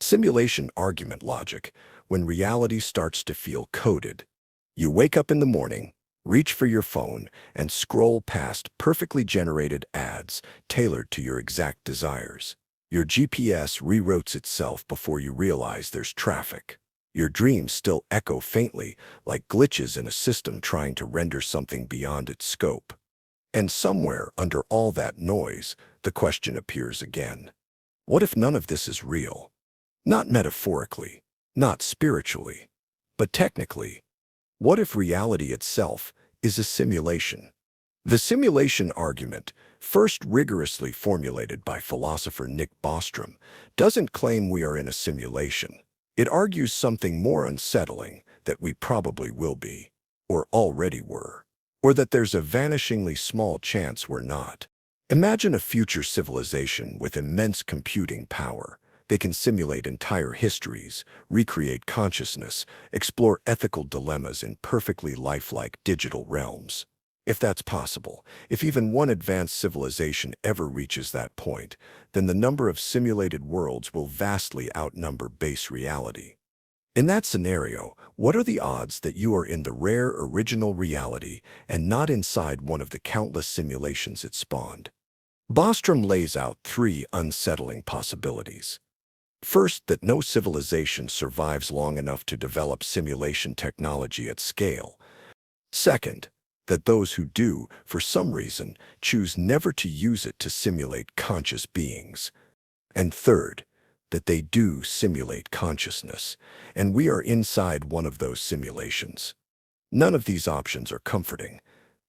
Simulation argument logic, when reality starts to feel coded. You wake up in the morning, reach for your phone, and scroll past perfectly generated ads tailored to your exact desires. Your GPS rewrote itself before you realize there's traffic. Your dreams still echo faintly, like glitches in a system trying to render something beyond its scope. And somewhere under all that noise, the question appears again. What if none of this is real? Not metaphorically, not spiritually, but technically. What if reality itself is a simulation? The simulation argument, first rigorously formulated by philosopher Nick Bostrom, doesn't claim we are in a simulation. It argues something more unsettling, that we probably will be, or already were, or that there's a vanishingly small chance we're not. Imagine a future civilization with immense computing power. They can simulate entire histories, recreate consciousness, explore ethical dilemmas in perfectly lifelike digital realms. If that's possible, if even one advanced civilization ever reaches that point, then the number of simulated worlds will vastly outnumber base reality. In that scenario, what are the odds that you are in the rare original reality and not inside one of the countless simulations it spawned? Bostrom lays out three unsettling possibilities. First, that no civilization survives long enough to develop simulation technology at scale. Second, that those who do, for some reason, choose never to use it to simulate conscious beings. And third, that they do simulate consciousness, and we are inside one of those simulations. None of these options are comforting,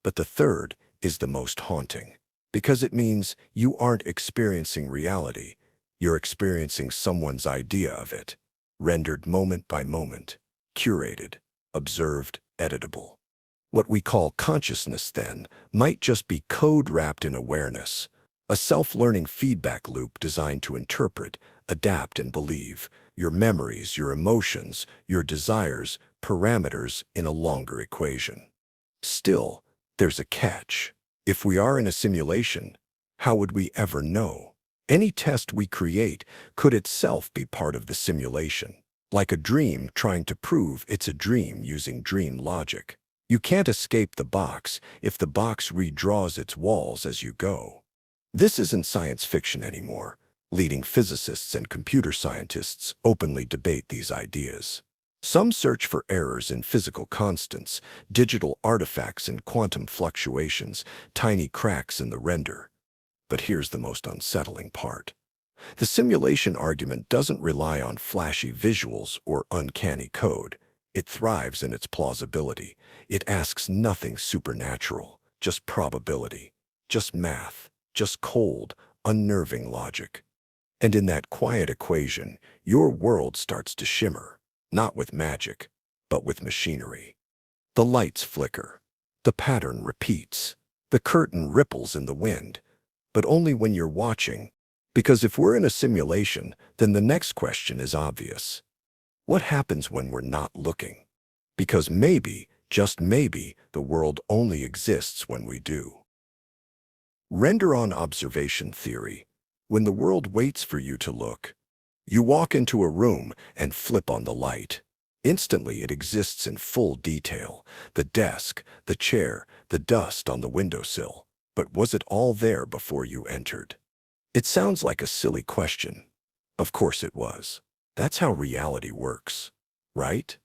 but the third is the most haunting, because it means you aren't experiencing reality. You're experiencing someone's idea of it, rendered moment by moment, curated, observed, editable. What we call consciousness, then, might just be code wrapped in awareness, a self-learning feedback loop designed to interpret, adapt, and believe your memories, your emotions, your desires, parameters in a longer equation. Still, there's a catch. If we are in a simulation, how would we ever know? Any test we create could itself be part of the simulation, like a dream trying to prove it's a dream using dream logic. You can't escape the box if the box redraws its walls as you go. This isn't science fiction anymore. Leading physicists and computer scientists openly debate these ideas. Some search for errors in physical constants, digital artifacts in quantum fluctuations, tiny cracks in the render. But here's the most unsettling part. The simulation argument doesn't rely on flashy visuals or uncanny code. It thrives in its plausibility. It asks nothing supernatural, just probability, just math, just cold, unnerving logic. And in that quiet equation, your world starts to shimmer, not with magic, but with machinery. The lights flicker. The pattern repeats. The curtain ripples in the wind. But only when you're watching. Because if we're in a simulation, then the next question is obvious. What happens when we're not looking? Because maybe, just maybe, the world only exists when we do. Render-on observation theory. When the world waits for you to look. You walk into a room and flip on the light. Instantly it exists in full detail. The desk, the chair, the dust on the windowsill. But was it all there before you entered? It sounds like a silly question. Of course it was. That's how reality works, right?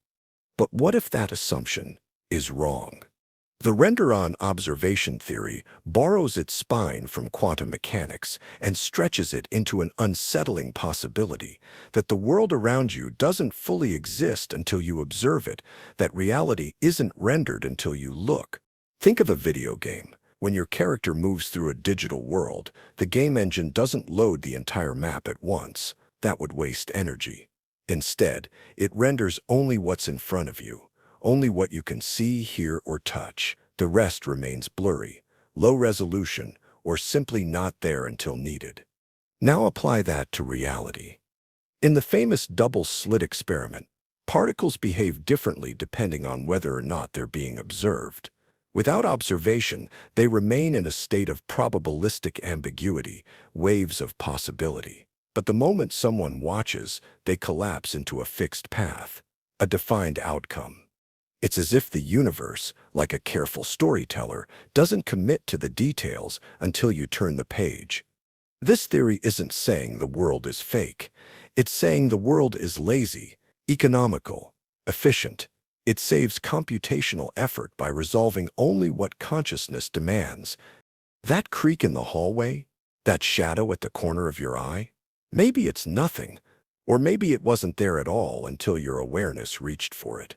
But what if that assumption is wrong? The render-on observation theory borrows its spine from quantum mechanics and stretches it into an unsettling possibility that the world around you doesn't fully exist until you observe it, that reality isn't rendered until you look. Think of a video game. When your character moves through a digital world, the game engine doesn't load the entire map at once. That would waste energy. Instead, it renders only what's in front of you, only what you can see, hear, or touch. The rest remains blurry, low resolution, or simply not there until needed. Now apply that to reality. In the famous double-slit experiment, particles behave differently depending on whether or not they're being observed. Without observation, they remain in a state of probabilistic ambiguity, waves of possibility. But the moment someone watches, they collapse into a fixed path, a defined outcome. It's as if the universe, like a careful storyteller, doesn't commit to the details until you turn the page. This theory isn't saying the world is fake. It's saying the world is lazy, economical, efficient. It saves computational effort by resolving only what consciousness demands. That creak in the hallway, that shadow at the corner of your eye, maybe it's nothing, or maybe it wasn't there at all until your awareness reached for it.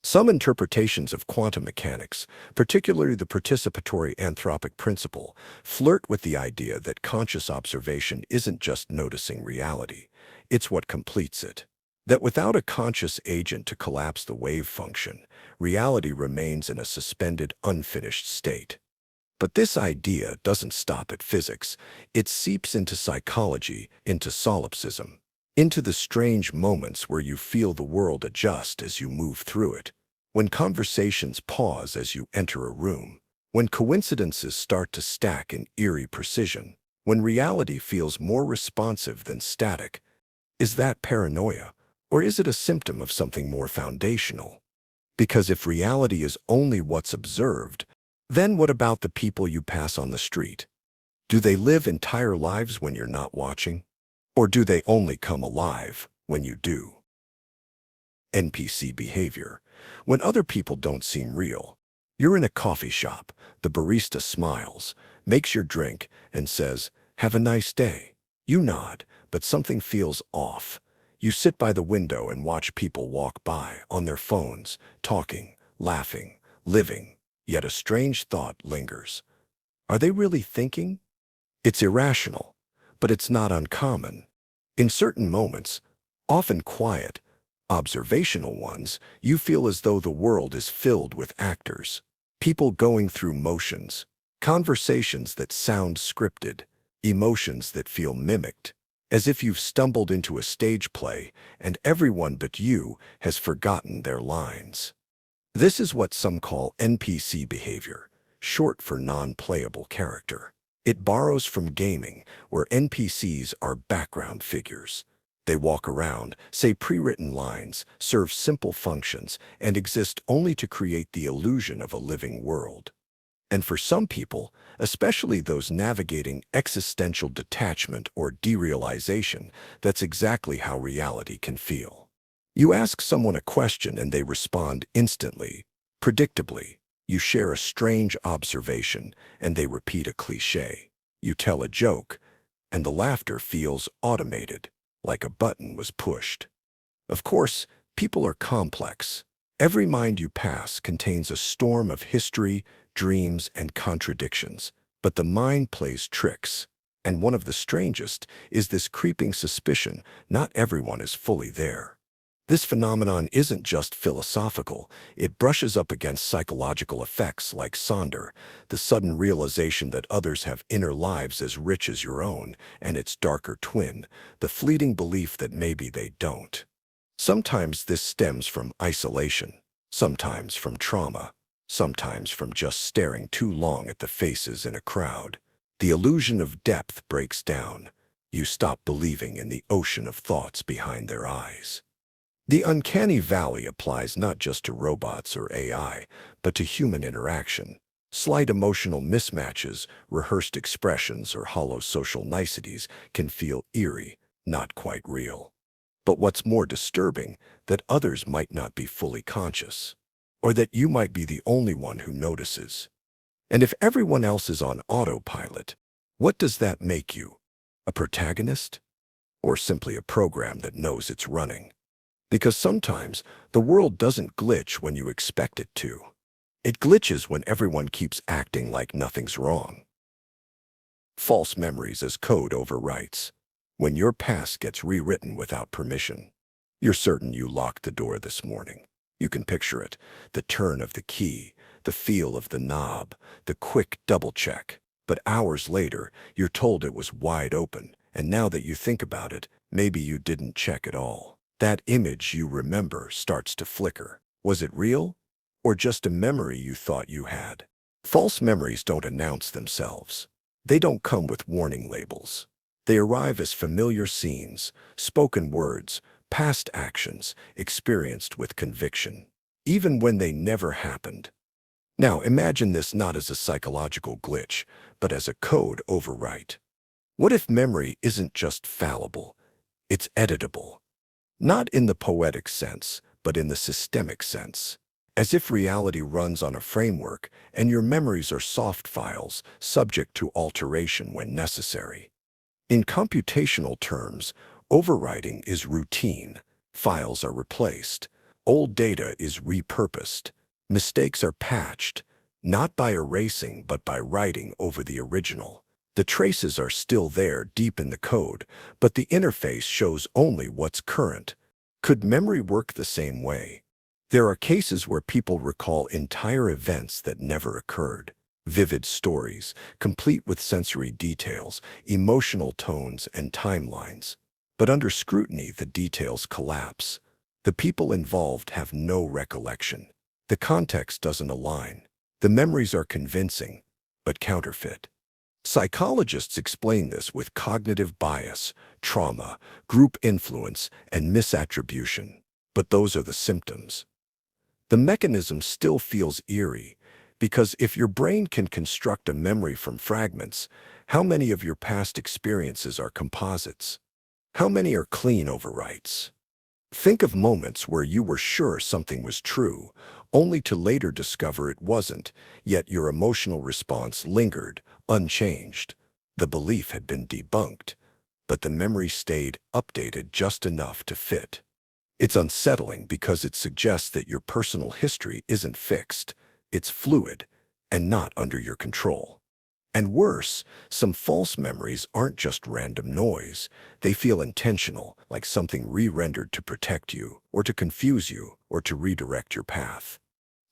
Some interpretations of quantum mechanics, particularly the participatory anthropic principle, flirt with the idea that conscious observation isn't just noticing reality, it's what completes it. That without a conscious agent to collapse the wave function, reality remains in a suspended, unfinished state. But this idea doesn't stop at physics. It seeps into psychology, into solipsism, into the strange moments where you feel the world adjust as you move through it, when conversations pause as you enter a room, when coincidences start to stack in eerie precision, when reality feels more responsive than static. Is that paranoia, or is it a symptom of something more foundational? Because if reality is only what's observed, then what about the people you pass on the street? Do they live entire lives when you're not watching? Or do they only come alive when you do? NPC behavior. When other people don't seem real. You're in a coffee shop, the barista smiles, makes your drink, and says, "Have a nice day." You nod, but something feels off. You sit by the window and watch people walk by on their phones, talking, laughing, living, yet a strange thought lingers. Are they really thinking? It's irrational, but it's not uncommon. In certain moments, often quiet, observational ones, you feel as though the world is filled with actors, people going through motions, conversations that sound scripted, emotions that feel mimicked, as if you've stumbled into a stage play and everyone but you has forgotten their lines. This is what some call NPC behavior, short for non-playable character. It borrows from gaming, where NPCs are background figures. They walk around, say pre-written lines, serve simple functions, and exist only to create the illusion of a living world. And for some people, especially those navigating existential detachment or derealization, that's exactly how reality can feel. You ask someone a question and they respond instantly, predictably. You share a strange observation and they repeat a cliché. You tell a joke and the laughter feels automated, like a button was pushed. Of course, people are complex. Every mind you pass contains a storm of history, dreams, and contradictions. But the mind plays tricks. And one of the strangest is this creeping suspicion not everyone is fully there. This phenomenon isn't just philosophical. It brushes up against psychological effects like Sonder, the sudden realization that others have inner lives as rich as your own, and its darker twin, the fleeting belief that maybe they don't. Sometimes this stems from isolation, sometimes from trauma, sometimes from just staring too long at the faces in a crowd. The illusion of depth breaks down. You stop believing in the ocean of thoughts behind their eyes. The uncanny valley applies not just to robots or AI, but to human interaction. Slight emotional mismatches, rehearsed expressions, or hollow social niceties can feel eerie, not quite real. But what's more disturbing, that others might not be fully conscious, or that you might be the only one who notices. And if everyone else is on autopilot, what does that make you? A protagonist? Or simply a program that knows it's running? Because sometimes the world doesn't glitch when you expect it to. It glitches when everyone keeps acting like nothing's wrong. False memories as code overwrites. When your past gets rewritten without permission. You're certain you locked the door this morning. You can picture it, the turn of the key, the feel of the knob, the quick double check. But hours later, you're told it was wide open, and now that you think about it, maybe you didn't check at all. That image you remember starts to flicker. Was it real? Or just a memory you thought you had? False memories don't announce themselves. They don't come with warning labels. They arrive as familiar scenes, spoken words, past actions, experienced with conviction, even when they never happened. Now imagine this not as a psychological glitch, but as a code overwrite. What if memory isn't just fallible? It's editable. Not in the poetic sense, but in the systemic sense. As if reality runs on a framework and your memories are soft files, subject to alteration when necessary. In computational terms, overwriting is routine. Files are replaced. Old data is repurposed. Mistakes are patched, not by erasing but by writing over the original. The traces are still there deep in the code, but the interface shows only what's current. Could memory work the same way? There are cases where people recall entire events that never occurred. Vivid stories, complete with sensory details, emotional tones, and timelines. But under scrutiny, the details collapse. The people involved have no recollection. The context doesn't align. The memories are convincing, but counterfeit. Psychologists explain this with cognitive bias, trauma, group influence, and misattribution. But those are the symptoms. The mechanism still feels eerie, because if your brain can construct a memory from fragments, how many of your past experiences are composites? How many are clean overwrites? Think of moments where you were sure something was true, only to later discover it wasn't, yet your emotional response lingered, unchanged. The belief had been debunked, but the memory stayed updated just enough to fit. It's unsettling because it suggests that your personal history isn't fixed, it's fluid, and not under your control. And worse, some false memories aren't just random noise. They feel intentional, like something re-rendered to protect you, or to confuse you, or to redirect your path.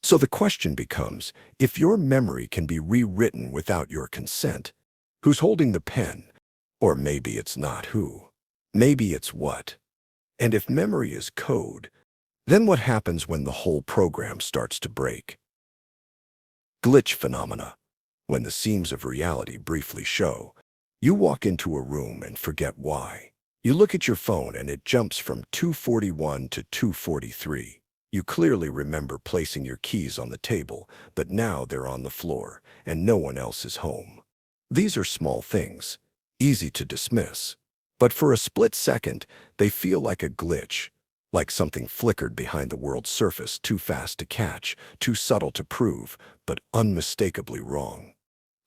So the question becomes, if your memory can be rewritten without your consent, who's holding the pen? Or maybe it's not who. Maybe it's what. And if memory is code, then what happens when the whole program starts to break? Glitch phenomena. When the seams of reality briefly show, you walk into a room and forget why. You look at your phone and it jumps from 2:41 to 2:43. You clearly remember placing your keys on the table, but now they're on the floor, and no one else is home. These are small things, easy to dismiss. But for a split second, they feel like a glitch, like something flickered behind the world's surface, too fast to catch, too subtle to prove, but unmistakably wrong.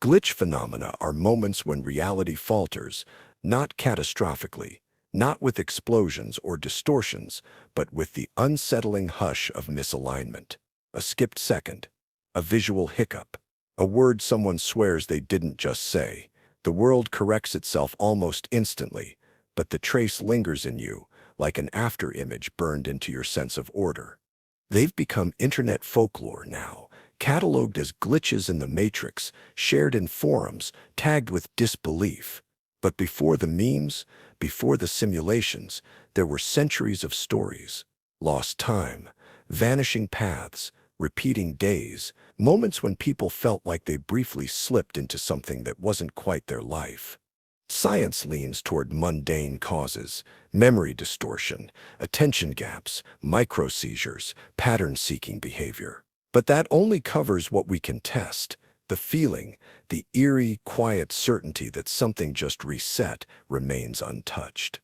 Glitch phenomena are moments when reality falters, not catastrophically, not with explosions or distortions, but with the unsettling hush of misalignment. A skipped second, a visual hiccup, a word someone swears they didn't just say. The world corrects itself almost instantly, but the trace lingers in you, like an after-image burned into your sense of order. They've become internet folklore now, cataloged as glitches in the matrix, shared in forums, tagged with disbelief. But before the memes, before the simulations, there were centuries of stories. Lost time, vanishing paths, repeating days, moments when people felt like they briefly slipped into something that wasn't quite their life. Science leans toward mundane causes, memory distortion, attention gaps, micro-seizures, pattern-seeking behavior. But that only covers what we can test. The feeling, the eerie, quiet certainty that something just reset, remains untouched.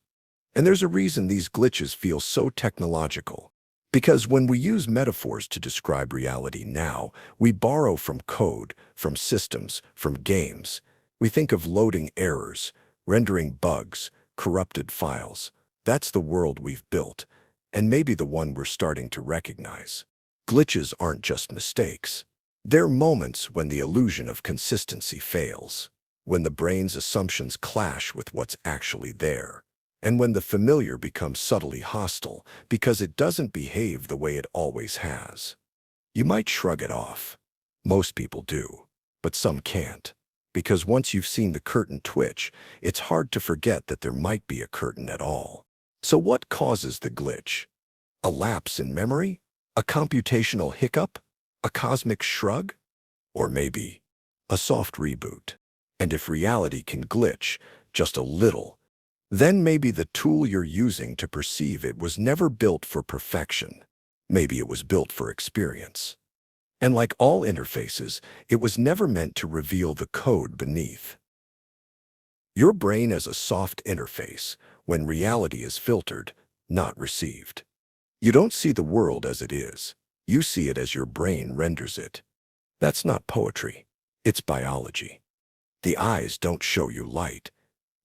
And there's a reason these glitches feel so technological. Because when we use metaphors to describe reality now, we borrow from code, from systems, from games. We think of loading errors, rendering bugs, corrupted files. That's the world we've built, and maybe the one we're starting to recognize. Glitches aren't just mistakes. They're moments when the illusion of consistency fails, when the brain's assumptions clash with what's actually there, and when the familiar becomes subtly hostile because it doesn't behave the way it always has. You might shrug it off. Most people do, but some can't. Because once you've seen the curtain twitch, it's hard to forget that there might be a curtain at all. So what causes the glitch? A lapse in memory? A computational hiccup? A cosmic shrug? Or maybe a soft reboot? And if reality can glitch, just a little, then maybe the tool you're using to perceive it was never built for perfection. Maybe it was built for experience. And like all interfaces, it was never meant to reveal the code beneath. Your brain as a soft interface, when reality is filtered, not received. You don't see the world as it is. You see it as your brain renders it. That's not poetry. It's biology. The eyes don't show you light.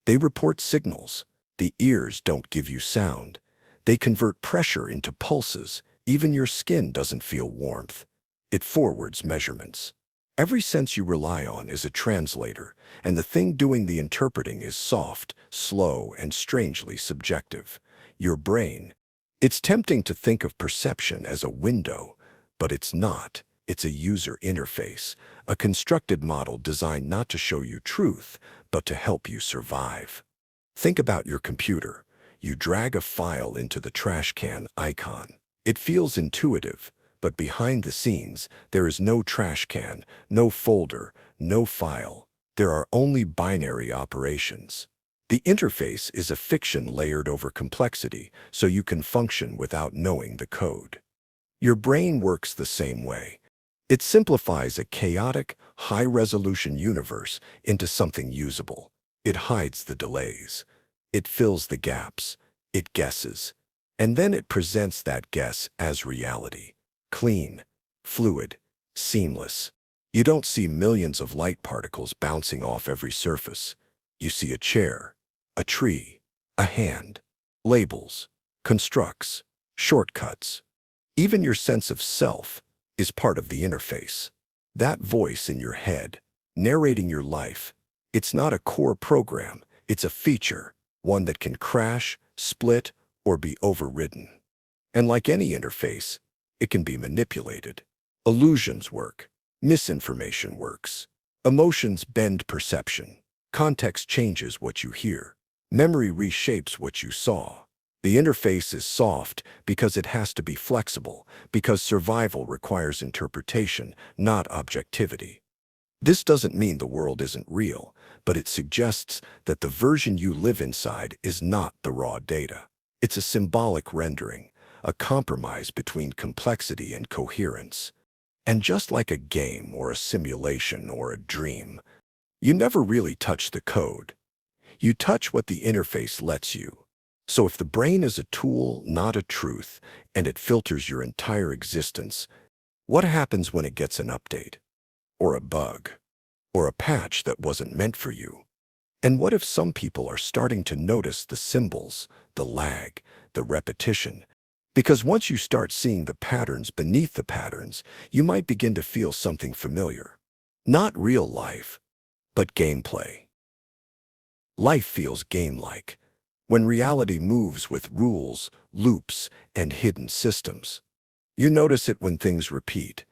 They report signals. The ears don't give you sound. They convert pressure into pulses. Even your skin doesn't feel warmth. It forwards measurements. Every sense you rely on is a translator, and the thing doing the interpreting is soft, slow, and strangely subjective. Your brain. It's tempting to think of perception as a window, but it's not. It's a user interface, a constructed model designed not to show you truth, but to help you survive. Think about your computer. You drag a file into the trash can icon. It feels intuitive, but behind the scenes, there is no trash can, no folder, no file. There are only binary operations. The interface is a fiction layered over complexity, so you can function without knowing the code. Your brain works the same way. It simplifies a chaotic, high-resolution universe into something usable. It hides the delays. It fills the gaps. It guesses. And then it presents that guess as reality. Clean, fluid, seamless. You don't see millions of light particles bouncing off every surface. You see a chair, a tree, a hand, labels, constructs, shortcuts. Even your sense of self is part of the interface. That voice in your head, narrating your life, it's not a core program, it's a feature, one that can crash, split, or be overridden. And like any interface, it can be manipulated. Illusions work. Misinformation works. Emotions bend perception. Context changes what you hear. Memory reshapes what you saw. The interface is soft because it has to be flexible, because survival requires interpretation, not objectivity. This doesn't mean the world isn't real, but it suggests that the version you live inside is not the raw data. It's a symbolic rendering, a compromise between complexity and coherence. And just like a game or a simulation or a dream, you never really touch the code. You touch what the interface lets you. So if the brain is a tool, not a truth, and it filters your entire existence, what happens when it gets an update? Or a bug? Or a patch that wasn't meant for you? And what if some people are starting to notice the symbols, the lag, the repetition? Because once you start seeing the patterns beneath the patterns, you might begin to feel something familiar. Not real life, but gameplay. Life feels game-like when reality moves with rules, loops, and hidden systems. You notice it when things repeat,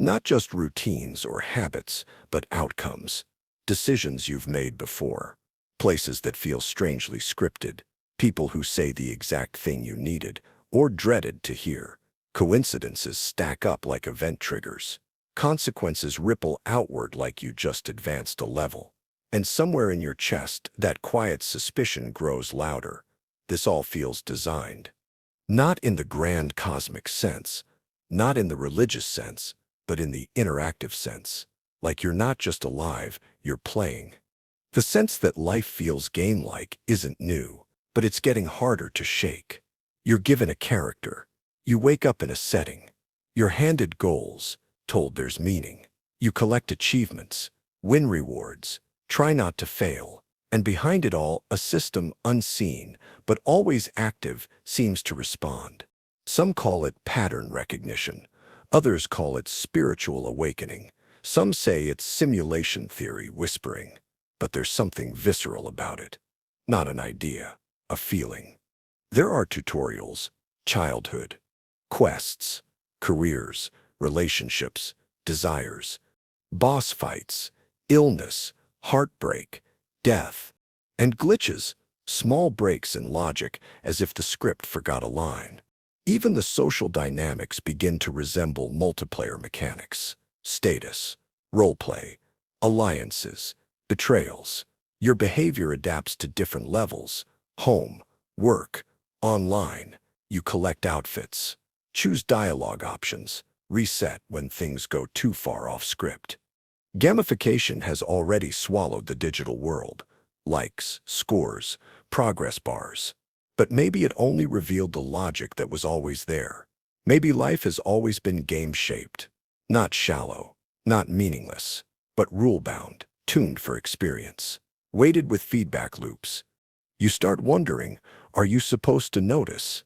not just routines or habits, but outcomes, decisions you've made before, places that feel strangely scripted, people who say the exact thing you needed or dreaded to hear. Coincidences stack up like event triggers. Consequences ripple outward like you just advanced a level. And somewhere in your chest, that quiet suspicion grows louder. This all feels designed. Not in the grand cosmic sense, not in the religious sense, but in the interactive sense. Like you're not just alive, you're playing. The sense that life feels game-like isn't new, but it's getting harder to shake. You're given a character. You wake up in a setting. You're handed goals, told there's meaning. You collect achievements, win rewards, try not to fail. And behind it all, a system unseen, but always active, seems to respond. Some call it pattern recognition. Others call it spiritual awakening. Some say it's simulation theory whispering. But there's something visceral about it. Not an idea, a feeling. There are tutorials, childhood, quests, careers, relationships, desires, boss fights, illness, heartbreak, death, and glitches, small breaks in logic as if the script forgot a line. Even the social dynamics begin to resemble multiplayer mechanics, status, roleplay, alliances, betrayals, Your behavior adapts to different levels: home, work, online. You collect outfits, choose dialogue options, reset when things go too far off script. Gamification has already swallowed the digital world. Likes, scores, progress bars. But maybe it only revealed the logic that was always there. Maybe life has always been game-shaped. Not shallow, not meaningless, but rule-bound, tuned for experience, weighted with feedback loops. You start wondering, are you supposed to notice?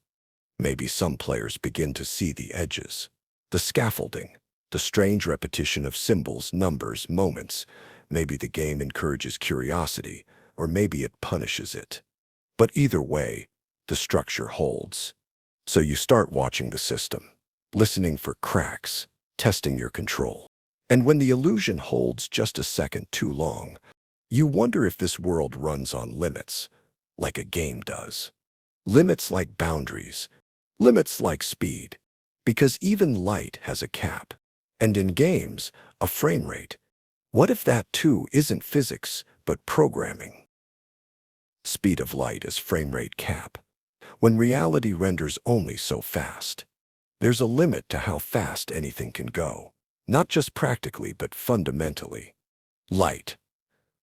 Maybe some players begin to see the edges, the scaffolding, the strange repetition of symbols, numbers, moments. Maybe the game encourages curiosity, or maybe it punishes it. But either way, the structure holds. So you start watching the system, listening for cracks, testing your control. And when the illusion holds just a second too long, you wonder if this world runs on limits, like a game does. Limits like boundaries, limits like speed, because even light has a cap. And in games, a frame rate. What if that too isn't physics, but programming? Speed of light is frame rate cap. When reality renders only so fast, there's a limit to how fast anything can go. Not just practically, but fundamentally. Light,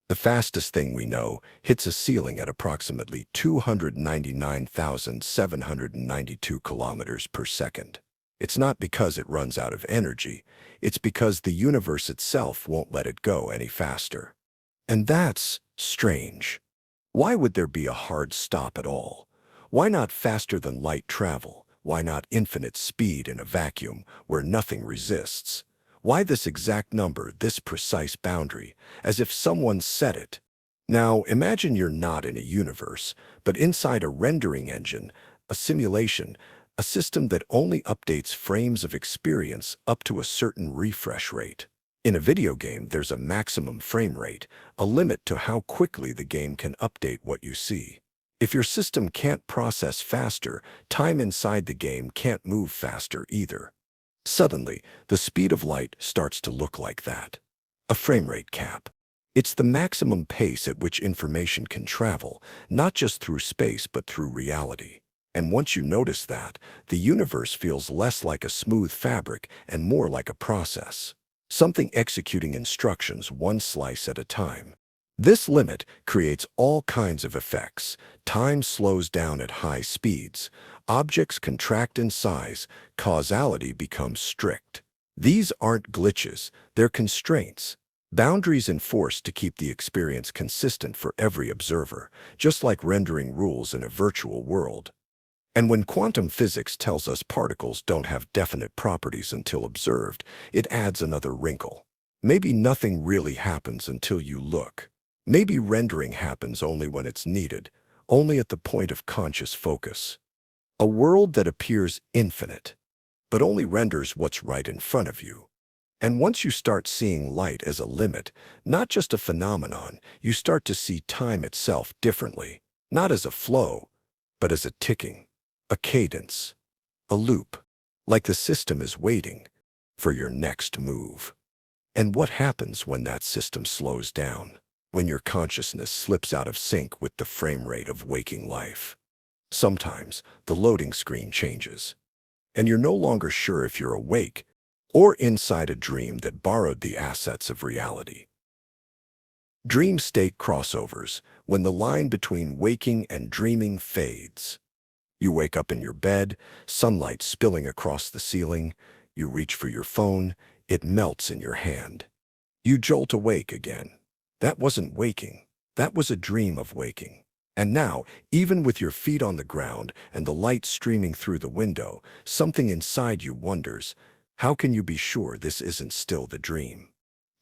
the fastest thing we know, hits a ceiling at approximately 299,792 kilometers per second. It's not because it runs out of energy, it's because the universe itself won't let it go any faster. And that's strange. Why would there be a hard stop at all? Why not faster than light travel? Why not infinite speed in a vacuum where nothing resists? Why this exact number, this precise boundary, as if someone set it? Now, imagine you're not in a universe, but inside a rendering engine, a simulation, a system that only updates frames of experience up to a certain refresh rate. In a video game, there's a maximum frame rate, a limit to how quickly the game can update what you see. If your system can't process faster, time inside the game can't move faster either. Suddenly, the speed of light starts to look like that. A frame rate cap. It's the maximum pace at which information can travel, not just through space but through reality. And once you notice that, the universe feels less like a smooth fabric and more like a process. Something executing instructions one slice at a time. This limit creates all kinds of effects. Time slows down at high speeds. Objects contract in size. Causality becomes strict. These aren't glitches, they're constraints. Boundaries enforced to keep the experience consistent for every observer, just like rendering rules in a virtual world. And when quantum physics tells us particles don't have definite properties until observed, it adds another wrinkle. Maybe nothing really happens until you look. Maybe rendering happens only when it's needed, only at the point of conscious focus. A world that appears infinite, but only renders what's right in front of you. And once you start seeing light as a limit, not just a phenomenon, you start to see time itself differently, not as a flow, but as a ticking, a cadence, a loop, like the system is waiting for your next move. And what happens when that system slows down? When your consciousness slips out of sync with the frame rate of waking life? Sometimes the loading screen changes, and you're no longer sure if you're awake or inside a dream that borrowed the assets of reality. Dream state crossovers, when the line between waking and dreaming fades. You wake up in your bed, sunlight spilling across the ceiling. You reach for your phone, it melts in your hand. You jolt awake again. That wasn't waking. That was a dream of waking. And now, even with your feet on the ground and the light streaming through the window, something inside you wonders, how can you be sure this isn't still the dream?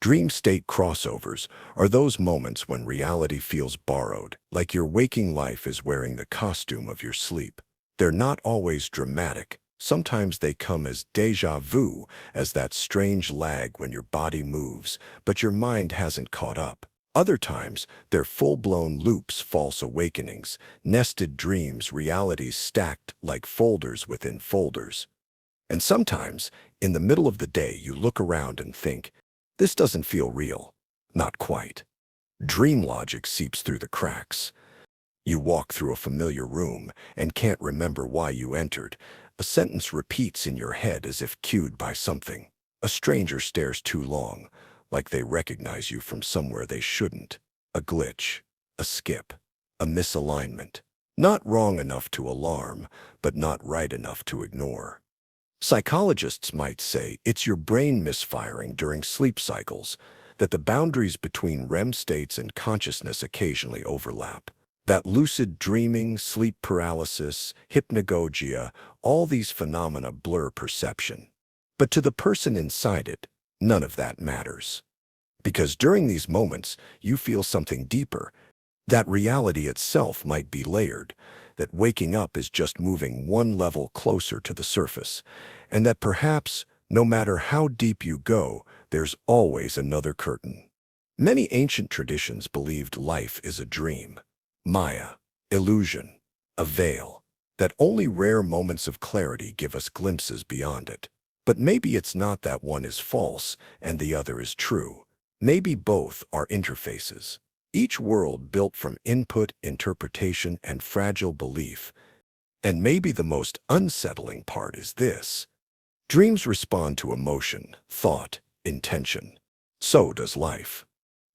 Dream state crossovers are those moments when reality feels borrowed, like your waking life is wearing the costume of your sleep. They're not always dramatic. Sometimes they come as déjà vu, as that strange lag when your body moves, but your mind hasn't caught up. Other times, they're full-blown loops, false awakenings, nested dreams, realities stacked like folders within folders. And sometimes, in the middle of the day, you look around and think, this doesn't feel real. Not quite. Dream logic seeps through the cracks. You walk through a familiar room and can't remember why you entered. A sentence repeats in your head as if cued by something. A stranger stares too long, like they recognize you from somewhere they shouldn't. A glitch, a skip, a misalignment. Not wrong enough to alarm, but not right enough to ignore. Psychologists might say it's your brain misfiring during sleep cycles, that the boundaries between REM states and consciousness occasionally overlap. That lucid dreaming, sleep paralysis, hypnagogia, all these phenomena blur perception. But to the person inside it, none of that matters. Because during these moments, you feel something deeper. That reality itself might be layered, that waking up is just moving one level closer to the surface, and that perhaps, no matter how deep you go, there's always another curtain. Many ancient traditions believed life is a dream. Maya, illusion, a veil, that only rare moments of clarity give us glimpses beyond it. But maybe it's not that one is false and the other is true. Maybe both are interfaces. Each world built from input, interpretation, and fragile belief. And maybe the most unsettling part is this. Dreams respond to emotion, thought, intention. So does life.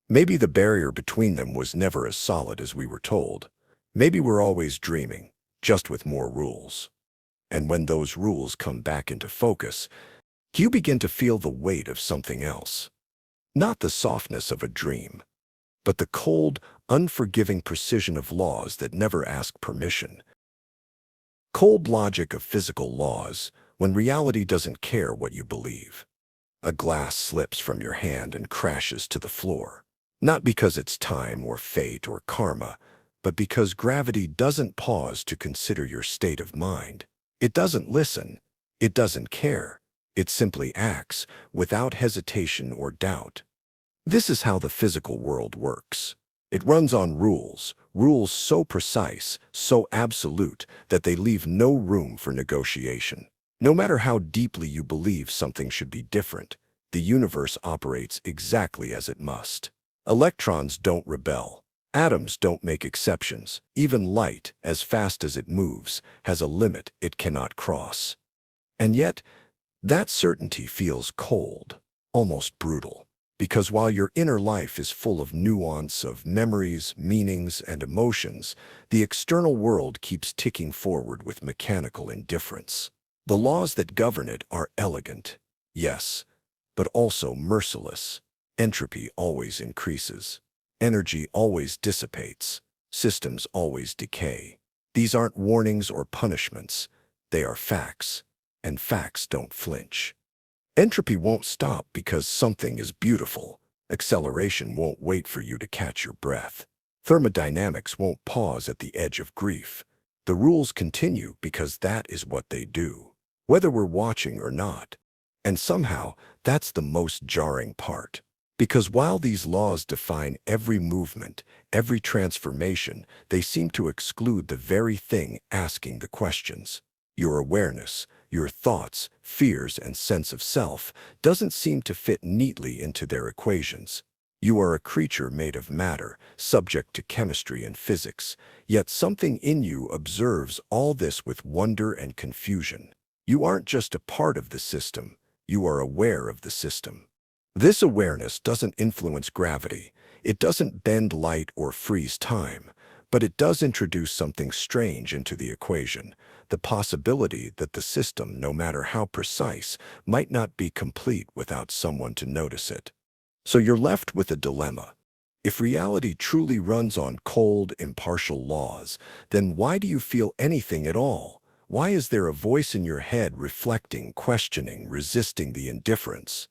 Maybe the barrier between them was never as solid as we were told. Maybe we're always dreaming, just with more rules. And when those rules come back into focus, you begin to feel the weight of something else. Not the softness of a dream, but the cold, unforgiving precision of laws that never ask permission. Cold logic of physical laws, when reality doesn't care what you believe. A glass slips from your hand and crashes to the floor. Not because it's time or fate or karma, but because gravity doesn't pause to consider your state of mind. It doesn't listen. It doesn't care. It simply acts without hesitation or doubt. This is how the physical world works. It runs on rules, rules so precise, so absolute, that they leave no room for negotiation. No matter how deeply you believe something should be different, the universe operates exactly as it must. Electrons don't rebel. Atoms don't make exceptions. Even light, as fast as it moves, has a limit it cannot cross. And yet, that certainty feels cold, almost brutal. Because while your inner life is full of nuance, of memories, meanings, and emotions, the external world keeps ticking forward with mechanical indifference. The laws that govern it are elegant, yes, but also merciless. Entropy always increases. Energy always dissipates. Systems always decay. These aren't warnings or punishments. They are facts, and facts don't flinch. Entropy won't stop because something is beautiful. Acceleration won't wait for you to catch your breath. Thermodynamics won't pause at the edge of grief. The rules continue because that is what they do, whether we're watching or not. And somehow, that's the most jarring part. Because while these laws define every movement, every transformation, they seem to exclude the very thing asking the questions. Your awareness, your thoughts, fears, and sense of self doesn't seem to fit neatly into their equations. You are a creature made of matter, subject to chemistry and physics, yet something in you observes all this with wonder and confusion. You aren't just a part of the system, you are aware of the system. This awareness doesn't influence gravity, it doesn't bend light or freeze time, but it does introduce something strange into the equation, the possibility that the system, no matter how precise, might not be complete without someone to notice it. So you're left with a dilemma. If reality truly runs on cold, impartial laws, then why do you feel anything at all? Why is there a voice in your head reflecting, questioning, resisting the indifference?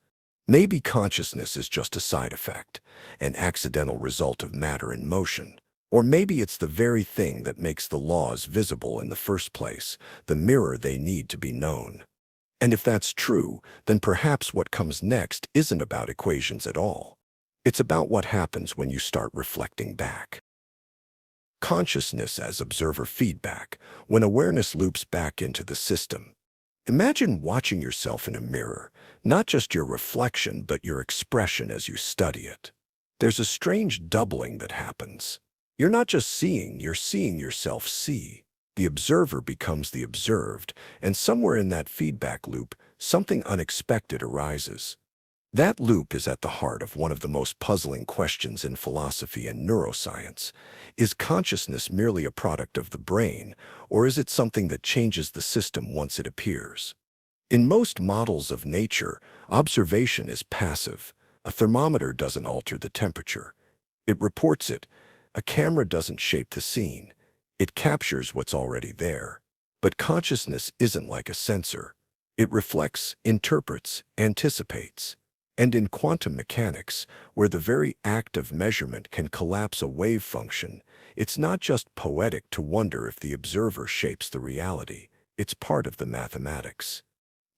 Maybe consciousness is just a side effect, an accidental result of matter in motion. Or maybe it's the very thing that makes the laws visible in the first place, the mirror they need to be known. And if that's true, then perhaps what comes next isn't about equations at all. It's about what happens when you start reflecting back. Consciousness as observer feedback, when awareness loops back into the system. Imagine watching yourself in a mirror, not just your reflection, but your expression as you study it. there's a strange doubling that happens. You're not just seeing, you're seeing yourself see. The observer becomes the observed, and somewhere in that feedback loop, something unexpected arises. That loop is at the heart of one of the most puzzling questions in philosophy and neuroscience. Is consciousness merely a product of the brain, or is it something that changes the system once it appears? In most models of nature, observation is passive. A thermometer doesn't alter the temperature. It reports it. A camera doesn't shape the scene. It captures what's already there. But consciousness isn't like a sensor. It reflects, interprets, anticipates. And in quantum mechanics, where the very act of measurement can collapse a wave function, it's not just poetic to wonder if the observer shapes the reality. It's part of the mathematics.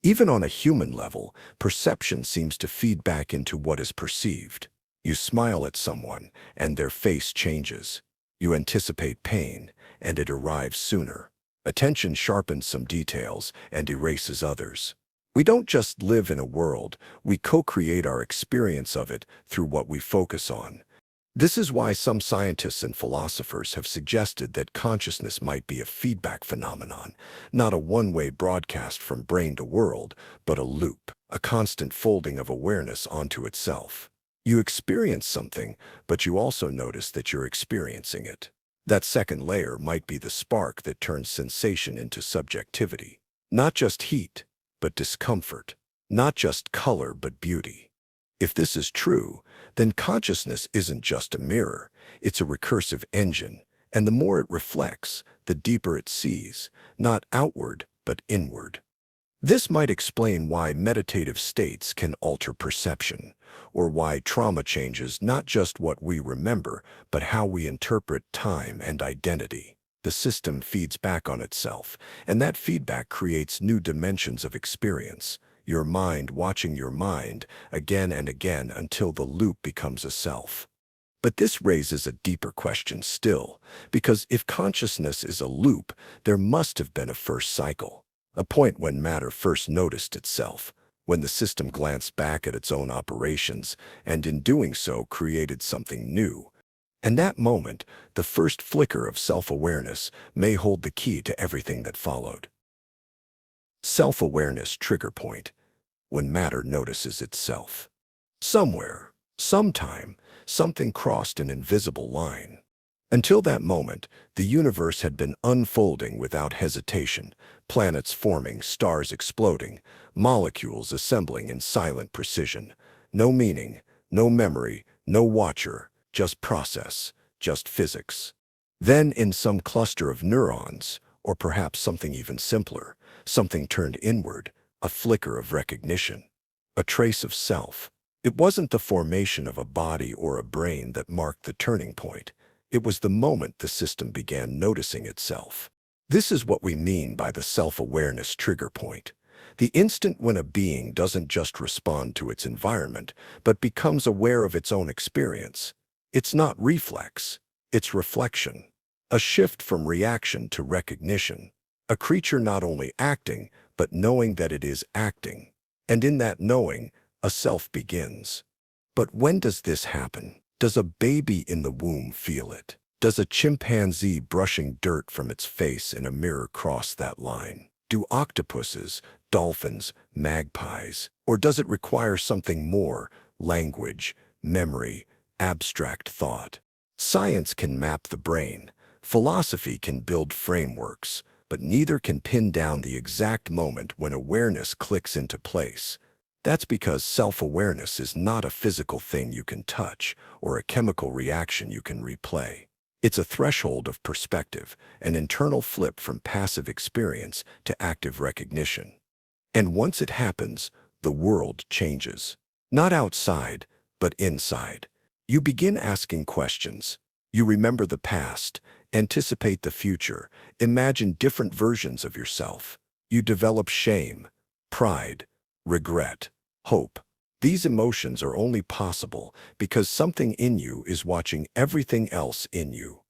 Even on a human level, perception seems to feed back into what is perceived. You smile at someone, and their face changes. You anticipate pain, and it arrives sooner. Attention sharpens some details and erases others. We don't just live in a world, we co-create our experience of it through what we focus on. This is why some scientists and philosophers have suggested that consciousness might be a feedback phenomenon, not a one-way broadcast from brain to world, but a loop, a constant folding of awareness onto itself. You experience something, but you also notice that you're experiencing it. That second layer might be the spark that turns sensation into subjectivity. Not just heat, but discomfort. Not just color, but beauty. If this is true, then consciousness isn't just a mirror, it's a recursive engine, and the more it reflects, the deeper it sees, not outward, but inward. This might explain why meditative states can alter perception, or why trauma changes not just what we remember, but how we interpret time and identity. The system feeds back on itself, and that feedback creates new dimensions of experience. Your mind watching your mind again and again until the loop becomes a self. But this raises a deeper question still, because if consciousness is a loop, there must have been a first cycle, a point when matter first noticed itself, when the system glanced back at its own operations, and in doing so created something new. And that moment, the first flicker of self-awareness, may hold the key to everything that followed. Self-awareness trigger point, when matter notices itself. Somewhere, sometime, something crossed an invisible line. Until that moment, the universe had been unfolding without hesitation, planets forming, stars exploding, molecules assembling in silent precision. No meaning, no memory, no watcher, just process, just physics. Then in some cluster of neurons, or perhaps something even simpler, something turned inward, a flicker of recognition, a trace of self. It wasn't the formation of a body or a brain that marked the turning point. It was the moment the system began noticing itself. This is what we mean by the self-awareness trigger point. The instant when a being doesn't just respond to its environment, but becomes aware of its own experience. It's not reflex, it's reflection. A shift from reaction to recognition. A creature not only acting, but knowing that it is acting. And in that knowing, a self begins. But when does this happen? Does a baby in the womb feel it? Does a chimpanzee brushing dirt from its face in a mirror cross that line? Do octopuses, dolphins, magpies? Or does it require something more, language, memory, abstract thought? Science can map the brain. Philosophy can build frameworks, but neither can pin down the exact moment when awareness clicks into place. That's because self-awareness is not a physical thing you can touch or a chemical reaction you can replay. It's a threshold of perspective, an internal flip from passive experience to active recognition. And once it happens, the world changes. Not outside, but inside. You begin asking questions. You remember the past, anticipate the future, imagine different versions of yourself. You develop shame, pride, regret, hope. These emotions are only possible because something in you is watching everything else in you.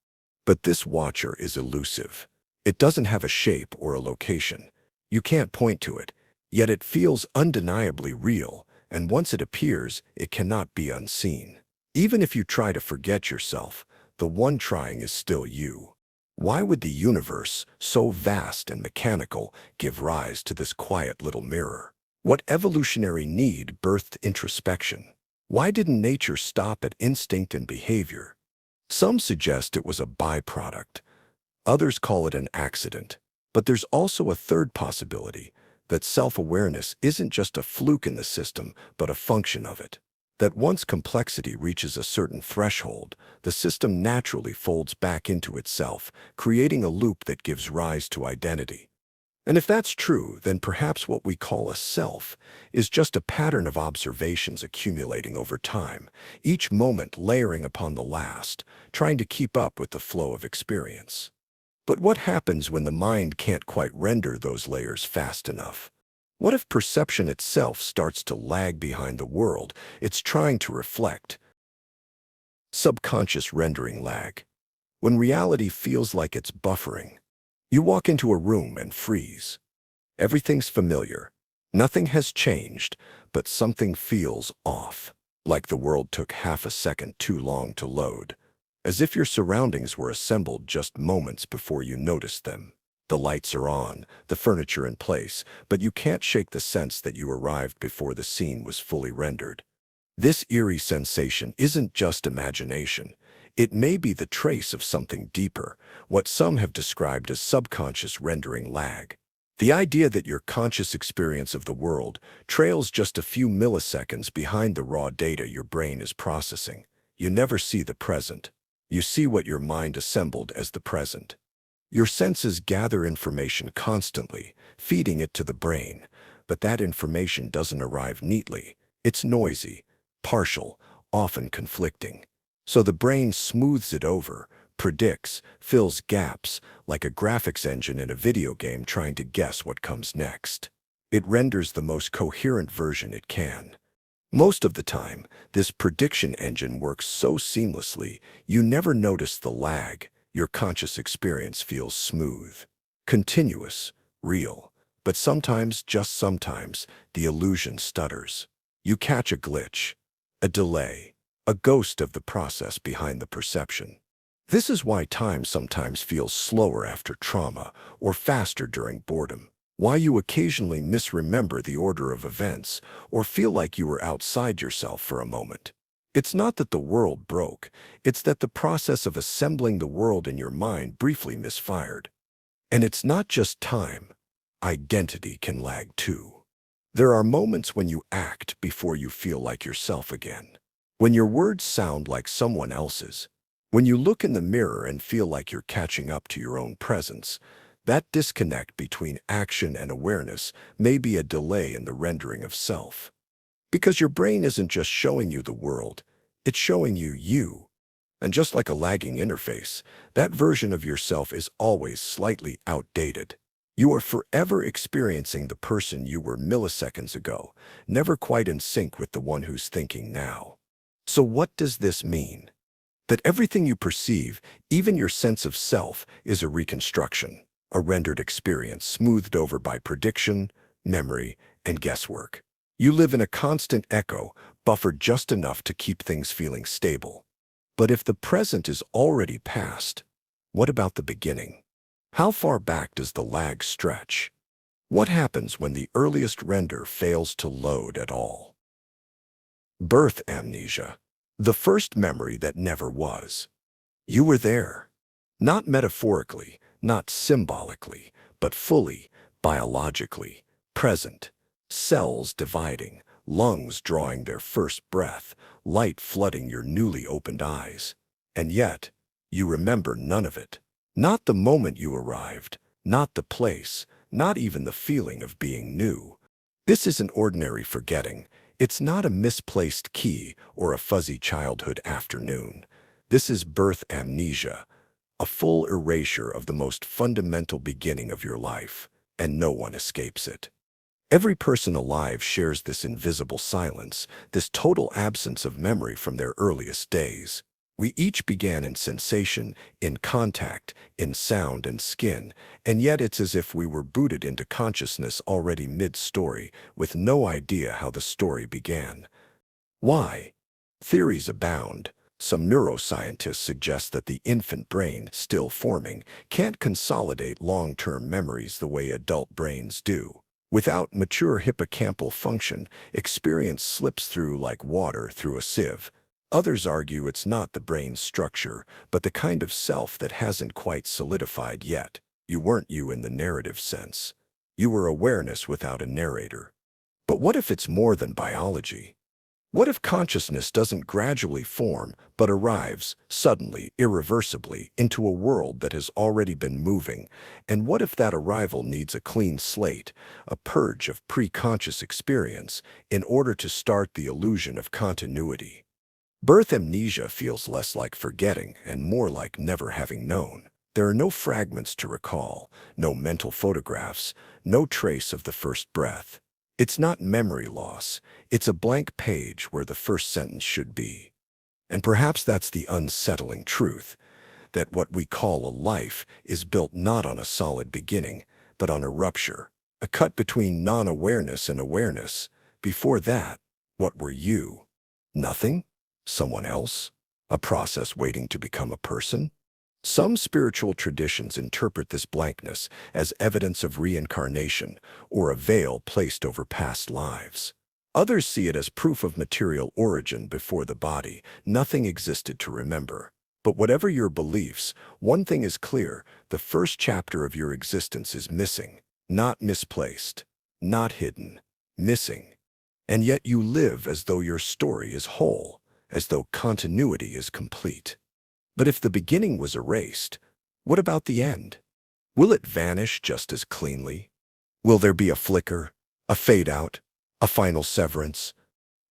But this watcher is elusive. It doesn't have a shape or a location. You can't point to it, yet it feels undeniably real, and once it appears, it cannot be unseen. Even if you try to forget yourself, the one trying is still you. Why would the universe, so vast and mechanical, give rise to this quiet little mirror? What evolutionary need birthed introspection? Why didn't nature stop at instinct and behavior? Some suggest it was a byproduct. Others call it an accident. But there's also a third possibility, that self-awareness isn't just a fluke in the system, but a function of it. That once complexity reaches a certain threshold, the system naturally folds back into itself, creating a loop that gives rise to identity. And if that's true, then perhaps what we call a self is just a pattern of observations accumulating over time, each moment layering upon the last, trying to keep up with the flow of experience. But what happens when the mind can't quite render those layers fast enough? What if perception itself starts to lag behind the world it's trying to reflect? Subconscious rendering lag. When reality feels like it's buffering. You walk into a room and freeze. Everything's familiar. Nothing has changed, but something feels off, like the world took half a second too long to load. As if your surroundings were assembled just moments before you noticed them. The lights are on, the furniture in place, but you can't shake the sense that you arrived before the scene was fully rendered. This eerie sensation isn't just imagination. It may be the trace of something deeper, what some have described as subconscious rendering lag. The idea that your conscious experience of the world trails just a few milliseconds behind the raw data your brain is processing. You never see the present. You see what your mind assembled as the present. Your senses gather information constantly, feeding it to the brain, but that information doesn't arrive neatly. It's noisy, partial, often conflicting. So the brain smooths it over, predicts, fills gaps, like a graphics engine in a video game trying to guess what comes next. It renders the most coherent version it can. Most of the time, this prediction engine works so seamlessly, you never notice the lag. Your conscious experience feels smooth, continuous, real. But sometimes, just sometimes, the illusion stutters. You catch a glitch, a delay, a ghost of the process behind the perception. This is why time sometimes feels slower after trauma or faster during boredom. Why you occasionally misremember the order of events or feel like you were outside yourself for a moment. It's not that the world broke, it's that the process of assembling the world in your mind briefly misfired. And it's not just time. Identity can lag too. There are moments when you act before you feel like yourself again. When your words sound like someone else's. When you look in the mirror and feel like you're catching up to your own presence. That disconnect between action and awareness may be a delay in the rendering of self. Because your brain isn't just showing you the world, it's showing you you. And just like a lagging interface, that version of yourself is always slightly outdated. You are forever experiencing the person you were milliseconds ago, never quite in sync with the one who's thinking now. So what does this mean? That everything you perceive, even your sense of self, is a reconstruction. A rendered experience smoothed over by prediction, memory, and guesswork. You live in a constant echo, buffered just enough to keep things feeling stable. But if the present is already past, what about the beginning? How far back does the lag stretch? What happens when the earliest render fails to load at all? Birth amnesia. The first memory that never was. You were there. Not metaphorically, not symbolically, but fully, biologically, present. Cells dividing, lungs drawing their first breath, light flooding your newly opened eyes. And yet, you remember none of it. Not the moment you arrived, not the place, not even the feeling of being new. This isn't ordinary forgetting. It's not a misplaced key or a fuzzy childhood afternoon. This is birth amnesia. A full erasure of the most fundamental beginning of your life, and no one escapes it. Every person alive shares this invisible silence, this total absence of memory from their earliest days. We each began in sensation, in contact, in sound and skin, and yet it's as if we were booted into consciousness already mid-story, with no idea how the story began. Why? Theories abound. Some neuroscientists suggest that the infant brain, still forming, can't consolidate long-term memories the way adult brains do. Without mature hippocampal function, experience slips through like water through a sieve. Others argue it's not the brain's structure, but the kind of self that hasn't quite solidified yet. You weren't you in the narrative sense. You were awareness without a narrator. But what if it's more than biology? What if consciousness doesn't gradually form, but arrives, suddenly, irreversibly, into a world that has already been moving? And what if that arrival needs a clean slate, a purge of pre-conscious experience, in order to start the illusion of continuity? Birth amnesia feels less like forgetting and more like never having known. There are no fragments to recall, no mental photographs, no trace of the first breath. It's not memory loss, it's a blank page where the first sentence should be. And perhaps that's the unsettling truth, that what we call a life is built not on a solid beginning, but on a rupture, a cut between non-awareness and awareness. Before that, what were you? Nothing? Someone else? A process waiting to become a person? Some spiritual traditions interpret this blankness as evidence of reincarnation or a veil placed over past lives. Others see it as proof of material origin before the body. Nothing existed to remember. But whatever your beliefs, one thing is clear: the first chapter of your existence is missing, not misplaced, not hidden, missing. And yet you live as though your story is whole, as though continuity is complete. But if the beginning was erased, what about the end? Will it vanish just as cleanly? Will there be a flicker, a fade-out, a final severance?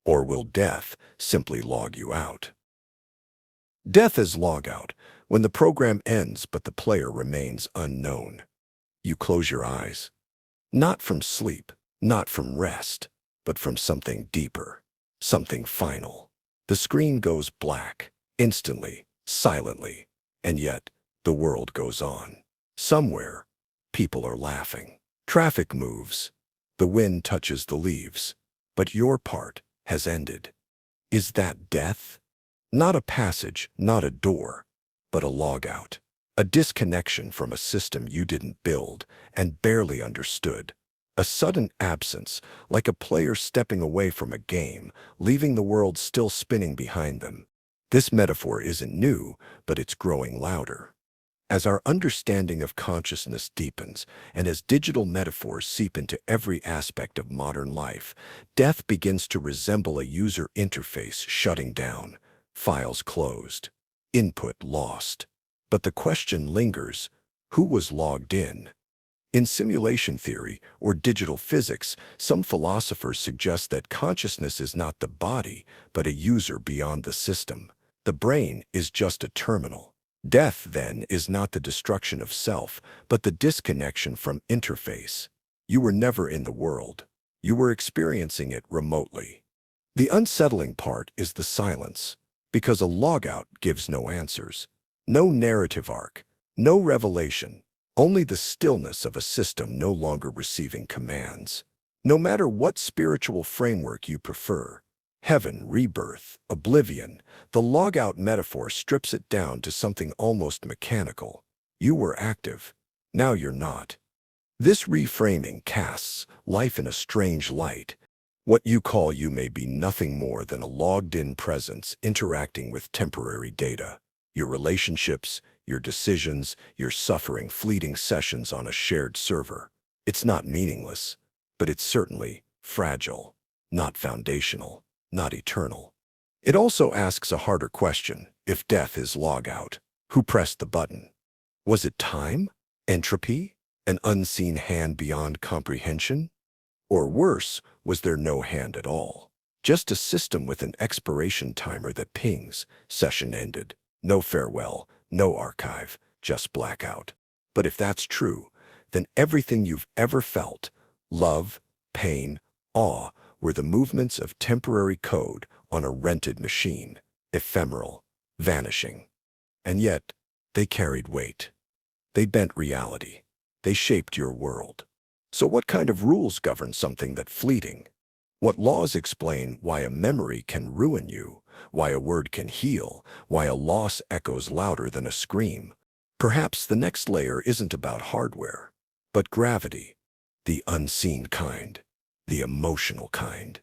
Or will death simply log you out? Death is logout, when the program ends but the player remains unknown. You close your eyes. Not from sleep, not from rest, but from something deeper, something final. The screen goes black, instantly, silently, and yet the world goes on. Somewhere, people are laughing. Traffic moves. The wind touches the leaves. But your part has ended. Is that death? Not a passage, not a door, but a logout. A disconnection from a system you didn't build and barely understood. A sudden absence, like a player stepping away from a game, leaving the world still spinning behind them. This metaphor isn't new, but it's growing louder. As our understanding of consciousness deepens, and as digital metaphors seep into every aspect of modern life, death begins to resemble a user interface shutting down, files closed, input lost. But the question lingers: who was logged in? In simulation theory or digital physics, some philosophers suggest that consciousness is not the body, but a user beyond the system. The brain is just a terminal. Death, then, is not the destruction of self, but the disconnection from interface. You were never in the world. You were experiencing it remotely. The unsettling part is the silence, because a logout gives no answers. No narrative arc, no revelation, only the stillness of a system no longer receiving commands. No matter what spiritual framework you prefer, heaven, rebirth, oblivion, the logout metaphor strips it down to something almost mechanical. You were active. Now you're not. This reframing casts life in a strange light. What you call you may be nothing more than a logged-in presence interacting with temporary data. Your relationships, your decisions, your suffering, fleeting sessions on a shared server. It's not meaningless, but it's certainly fragile, not foundational, not eternal. It also asks a harder question: if death is logout, who pressed the button? Was it time? Entropy? An unseen hand beyond comprehension? Or worse, was there no hand at all? Just a system with an expiration timer that pings, session ended. No farewell, no archive, just blackout. But if that's true, then everything you've ever felt, love, pain, awe, were the movements of temporary code on a rented machine, ephemeral, vanishing. And yet, they carried weight. They bent reality. They shaped your world. So what kind of rules govern something that fleeting? What laws explain why a memory can ruin you, why a word can heal, why a loss echoes louder than a scream. Perhaps the next layer isn't about hardware, but gravity, the unseen kind, the emotional kind.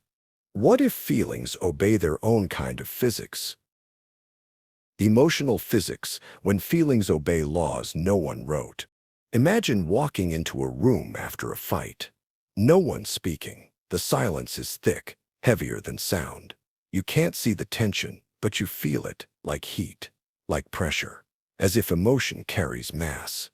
What if feelings obey their own kind of physics? Emotional physics, when feelings obey laws no one wrote. Imagine walking into a room after a fight. No one's speaking. The silence is thick, heavier than sound. You can't see the tension, but you feel it, like heat, like pressure, as if emotion carries mass.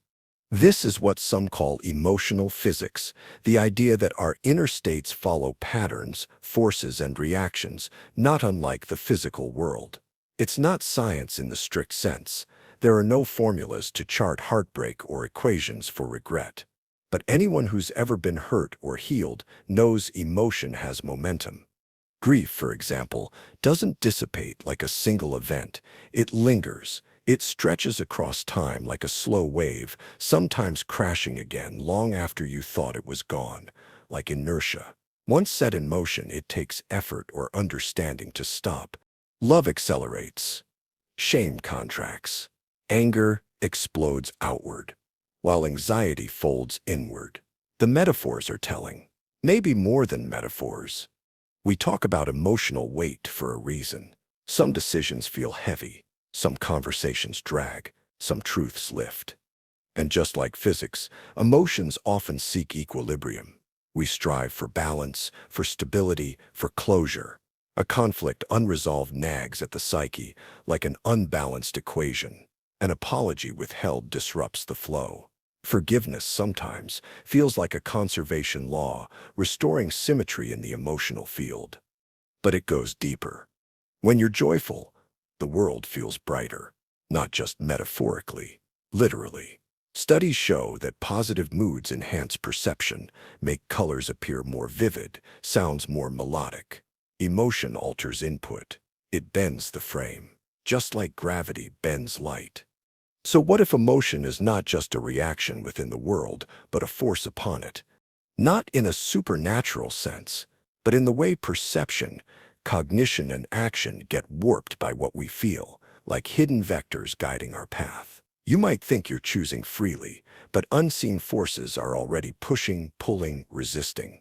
This is what some call emotional physics, the idea that our inner states follow patterns, forces, and reactions, not unlike the physical world. It's not science in the strict sense. There are no formulas to chart heartbreak or equations for regret. But anyone who's ever been hurt or healed knows emotion has momentum. Grief, for example, doesn't dissipate like a single event. It lingers. It stretches across time like a slow wave, sometimes crashing again long after you thought it was gone, like inertia. Once set in motion, it takes effort or understanding to stop. Love accelerates. Shame contracts. Anger explodes outward, while anxiety folds inward. The metaphors are telling. Maybe more than metaphors. We talk about emotional weight for a reason. Some decisions feel heavy. Some conversations drag, some truths lift. And just like physics, emotions often seek equilibrium. We strive for balance, for stability, for closure. A conflict unresolved nags at the psyche, like an unbalanced equation. An apology withheld disrupts the flow. Forgiveness sometimes feels like a conservation law, restoring symmetry in the emotional field. But it goes deeper. When you're joyful, the world feels brighter, not just metaphorically, literally. Studies show that positive moods enhance perception, make colors appear more vivid, sounds more melodic. Emotion alters input. It bends the frame, just like gravity bends light. So what if emotion is not just a reaction within the world, but a force upon it? Not in a supernatural sense, but in the way perception, cognition, and action get warped by what we feel, like hidden vectors guiding our path. You might think you're choosing freely, but unseen forces are already pushing, pulling, resisting.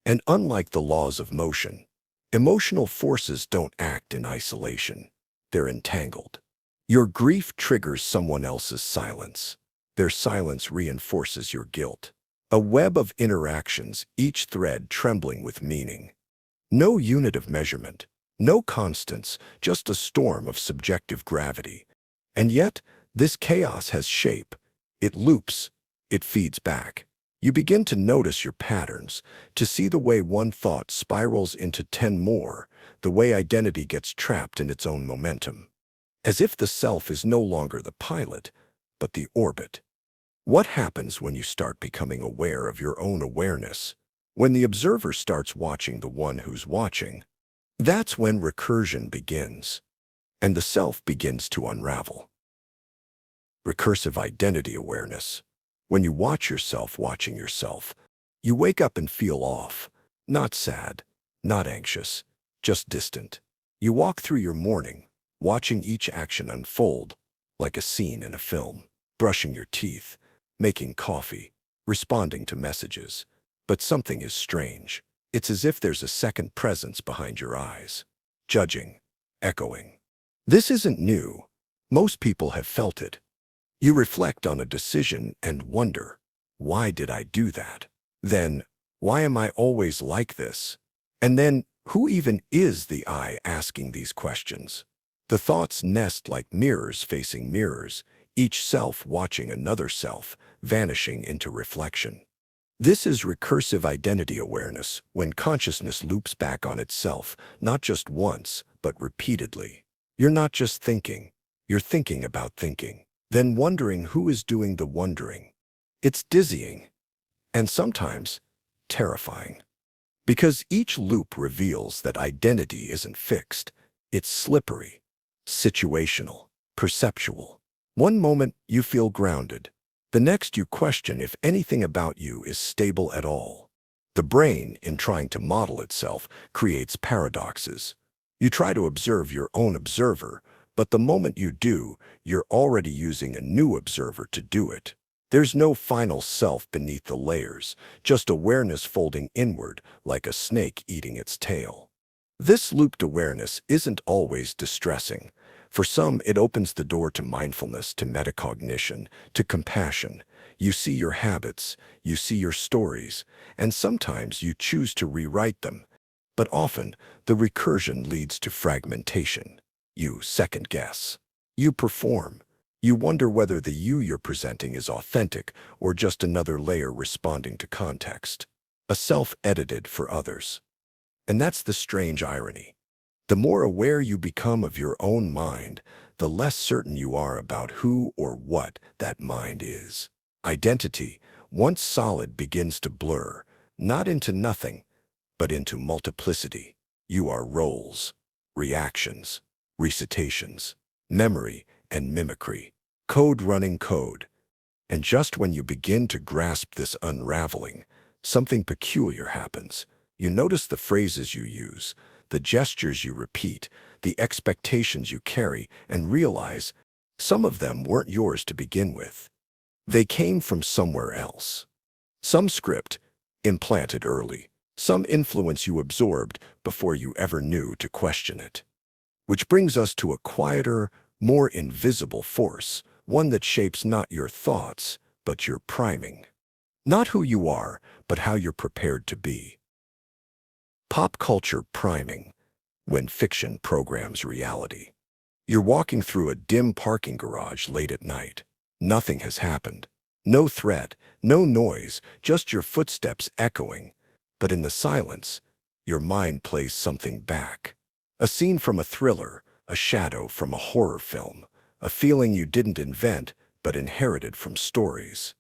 And unlike the laws of motion, emotional forces don't act in isolation. They're entangled. Your grief triggers someone else's silence. Their silence reinforces your guilt. A web of interactions, each thread trembling with meaning. No unit of measurement, no constants, just a storm of subjective gravity. And yet, this chaos has shape. It loops. It feeds back. You begin to notice your patterns, to see the way one thought spirals into 10 more, the way identity gets trapped in its own momentum. As if the self is no longer the pilot, but the orbit. What happens when you start becoming aware of your own awareness? When the observer starts watching the one who's watching, that's when recursion begins, and the self begins to unravel. Recursive identity awareness. When you watch yourself watching yourself, you wake up and feel off, not sad, not anxious, just distant. You walk through your morning, watching each action unfold, like a scene in a film, brushing your teeth, making coffee, responding to messages. But something is strange. It's as if there's a second presence behind your eyes, judging, echoing. This isn't new. Most people have felt it. You reflect on a decision and wonder, why did I do that? Then, why am I always like this? And then, who even is the I asking these questions? The thoughts nest like mirrors facing mirrors, each self watching another self, vanishing into reflection. This is recursive identity awareness, when consciousness loops back on itself, not just once, but repeatedly. You're not just thinking, you're thinking about thinking, then wondering who is doing the wondering. It's dizzying, and sometimes terrifying. Because each loop reveals that identity isn't fixed, it's slippery, situational, perceptual. One moment you feel grounded. The next you question if anything about you is stable at all. The brain, in trying to model itself, creates paradoxes. You try to observe your own observer, but the moment you do, you're already using a new observer to do it. There's no final self beneath the layers, just awareness folding inward like a snake eating its tail. This looped awareness isn't always distressing. For some, it opens the door to mindfulness, to metacognition, to compassion. You see your habits, you see your stories, and sometimes you choose to rewrite them. But often, the recursion leads to fragmentation. You second-guess. You perform. You wonder whether the you you're presenting is authentic or just another layer responding to context. A self edited for others. And that's the strange irony. The more aware you become of your own mind, the less certain you are about who or what that mind is. Identity, once solid, begins to blur, not into nothing, but into multiplicity. You are roles, reactions, recitations, memory, and mimicry. Code running code. And just when you begin to grasp this unraveling, something peculiar happens. You notice the phrases you use, the gestures you repeat, the expectations you carry, and realize some of them weren't yours to begin with. They came from somewhere else. Some script, implanted early, some influence you absorbed before you ever knew to question it. Which brings us to a quieter, more invisible force, one that shapes not your thoughts, but your priming. Not who you are, but how you're prepared to be. Pop culture priming, when fiction programs reality. You're walking through a dim parking garage late at night. Nothing has happened. No threat, no noise, just your footsteps echoing. But in the silence, your mind plays something back. A scene from a thriller, a shadow from a horror film, a feeling you didn't invent but inherited from stories.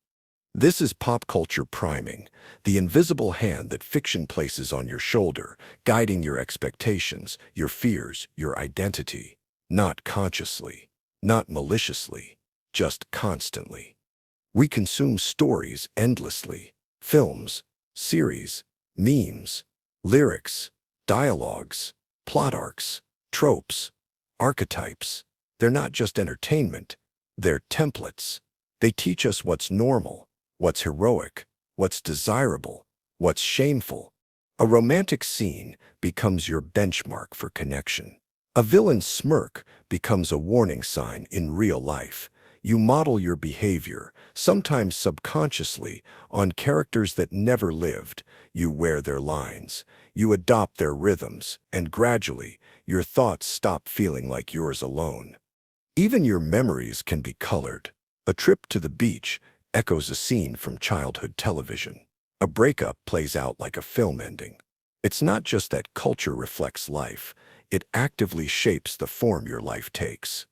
This is pop culture priming, the invisible hand that fiction places on your shoulder, guiding your expectations, your fears, your identity. Not consciously, not maliciously, just constantly. We consume stories endlessly, films, series, memes, lyrics, dialogues, plot arcs, tropes, archetypes. They're not just entertainment, they're templates. They teach us what's normal, what's heroic, what's desirable, what's shameful. A romantic scene becomes your benchmark for connection. A villain's smirk becomes a warning sign in real life. You model your behavior, sometimes subconsciously, on characters that never lived. You wear their lines. You adopt their rhythms, and gradually, your thoughts stop feeling like yours alone. Even your memories can be colored. A trip to the beach echoes a scene from childhood television. A breakup plays out like a film ending. It's not just that culture reflects life, it actively shapes the form your life takes.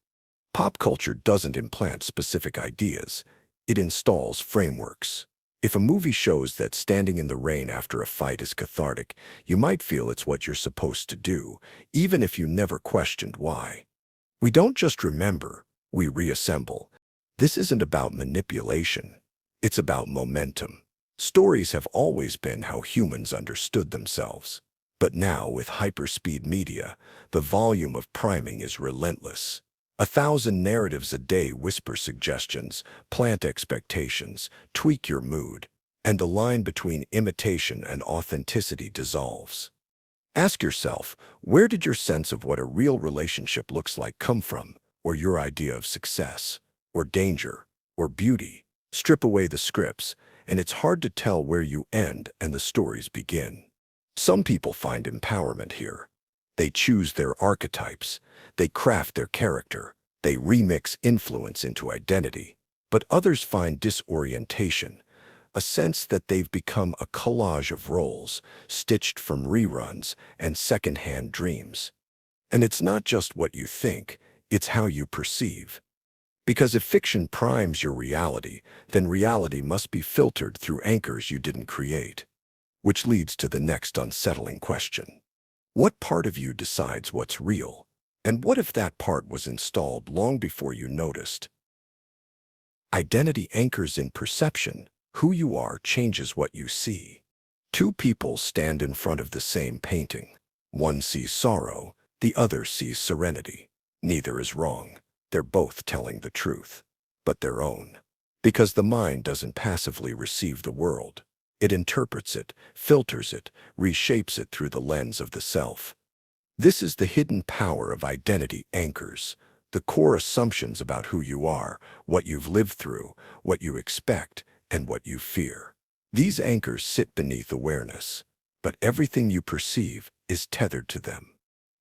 Pop culture doesn't implant specific ideas, it installs frameworks. If a movie shows that standing in the rain after a fight is cathartic, you might feel it's what you're supposed to do, even if you never questioned why. We don't just remember, we reassemble. This isn't about manipulation. It's about momentum. Stories have always been how humans understood themselves. But now, with hyperspeed media, the volume of priming is relentless. 1,000 narratives a day whisper suggestions, plant expectations, tweak your mood, and the line between imitation and authenticity dissolves. Ask yourself, where did your sense of what a real relationship looks like come from, or your idea of success, or danger, or beauty? Strip away the scripts, and it's hard to tell where you end and the stories begin. Some people find empowerment here. They choose their archetypes, they craft their character, they remix influence into identity. But others find disorientation, a sense that they've become a collage of roles, stitched from reruns and secondhand dreams. And it's not just what you think, it's how you perceive. Because if fiction primes your reality, then reality must be filtered through anchors you didn't create. Which leads to the next unsettling question. What part of you decides what's real? And what if that part was installed long before you noticed? Identity anchors in perception. Who you are changes what you see. Two people stand in front of the same painting. One sees sorrow, The other sees serenity. Neither is wrong. They're both telling the truth, but their own. Because the mind doesn't passively receive the world. It interprets it, filters it, reshapes it through the lens of the self. This is the hidden power of identity anchors, the core assumptions about who you are, what you've lived through, what you expect, and what you fear. These anchors sit beneath awareness, but everything you perceive is tethered to them.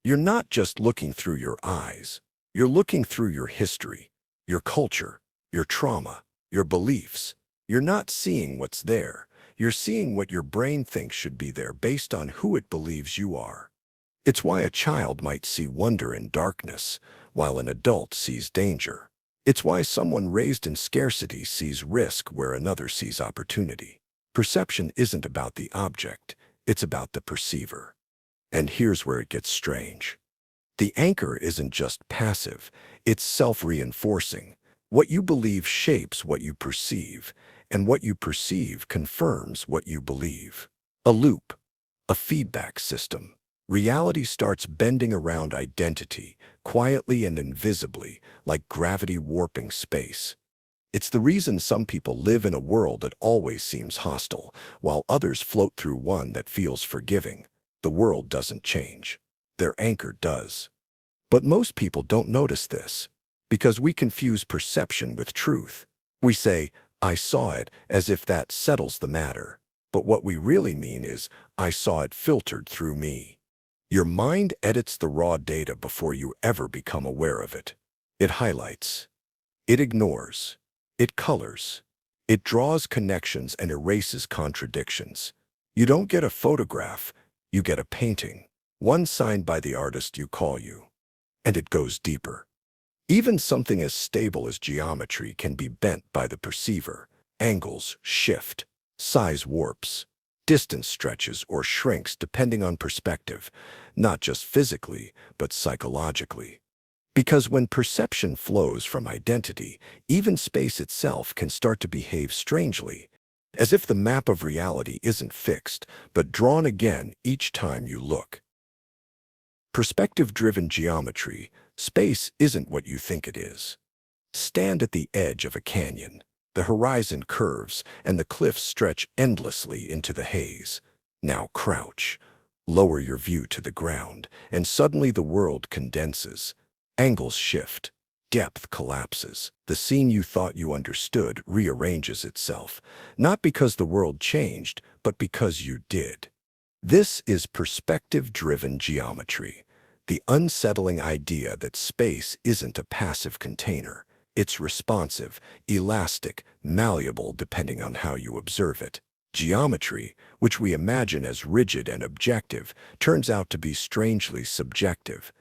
You're not just looking through your eyes. You're looking through your history, your culture, your trauma, your beliefs. You're not seeing what's there. You're seeing what your brain thinks should be there based on who it believes you are. It's why a child might see wonder in darkness, while an adult sees danger. It's why someone raised in scarcity sees risk where another sees opportunity. Perception isn't about the object, it's about the perceiver. And here's where it gets strange. The anchor isn't just passive, it's self-reinforcing. What you believe shapes what you perceive, and what you perceive confirms what you believe. A loop, a feedback system. Reality starts bending around identity, quietly and invisibly, like gravity warping space. It's the reason some people live in a world that always seems hostile, while others float through one that feels forgiving. The world doesn't change. Their anchor does. But most people don't notice this, because we confuse perception with truth. We say, "I saw it," as if that settles the matter. But what we really mean is, "I saw it filtered through me." Your mind edits the raw data before you ever become aware of it. It highlights. It ignores. It colors. It draws connections and erases contradictions. You don't get a photograph, you get a painting. One signed by the artist you call you. And it goes deeper. Even something as stable as geometry can be bent by the perceiver. Angles shift, size warps, distance stretches or shrinks depending on perspective, not just physically, but psychologically. Because when perception flows from identity, even space itself can start to behave strangely, as if the map of reality isn't fixed, but drawn again each time you look. Perspective-driven geometry, space isn't what you think it is. Stand at the edge of a canyon. The horizon curves, and the cliffs stretch endlessly into the haze. Now crouch. Lower your view to the ground, and suddenly the world condenses. Angles shift. Depth collapses. The scene you thought you understood rearranges itself, not because the world changed, but because you did. This is perspective-driven geometry, the unsettling idea that space isn't a passive container. It's responsive, elastic, malleable depending on how you observe it. Geometry, which we imagine as rigid and objective, turns out to be strangely subjective.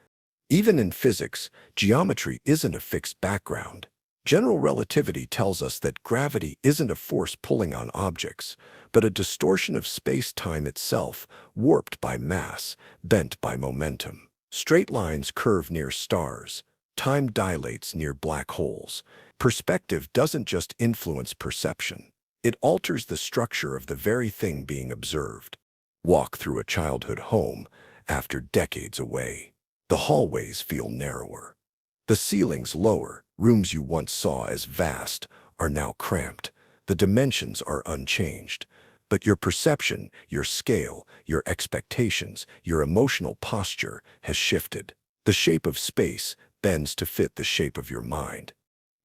Even in physics, geometry isn't a fixed background. General relativity tells us that gravity isn't a force pulling on objects, but a distortion of space-time itself, warped by mass, bent by momentum. Straight lines curve near stars. Time dilates near black holes. Perspective doesn't just influence perception. It alters the structure of the very thing being observed. Walk through a childhood home after decades away. The hallways feel narrower. The ceilings lower. Rooms you once saw as vast are now cramped. The dimensions are unchanged. But your perception, your scale, your expectations, your emotional posture has shifted. The shape of space bends to fit the shape of your mind.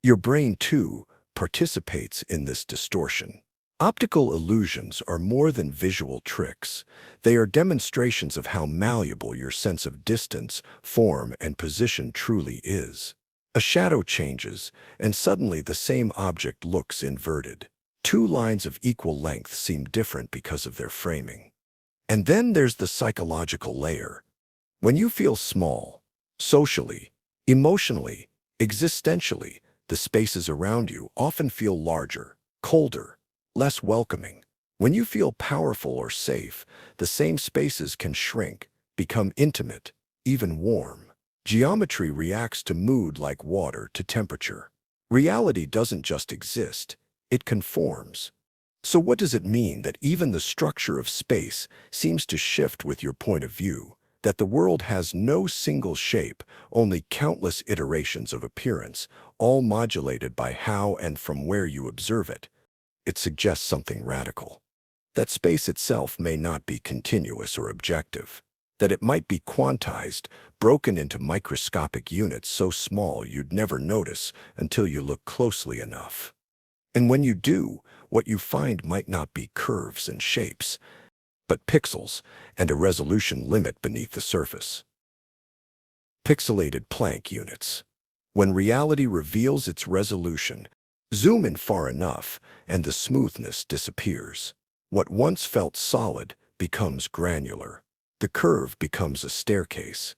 Your brain, too, participates in this distortion. Optical illusions are more than visual tricks. They are demonstrations of how malleable your sense of distance, form, and position truly is. A shadow changes, and suddenly the same object looks inverted. Two lines of equal length seem different because of their framing. And then there's the psychological layer. When you feel small, socially, emotionally, existentially, the spaces around you often feel larger, colder, less welcoming. When you feel powerful or safe, the same spaces can shrink, become intimate, even warm. Geometry reacts to mood like water to temperature. Reality doesn't just exist, it conforms. So what does it mean that even the structure of space seems to shift with your point of view? that the world has no single shape, only countless iterations of appearance, all modulated by how and from where you observe it. It suggests something radical. That space itself may not be continuous or objective. That it might be quantized, broken into microscopic units so small you'd never notice until you look closely enough. And when you do, what you find might not be curves and shapes, but pixels and a resolution limit beneath the surface. Pixelated Planck units. When reality reveals its resolution, zoom in far enough and the smoothness disappears. What once felt solid becomes granular. The curve becomes a staircase.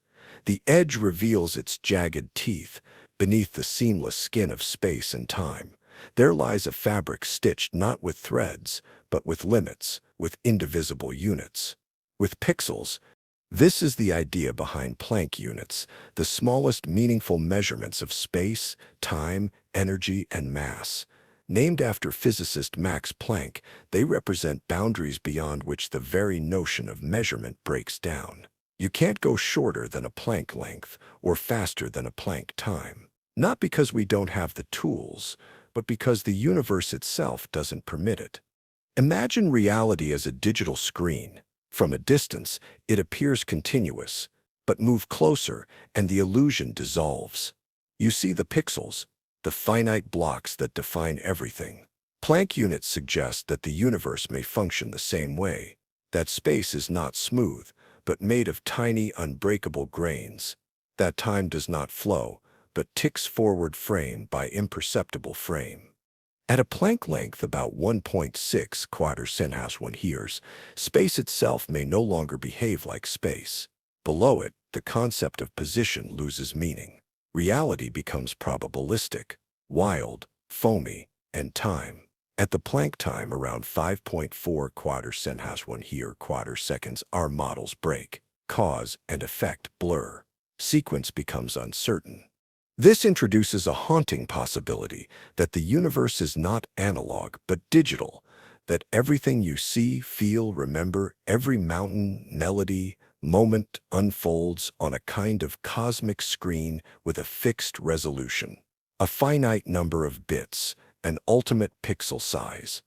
The edge reveals its jagged teeth beneath the seamless skin of space and time. There lies a fabric stitched not with threads, but with limits, with indivisible units. With pixels, this is the idea behind Planck units, the smallest meaningful measurements of space, time, energy, and mass. Named after physicist Max Planck, they represent boundaries beyond which the very notion of measurement breaks down. You can't go shorter than a Planck length or faster than a Planck time. Not because we don't have the tools, but because the universe itself doesn't permit it. Imagine reality as a digital screen. From a distance, it appears continuous, but move closer and the illusion dissolves. You see the pixels, the finite blocks that define everything. Planck units suggest that the universe may function the same way, that space is not smooth, but made of tiny, unbreakable grains, that time does not flow, but ticks forward frame by imperceptible frame. At a Planck length about 1.6 quarter-centimeters years, space itself may no longer behave like space. Below it, the concept of position loses meaning. Reality becomes probabilistic, wild, foamy, and time. At the Planck time around 5.4 quarter-centimeters quarter-seconds, our models break. Cause and effect blur. Sequence becomes uncertain. This introduces a haunting possibility that the universe is not analog but digital, that everything you see, feel, remember, every mountain, melody, moment unfolds on a kind of cosmic screen with a fixed resolution, a finite number of bits, an ultimate pixel size.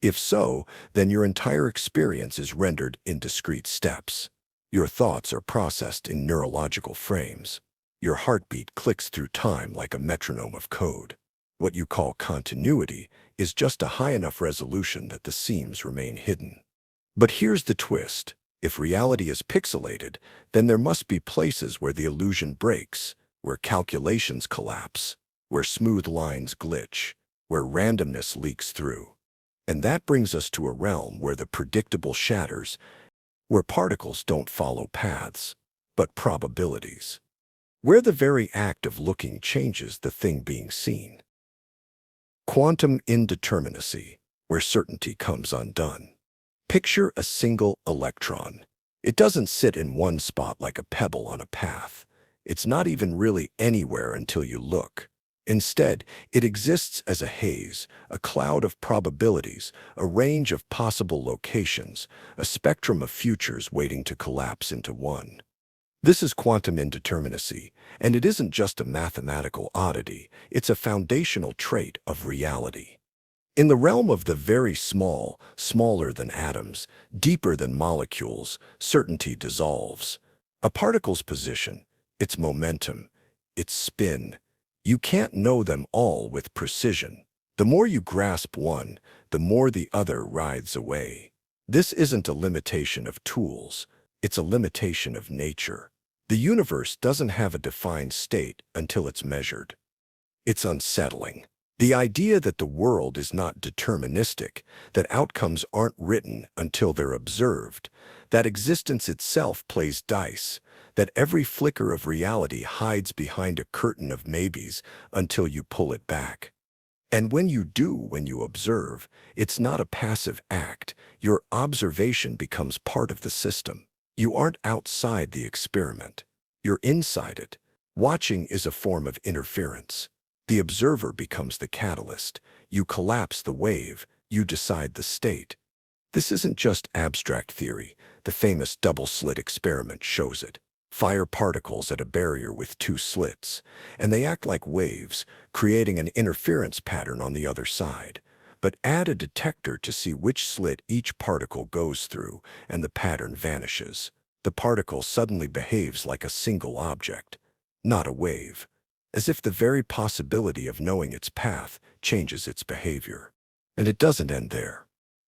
If so, then your entire experience is rendered in discrete steps. Your thoughts are processed in neurological frames. Your heartbeat clicks through time like a metronome of code. What you call continuity is just a high enough resolution that the seams remain hidden. But here's the twist. If reality is pixelated, then there must be places where the illusion breaks, where calculations collapse, where smooth lines glitch, where randomness leaks through. And that brings us to a realm where the predictable shatters, where particles don't follow paths, but probabilities. Where the very act of looking changes the thing being seen. Quantum indeterminacy, where certainty comes undone. Picture a single electron. It doesn't sit in one spot like a pebble on a path. It's not even really anywhere until you look. Instead, it exists as a haze, a cloud of probabilities, a range of possible locations, a spectrum of futures waiting to collapse into one. This is quantum indeterminacy, and it isn't just a mathematical oddity, it's a foundational trait of reality. In the realm of the very small, smaller than atoms, deeper than molecules, certainty dissolves. A particle's position, its momentum, its spin, you can't know them all with precision. The more you grasp one, the more the other writhes away. This isn't a limitation of tools. It's a limitation of nature. The universe doesn't have a defined state until it's measured. It's unsettling. The idea that the world is not deterministic, that outcomes aren't written until they're observed, that existence itself plays dice, that every flicker of reality hides behind a curtain of maybes until you pull it back. And when you observe, it's not a passive act. Your observation becomes part of the system. You aren't outside the experiment. You're inside it. Watching is a form of interference. The observer becomes the catalyst. You collapse the wave. You decide the state. This isn't just abstract theory. The famous double-slit experiment shows it. Fire particles at a barrier with two slits, and they act like waves, creating an interference pattern on the other side. But add a detector to see which slit each particle goes through, and the pattern vanishes. The particle suddenly behaves like a single object, not a wave, as if the very possibility of knowing its path changes its behavior. And it doesn't end there.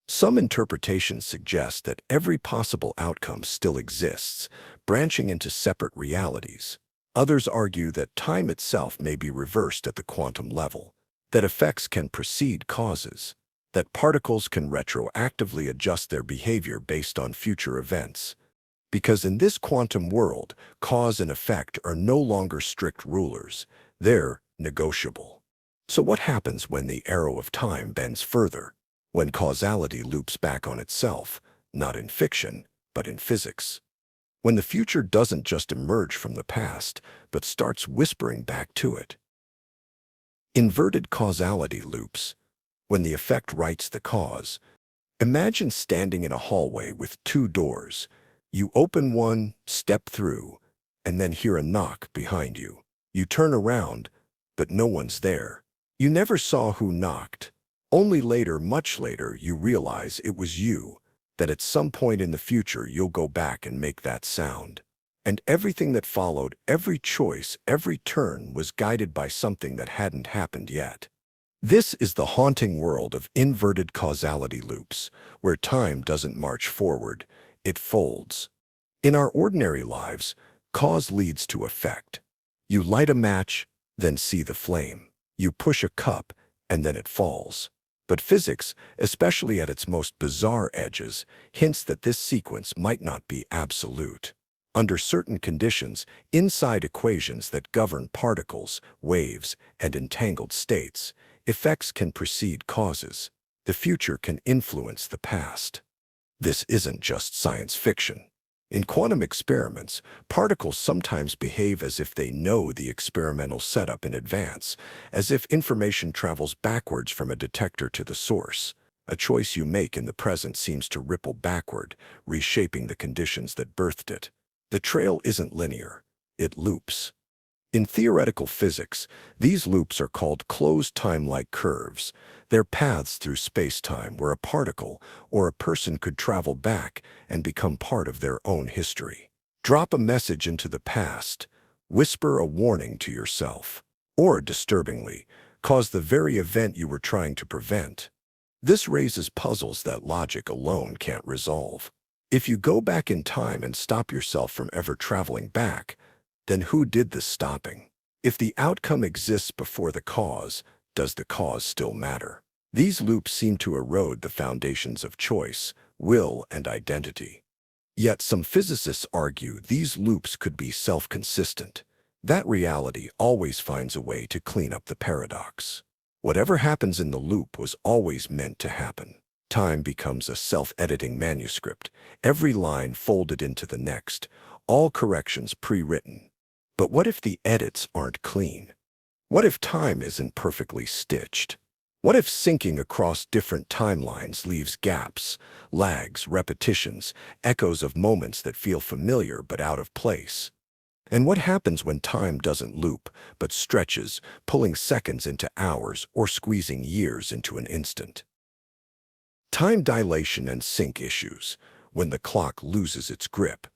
Some interpretations suggest that every possible outcome still exists, branching into separate realities. Others argue that time itself may be reversed at the quantum level, that effects can precede causes, that particles can retroactively adjust their behavior based on future events. Because in this quantum world, cause and effect are no longer strict rulers, they're negotiable. So what happens when the arrow of time bends further? When causality loops back on itself, not in fiction, but in physics. When the future doesn't just emerge from the past, but starts whispering back to it. Inverted causality loops. When the effect writes the cause. Imagine standing in a hallway with two doors. You open one, step through, and then hear a knock behind you. You turn around, but no one's there. You never saw who knocked. Only later, much later, you realize it was you, that at some point in the future you'll go back and make that sound. And everything that followed, every choice, every turn was guided by something that hadn't happened yet. This is the haunting world of inverted causality loops, where time doesn't march forward, it folds. In our ordinary lives, cause leads to effect. You light a match, then see the flame. You push a cup, and then it falls. But physics, especially at its most bizarre edges, hints that this sequence might not be absolute. Under certain conditions, inside equations that govern particles, waves, and entangled states, effects can precede causes. The future can influence the past. This isn't just science fiction. In quantum experiments, particles sometimes behave as if they know the experimental setup in advance, as if information travels backwards from a detector to the source. A choice you make in the present seems to ripple backward, reshaping the conditions that birthed it. The trail isn't linear, it loops. In theoretical physics, these loops are called closed time-like curves. They're paths through space-time where a particle or a person could travel back and become part of their own history. Drop a message into the past, whisper a warning to yourself, or, disturbingly, cause the very event you were trying to prevent. This raises puzzles that logic alone can't resolve. If you go back in time and stop yourself from ever traveling back, then who did the stopping? If the outcome exists before the cause, does the cause still matter? These loops seem to erode the foundations of choice, will, and identity. Yet some physicists argue these loops could be self-consistent. That reality always finds a way to clean up the paradox. Whatever happens in the loop was always meant to happen. Time becomes a self-editing manuscript, every line folded into the next, all corrections pre-written. But what if the edits aren't clean? What if time isn't perfectly stitched? What if syncing across different timelines leaves gaps, lags, repetitions, echoes of moments that feel familiar but out of place? And what happens when time doesn't loop, but stretches, pulling seconds into hours or squeezing years into an instant? Time dilation and sync issues, when the clock loses its grip.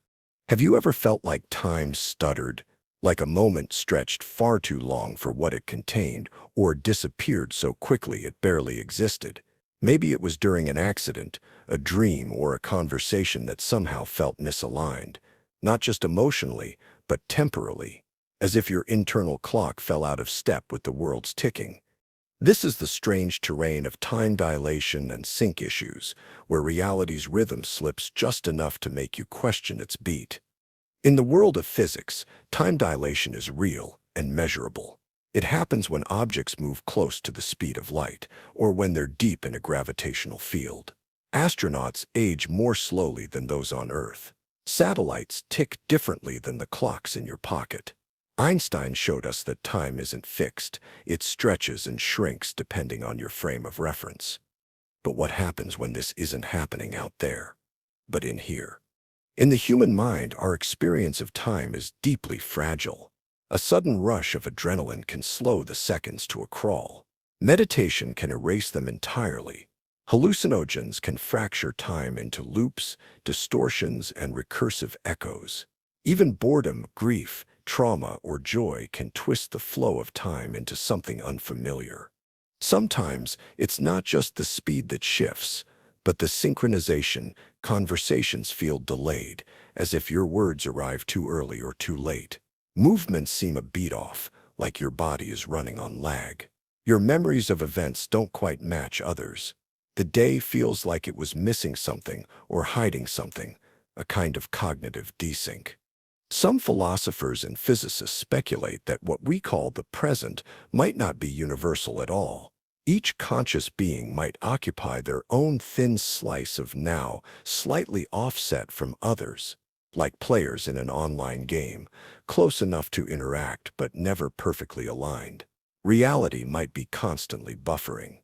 Have you ever felt like time stuttered? Like a moment stretched far too long for what it contained, or disappeared so quickly it barely existed? Maybe it was during an accident, a dream, or a conversation that somehow felt misaligned, not just emotionally, but temporally, as if your internal clock fell out of step with the world's ticking. This is the strange terrain of time dilation and sync issues, where reality's rhythm slips just enough to make you question its beat. In the world of physics, time dilation is real and measurable. It happens when objects move close to the speed of light, or when they're deep in a gravitational field. Astronauts age more slowly than those on Earth. Satellites tick differently than the clocks in your pocket. Einstein showed us that time isn't fixed. It stretches and shrinks depending on your frame of reference. But what happens when this isn't happening out there, but in here? In the human mind, our experience of time is deeply fragile. A sudden rush of adrenaline can slow the seconds to a crawl. Meditation can erase them entirely. Hallucinogens can fracture time into loops, distortions, and recursive echoes. Even boredom, grief, trauma, or joy can twist the flow of time into something unfamiliar. Sometimes it's not just the speed that shifts, but the synchronization. Conversations feel delayed, as if your words arrive too early or too late. Movements seem a beat off, like your body is running on lag. Your memories of events don't quite match others. The day feels like it was missing something or hiding something, a kind of cognitive desync. Some philosophers and physicists speculate that what we call the present might not be universal at all. Each conscious being might occupy their own thin slice of now, slightly offset from others, like players in an online game, close enough to interact but never perfectly aligned. Reality might be constantly buffering.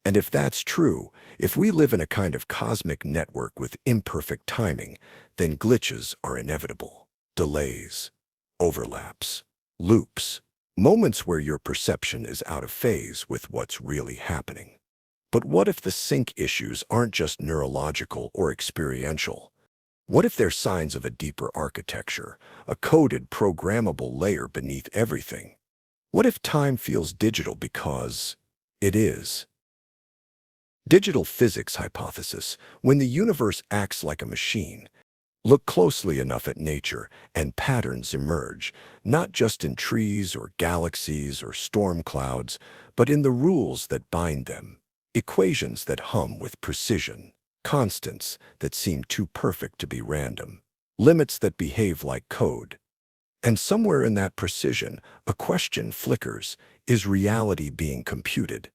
And if that's true, if we live in a kind of cosmic network with imperfect timing, then glitches are inevitable. Delays, overlaps, loops, moments where your perception is out of phase with what's really happening. But what if the sync issues aren't just neurological or experiential? What if they're signs of a deeper architecture, a coded, programmable layer beneath everything? What if time feels digital because it is? Digital physics hypothesis. When the universe acts like a machine, look closely enough at nature and patterns emerge, not just in trees or galaxies or storm clouds, but in the rules that bind them. Equations that hum with precision, constants that seem too perfect to be random, limits that behave like code. And somewhere in that precision, a question flickers: is reality being computed?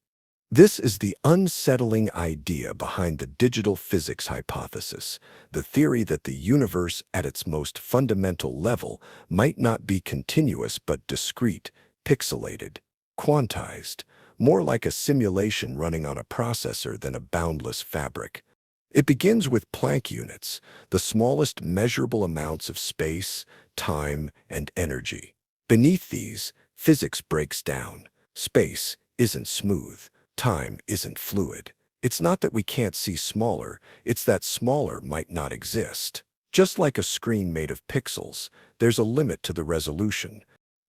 This is the unsettling idea behind the digital physics hypothesis, the theory that the universe at its most fundamental level might not be continuous but discrete, pixelated, quantized, more like a simulation running on a processor than a boundless fabric. It begins with Planck units, the smallest measurable amounts of space, time, and energy. Beneath these, physics breaks down. Space isn't smooth. Time isn't fluid. It's not that we can't see smaller, it's that smaller might not exist. Just like a screen made of pixels, there's a limit to the resolution.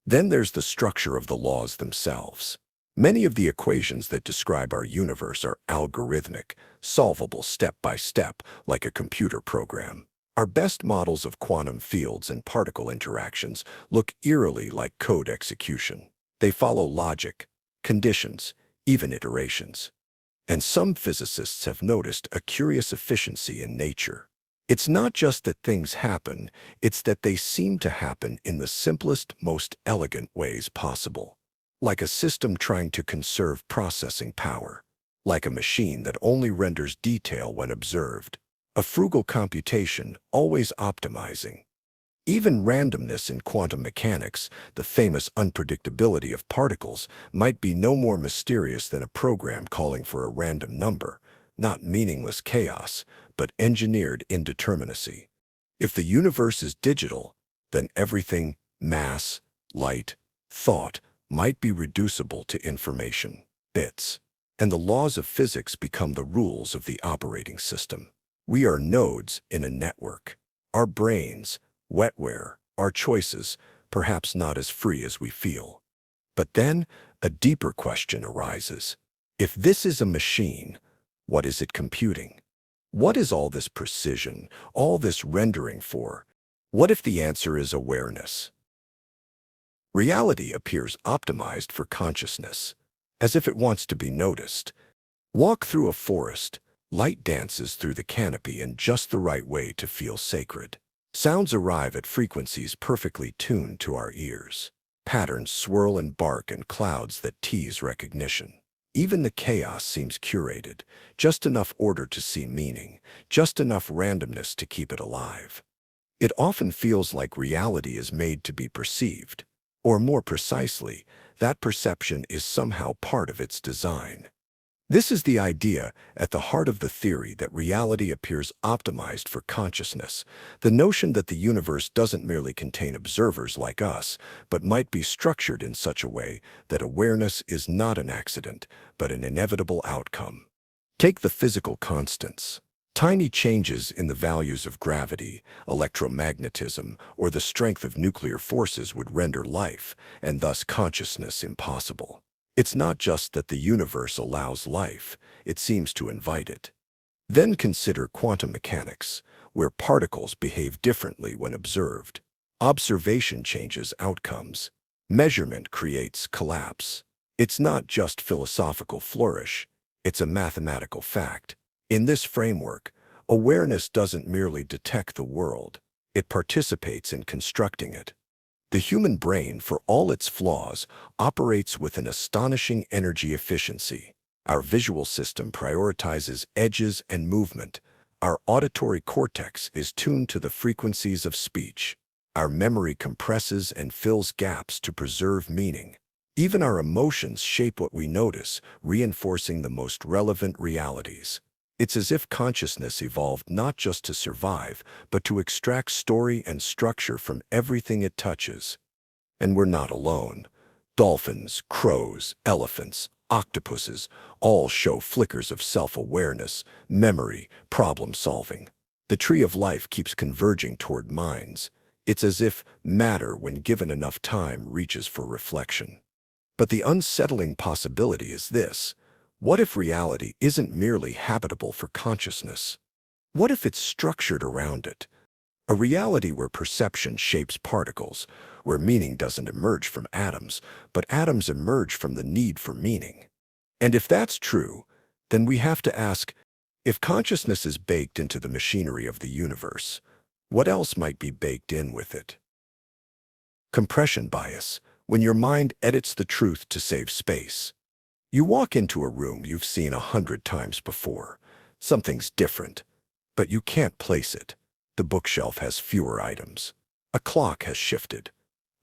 Then there's the structure of the laws themselves. Many of the equations that describe our universe are algorithmic, solvable step by step, like a computer program. Our best models of quantum fields and particle interactions look eerily like code execution. They follow logic, conditions, even iterations. And some physicists have noticed a curious efficiency in nature. It's not just that things happen, it's that they seem to happen in the simplest, most elegant ways possible. Like a system trying to conserve processing power. Like a machine that only renders detail when observed. A frugal computation, always optimizing. Even randomness in quantum mechanics, the famous unpredictability of particles, might be no more mysterious than a program calling for a random number, not meaningless chaos, but engineered indeterminacy. If the universe is digital, then everything, mass, light, thought, might be reducible to information, bits. And the laws of physics become the rules of the operating system. We are nodes in a network. Our brains, wetware, our choices, perhaps not as free as we feel. But then, a deeper question arises. If this is a machine, what is it computing? What is all this precision, all this rendering for? What if the answer is awareness? Reality appears optimized for consciousness, as if it wants to be noticed. Walk through a forest, light dances through the canopy in just the right way to feel sacred. Sounds arrive at frequencies perfectly tuned to our ears. Patterns swirl and bark in clouds that tease recognition. Even the chaos seems curated, just enough order to see meaning, just enough randomness to keep it alive. It often feels like reality is made to be perceived, or more precisely, that perception is somehow part of its design. This is the idea at the heart of the theory that reality appears optimized for consciousness, the notion that the universe doesn't merely contain observers like us, but might be structured in such a way that awareness is not an accident, but an inevitable outcome. Take the physical constants. Tiny changes in the values of gravity, electromagnetism, or the strength of nuclear forces would render life, and thus consciousness, impossible. It's not just that the universe allows life, it seems to invite it. Then consider quantum mechanics, where particles behave differently when observed. Observation changes outcomes. Measurement creates collapse. It's not just philosophical flourish, it's a mathematical fact. In this framework, awareness doesn't merely detect the world, it participates in constructing it. The human brain, for all its flaws, operates with an astonishing energy efficiency. Our visual system prioritizes edges and movement. Our auditory cortex is tuned to the frequencies of speech. Our memory compresses and fills gaps to preserve meaning. Even our emotions shape what we notice, reinforcing the most relevant realities. It's as if consciousness evolved not just to survive, but to extract story and structure from everything it touches. And we're not alone. Dolphins, crows, elephants, octopuses all show flickers of self-awareness, memory, problem-solving. The tree of life keeps converging toward minds. It's as if matter, when given enough time, reaches for reflection. But the unsettling possibility is this. What if reality isn't merely habitable for consciousness? What if it's structured around it? A reality where perception shapes particles, where meaning doesn't emerge from atoms, but atoms emerge from the need for meaning. And if that's true, then we have to ask, if consciousness is baked into the machinery of the universe, what else might be baked in with it? Compression bias, when your mind edits the truth to save space. You walk into a room you've seen 100 times before. Something's different, but you can't place it. The bookshelf has fewer items. A clock has shifted.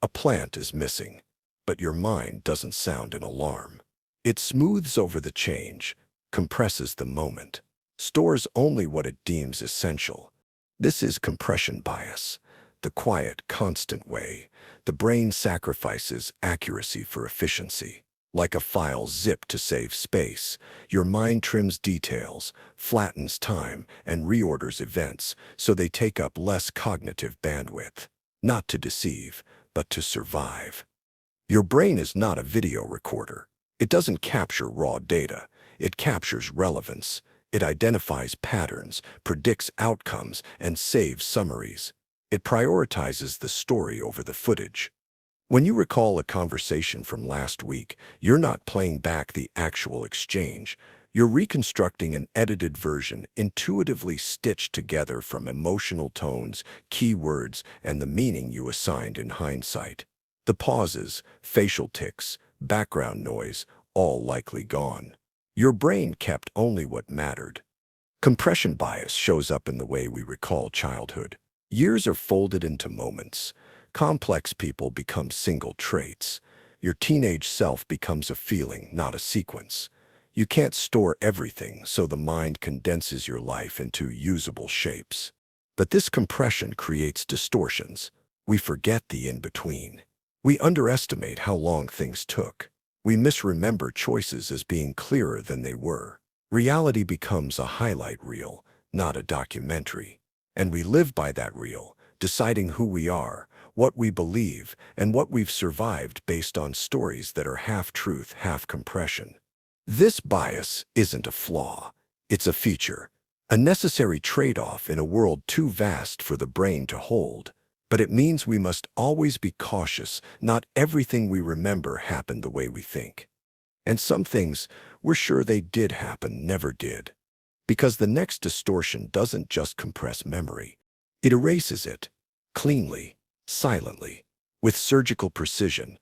A plant is missing. But your mind doesn't sound an alarm. It smooths over the change, compresses the moment, stores only what it deems essential. This is compression bias, the quiet, constant way. The brain sacrifices accuracy for efficiency. Like a file zipped to save space, your mind trims details, flattens time, and reorders events so they take up less cognitive bandwidth. Not to deceive, but to survive. Your brain is not a video recorder. It doesn't capture raw data. It captures relevance. It identifies patterns, predicts outcomes, and saves summaries. It prioritizes the story over the footage. When you recall a conversation from last week, you're not playing back the actual exchange. You're reconstructing an edited version, intuitively stitched together from emotional tones, keywords, and the meaning you assigned in hindsight. The pauses, facial tics, background noise, all likely gone. Your brain kept only what mattered. Compression bias shows up in the way we recall childhood. Years are folded into moments. Complex people become single traits. Your teenage self becomes a feeling, not a sequence. You can't store everything, so the mind condenses your life into usable shapes. But this compression creates distortions. We forget the in-between. We underestimate how long things took. We misremember choices as being clearer than they were. Reality becomes a highlight reel, not a documentary. And we live by that reel, deciding who we are, what we believe, and what we've survived based on stories that are half truth, half compression. This bias isn't a flaw. It's a feature, a necessary trade-off in a world too vast for the brain to hold. But it means we must always be cautious. Not everything we remember happened the way we think. And some things, we're sure they did happen, never did. Because the next distortion doesn't just compress memory. It erases it, cleanly, silently, with surgical precision.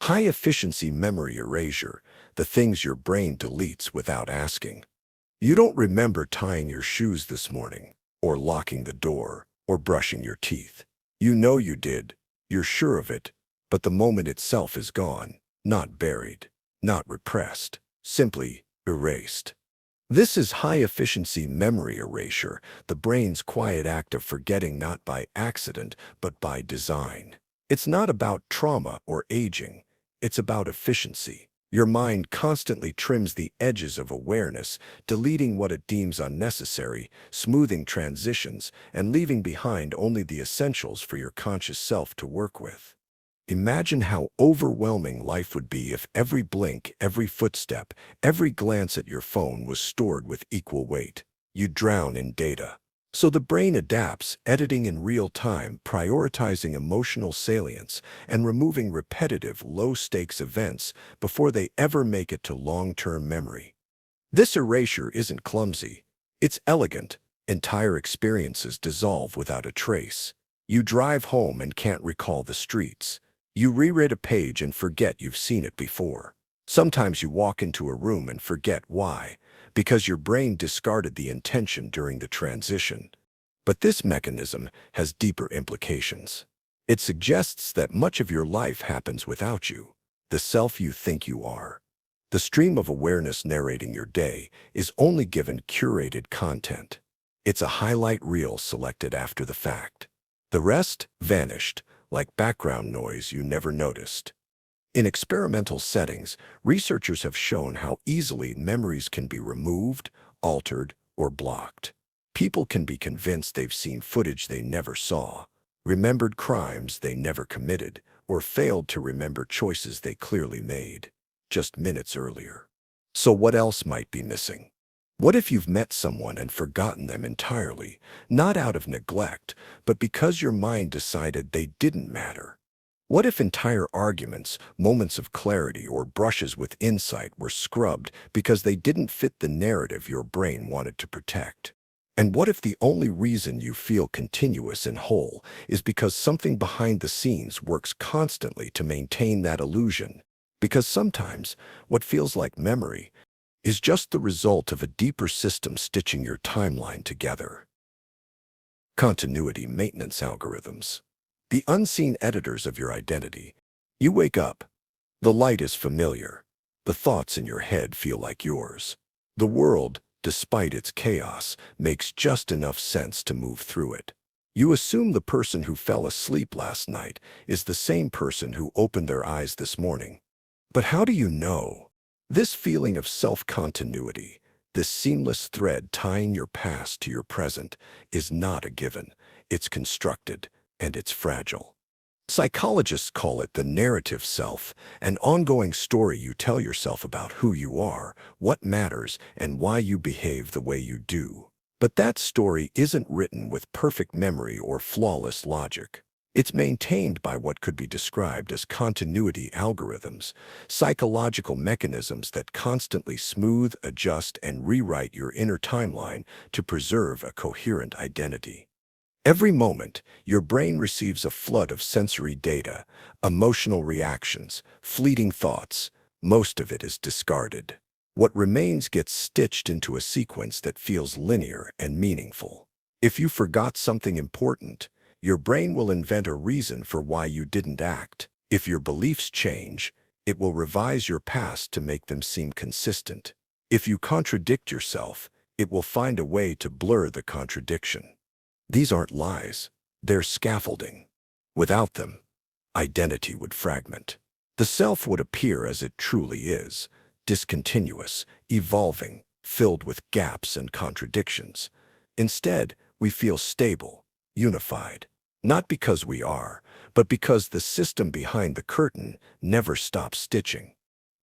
High-efficiency memory erasure, the things your brain deletes without asking. You don't remember tying your shoes this morning, or locking the door, or brushing your teeth. You know you did, you're sure of it, but the moment itself is gone, not buried, not repressed, simply erased. This is high-efficiency memory erasure, the brain's quiet act of forgetting not by accident, but by design. It's not about trauma or aging. It's about efficiency. Your mind constantly trims the edges of awareness, deleting what it deems unnecessary, smoothing transitions, and leaving behind only the essentials for your conscious self to work with. Imagine how overwhelming life would be if every blink, every footstep, every glance at your phone was stored with equal weight. You'd drown in data. So the brain adapts, editing in real time, prioritizing emotional salience, and removing repetitive, low-stakes events before they ever make it to long-term memory. This erasure isn't clumsy. It's elegant. Entire experiences dissolve without a trace. You drive home and can't recall the streets. You reread a page and forget you've seen it before. Sometimes you walk into a room and forget why, because your brain discarded the intention during the transition. But this mechanism has deeper implications. It suggests that much of your life happens without you, the self you think you are. The stream of awareness narrating your day is only given curated content. It's a highlight reel selected after the fact. The rest vanished, like background noise you never noticed. In experimental settings, researchers have shown how easily memories can be removed, altered, or blocked. People can be convinced they've seen footage they never saw, remembered crimes they never committed, or failed to remember choices they clearly made just minutes earlier. So what else might be missing? What if you've met someone and forgotten them entirely, not out of neglect, but because your mind decided they didn't matter? What if entire arguments, moments of clarity, or brushes with insight were scrubbed because they didn't fit the narrative your brain wanted to protect? And what if the only reason you feel continuous and whole is because something behind the scenes works constantly to maintain that illusion? Because sometimes what feels like memory is just the result of a deeper system stitching your timeline together. Continuity maintenance algorithms. The unseen editors of your identity. You wake up. The light is familiar. The thoughts in your head feel like yours. The world, despite its chaos, makes just enough sense to move through it. You assume the person who fell asleep last night is the same person who opened their eyes this morning. But how do you know? This feeling of self-continuity, this seamless thread tying your past to your present, is not a given. It's constructed, and it's fragile. Psychologists call it the narrative self, an ongoing story you tell yourself about who you are, what matters, and why you behave the way you do. But that story isn't written with perfect memory or flawless logic. It's maintained by what could be described as continuity algorithms, psychological mechanisms that constantly smooth, adjust, and rewrite your inner timeline to preserve a coherent identity. Every moment, your brain receives a flood of sensory data, emotional reactions, fleeting thoughts. Most of it is discarded. What remains gets stitched into a sequence that feels linear and meaningful. If you forgot something important, your brain will invent a reason for why you didn't act. If your beliefs change, it will revise your past to make them seem consistent. If you contradict yourself, it will find a way to blur the contradiction. These aren't lies. They're scaffolding. Without them, identity would fragment. The self would appear as it truly is, discontinuous, evolving, filled with gaps and contradictions. Instead, we feel stable, unified, not because we are, but because the system behind the curtain never stops stitching.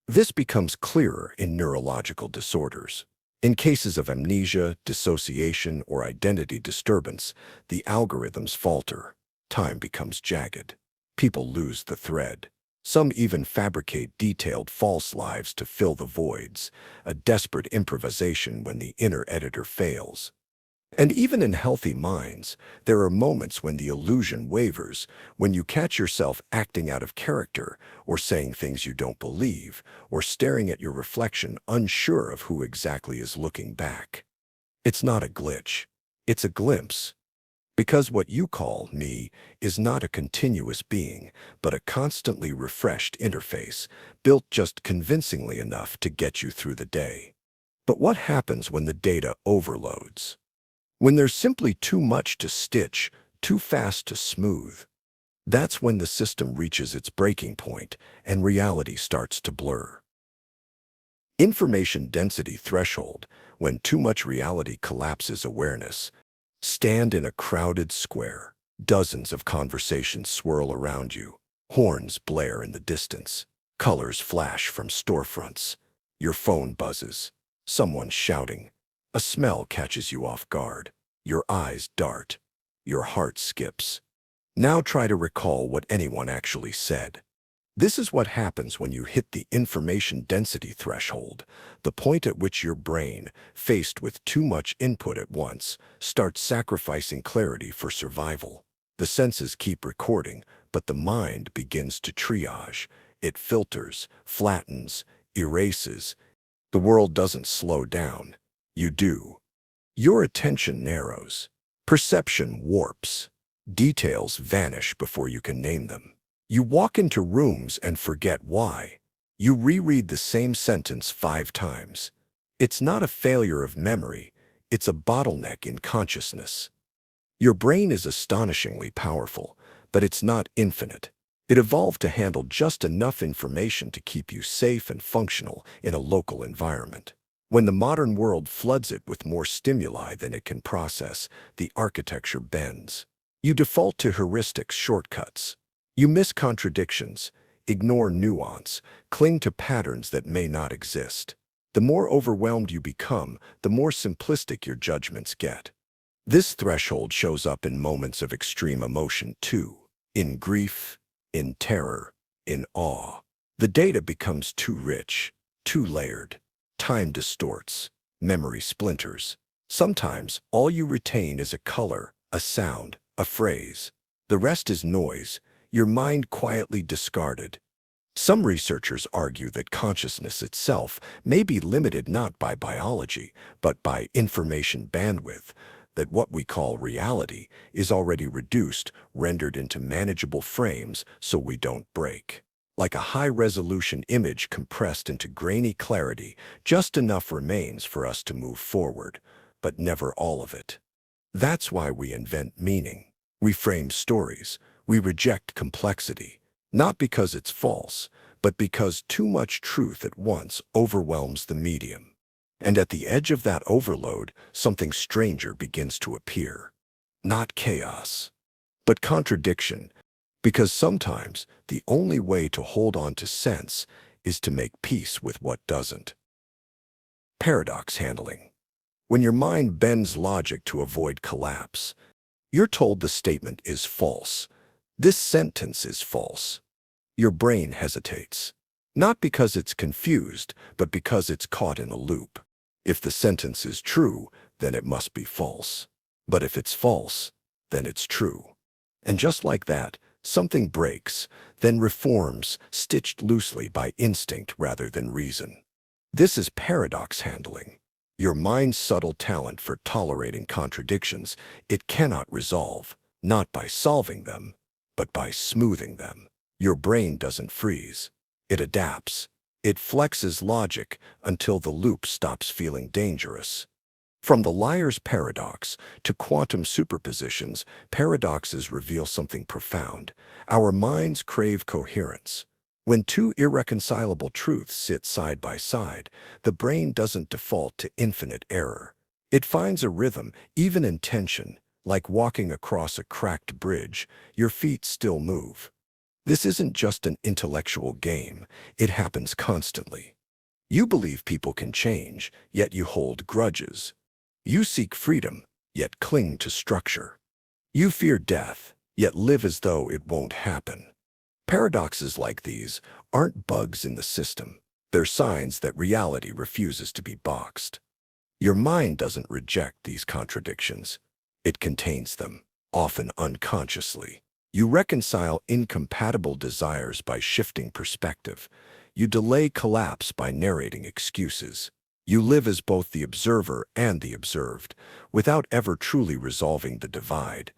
This becomes clearer in neurological disorders. In cases of amnesia, dissociation, or identity disturbance, the algorithms falter. Time becomes jagged. People lose the thread. Some even fabricate detailed false lives to fill the voids, a desperate improvisation when the inner editor fails. And even in healthy minds, there are moments when the illusion wavers, when you catch yourself acting out of character, or saying things you don't believe, or staring at your reflection unsure of who exactly is looking back. It's not a glitch. It's a glimpse. Because what you call me is not a continuous being, but a constantly refreshed interface, built just convincingly enough to get you through the day. But what happens when the data overloads? When there's simply too much to stitch, too fast to smooth? That's when the system reaches its breaking point and reality starts to blur. Information density threshold, when too much reality collapses awareness. Stand in a crowded square. Dozens of conversations swirl around you. Horns blare in the distance. Colors flash from storefronts. Your phone buzzes. Someone's shouting. A smell catches you off guard. Your eyes dart. Your heart skips. Now try to recall what anyone actually said. This is what happens when you hit the information density threshold, the point at which your brain, faced with too much input at once, starts sacrificing clarity for survival. The senses keep recording, but the mind begins to triage. It filters, flattens, erases. The world doesn't slow down. You do. Your attention narrows. Perception warps. Details vanish before you can name them. You walk into rooms and forget why. You reread the same sentence 5 times. It's not a failure of memory, it's a bottleneck in consciousness. Your brain is astonishingly powerful, but it's not infinite. It evolved to handle just enough information to keep you safe and functional in a local environment. When the modern world floods it with more stimuli than it can process, the architecture bends. You default to heuristics shortcuts. You miss contradictions, ignore nuance, cling to patterns that may not exist. The more overwhelmed you become, the more simplistic your judgments get. This threshold shows up in moments of extreme emotion too, in grief, in terror, in awe. The data becomes too rich, too layered. Time distorts, memory splinters. Sometimes all you retain is a color, a sound, a phrase. The rest is noise, your mind quietly discarded. Some researchers argue that consciousness itself may be limited not by biology, but by information bandwidth, that what we call reality is already reduced, rendered into manageable frames so we don't break. Like a high-resolution image compressed into grainy clarity, just enough remains for us to move forward, but never all of it. That's why we invent meaning. We frame stories. We reject complexity, not because it's false, but because too much truth at once overwhelms the medium. And at the edge of that overload, something stranger begins to appear. Not chaos, but contradiction, because sometimes the only way to hold on to sense is to make peace with what doesn't. Paradox handling. When your mind bends logic to avoid collapse, you're told the statement is false. This sentence is false. Your brain hesitates. Not because it's confused, but because it's caught in a loop. If the sentence is true, then it must be false. But if it's false, then it's true. And just like that, something breaks, then reforms, stitched loosely by instinct rather than reason. This is paradox handling. Your mind's subtle talent for tolerating contradictions it cannot resolve, not by solving them, but by smoothing them. Your brain doesn't freeze. It adapts. It flexes logic until the loop stops feeling dangerous. From the liar's paradox to quantum superpositions, paradoxes reveal something profound. Our minds crave coherence. When two irreconcilable truths sit side by side, the brain doesn't default to infinite error. It finds a rhythm, even in tension. Like walking across a cracked bridge, your feet still move. This isn't just an intellectual game. It happens constantly. You believe people can change, yet you hold grudges. You seek freedom, yet cling to structure. You fear death, yet live as though it won't happen. Paradoxes like these aren't bugs in the system. They're signs that reality refuses to be boxed. Your mind doesn't reject these contradictions. It contains them, often unconsciously. You reconcile incompatible desires by shifting perspective. You delay collapse by narrating excuses. You live as both the observer and the observed, without ever truly resolving the divide.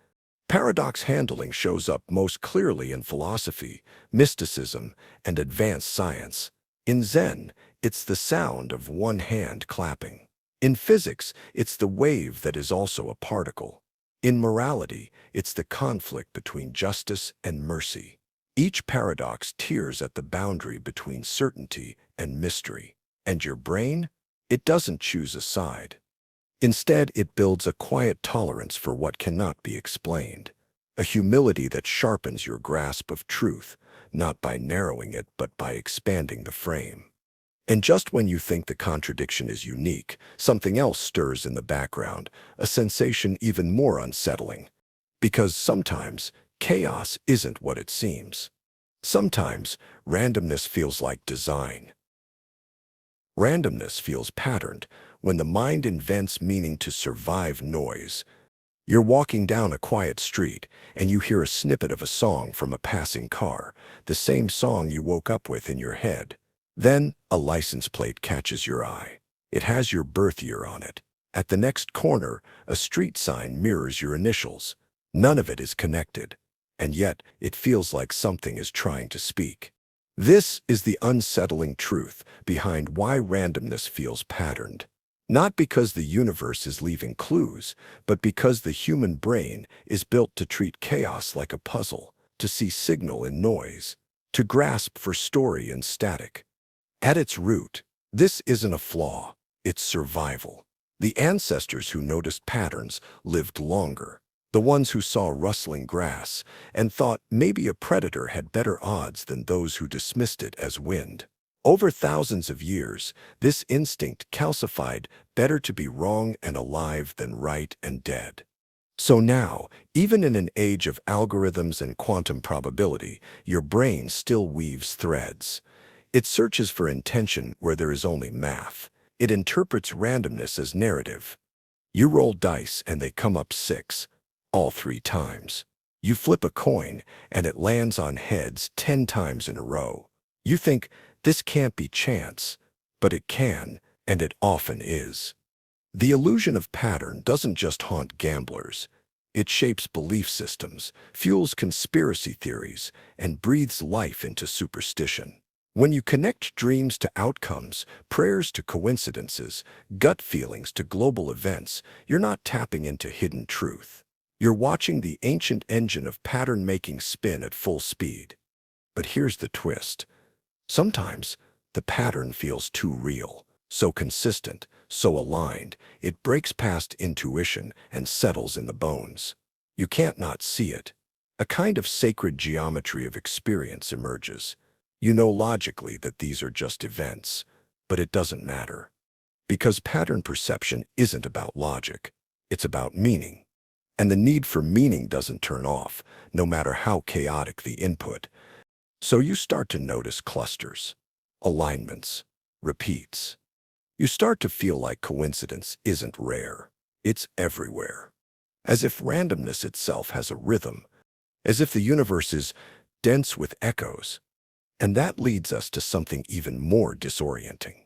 Paradox handling shows up most clearly in philosophy, mysticism, and advanced science. In Zen, it's the sound of one hand clapping. In physics, it's the wave that is also a particle. In morality, it's the conflict between justice and mercy. Each paradox tears at the boundary between certainty and mystery. And your brain? It doesn't choose a side. Instead, it builds a quiet tolerance for what cannot be explained. A humility that sharpens your grasp of truth, not by narrowing it, but by expanding the frame. And just when you think the contradiction is unique, something else stirs in the background, a sensation even more unsettling. Because sometimes, chaos isn't what it seems. Sometimes, randomness feels like design. Randomness feels patterned when the mind invents meaning to survive noise. You're walking down a quiet street, and you hear a snippet of a song from a passing car, the same song you woke up with in your head. Then, a license plate catches your eye. It has your birth year on it. At the next corner, a street sign mirrors your initials. None of it is connected, and yet it feels like something is trying to speak. This is the unsettling truth behind why randomness feels patterned. Not because the universe is leaving clues, but because the human brain is built to treat chaos like a puzzle, to see signal in noise, to grasp for story in static. At its root, this isn't a flaw, it's survival. The ancestors who noticed patterns lived longer. The ones who saw rustling grass and thought maybe a predator had better odds than those who dismissed it as wind. Over thousands of years, this instinct calcified, better to be wrong and alive than right and dead. So now, even in an age of algorithms and quantum probability, your brain still weaves threads. It searches for intention where there is only math. It interprets randomness as narrative. You roll dice and they come up 6, all 3 times. You flip a coin and it lands on heads 10 times in a row. You think, this can't be chance, but it can, and it often is. The illusion of pattern doesn't just haunt gamblers. It shapes belief systems, fuels conspiracy theories, and breathes life into superstition. When you connect dreams to outcomes, prayers to coincidences, gut feelings to global events, you're not tapping into hidden truth. You're watching the ancient engine of pattern-making spin at full speed. But here's the twist. Sometimes, the pattern feels too real, so consistent, so aligned, it breaks past intuition and settles in the bones. You can't not see it. A kind of sacred geometry of experience emerges. You know logically that these are just events, but it doesn't matter. Because pattern perception isn't about logic, it's about meaning. And the need for meaning doesn't turn off, no matter how chaotic the input. So you start to notice clusters, alignments, repeats. You start to feel like coincidence isn't rare. It's everywhere. As if randomness itself has a rhythm, as if the universe is dense with echoes. And that leads us to something even more disorienting.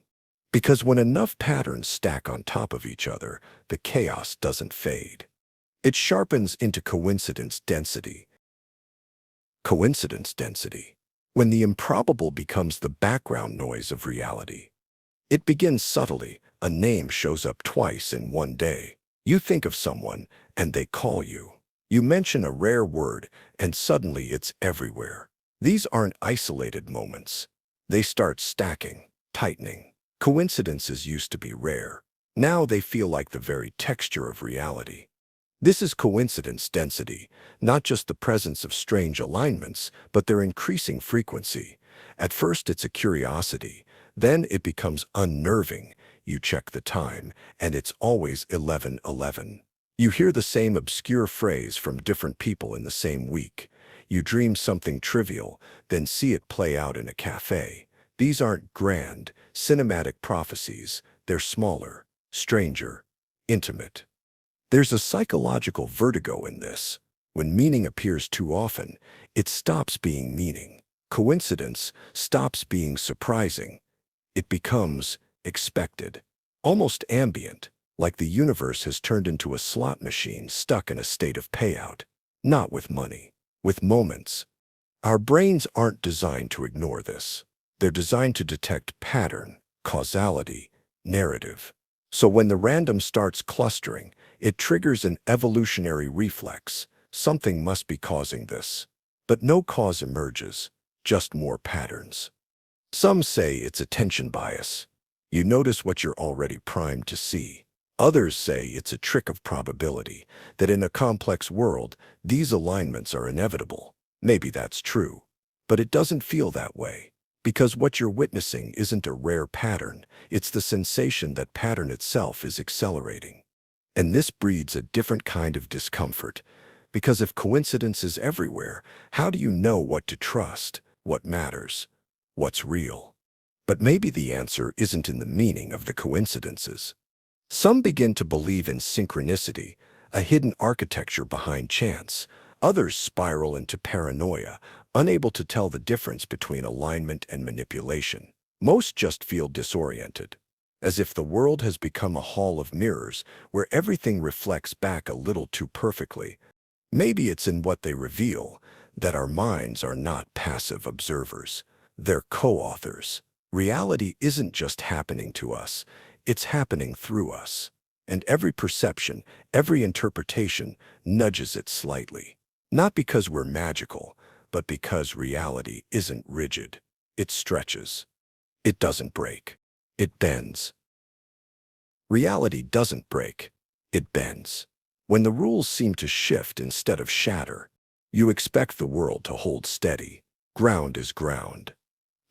Because when enough patterns stack on top of each other, the chaos doesn't fade. It sharpens into coincidence density. Coincidence density. When the improbable becomes the background noise of reality. It begins subtly. A name shows up twice in one day. You think of someone, and they call you. You mention a rare word, and suddenly it's everywhere. These aren't isolated moments. They start stacking, tightening. Coincidences used to be rare. Now they feel like the very texture of reality. This is coincidence density, not just the presence of strange alignments, but their increasing frequency. At first it's a curiosity, then it becomes unnerving. You check the time, and it's always 11:11. You hear the same obscure phrase from different people in the same week. You dream something trivial, then see it play out in a cafe. These aren't grand, cinematic prophecies. They're smaller, stranger, intimate. There's a psychological vertigo in this. When meaning appears too often, it stops being meaning. Coincidence stops being surprising. It becomes expected, almost ambient, like the universe has turned into a slot machine stuck in a state of payout. Not with money, with moments. Our brains aren't designed to ignore this. They're designed to detect pattern, Causality, narrative. So when the random starts clustering, it triggers an evolutionary reflex. Something must be causing this. But no cause emerges, just more patterns. Some say it's attention bias. You notice what you're already primed to see. Others say it's a trick of probability, that in a complex world, these alignments are inevitable. Maybe that's true. But it doesn't feel that way. Because what you're witnessing isn't a rare pattern, it's the sensation that pattern itself is accelerating. And this breeds a different kind of discomfort. Because if coincidence is everywhere, how do you know what to trust, what matters, what's real? But maybe the answer isn't in the meaning of the coincidences. Some begin to believe in synchronicity, a hidden architecture behind chance. Others spiral into paranoia, unable to tell the difference between alignment and manipulation. Most just feel disoriented, as if the world has become a hall of mirrors where everything reflects back a little too perfectly. Maybe it's in what they reveal, that our minds are not passive observers. They're co-authors. Reality isn't just happening to us, it's happening through us. And every perception, every interpretation nudges it slightly. Not because we're magical, but because reality isn't rigid. It stretches. It doesn't break. It bends. Reality doesn't break. It bends. When the rules seem to shift instead of shatter, you expect the world to hold steady. Ground is ground.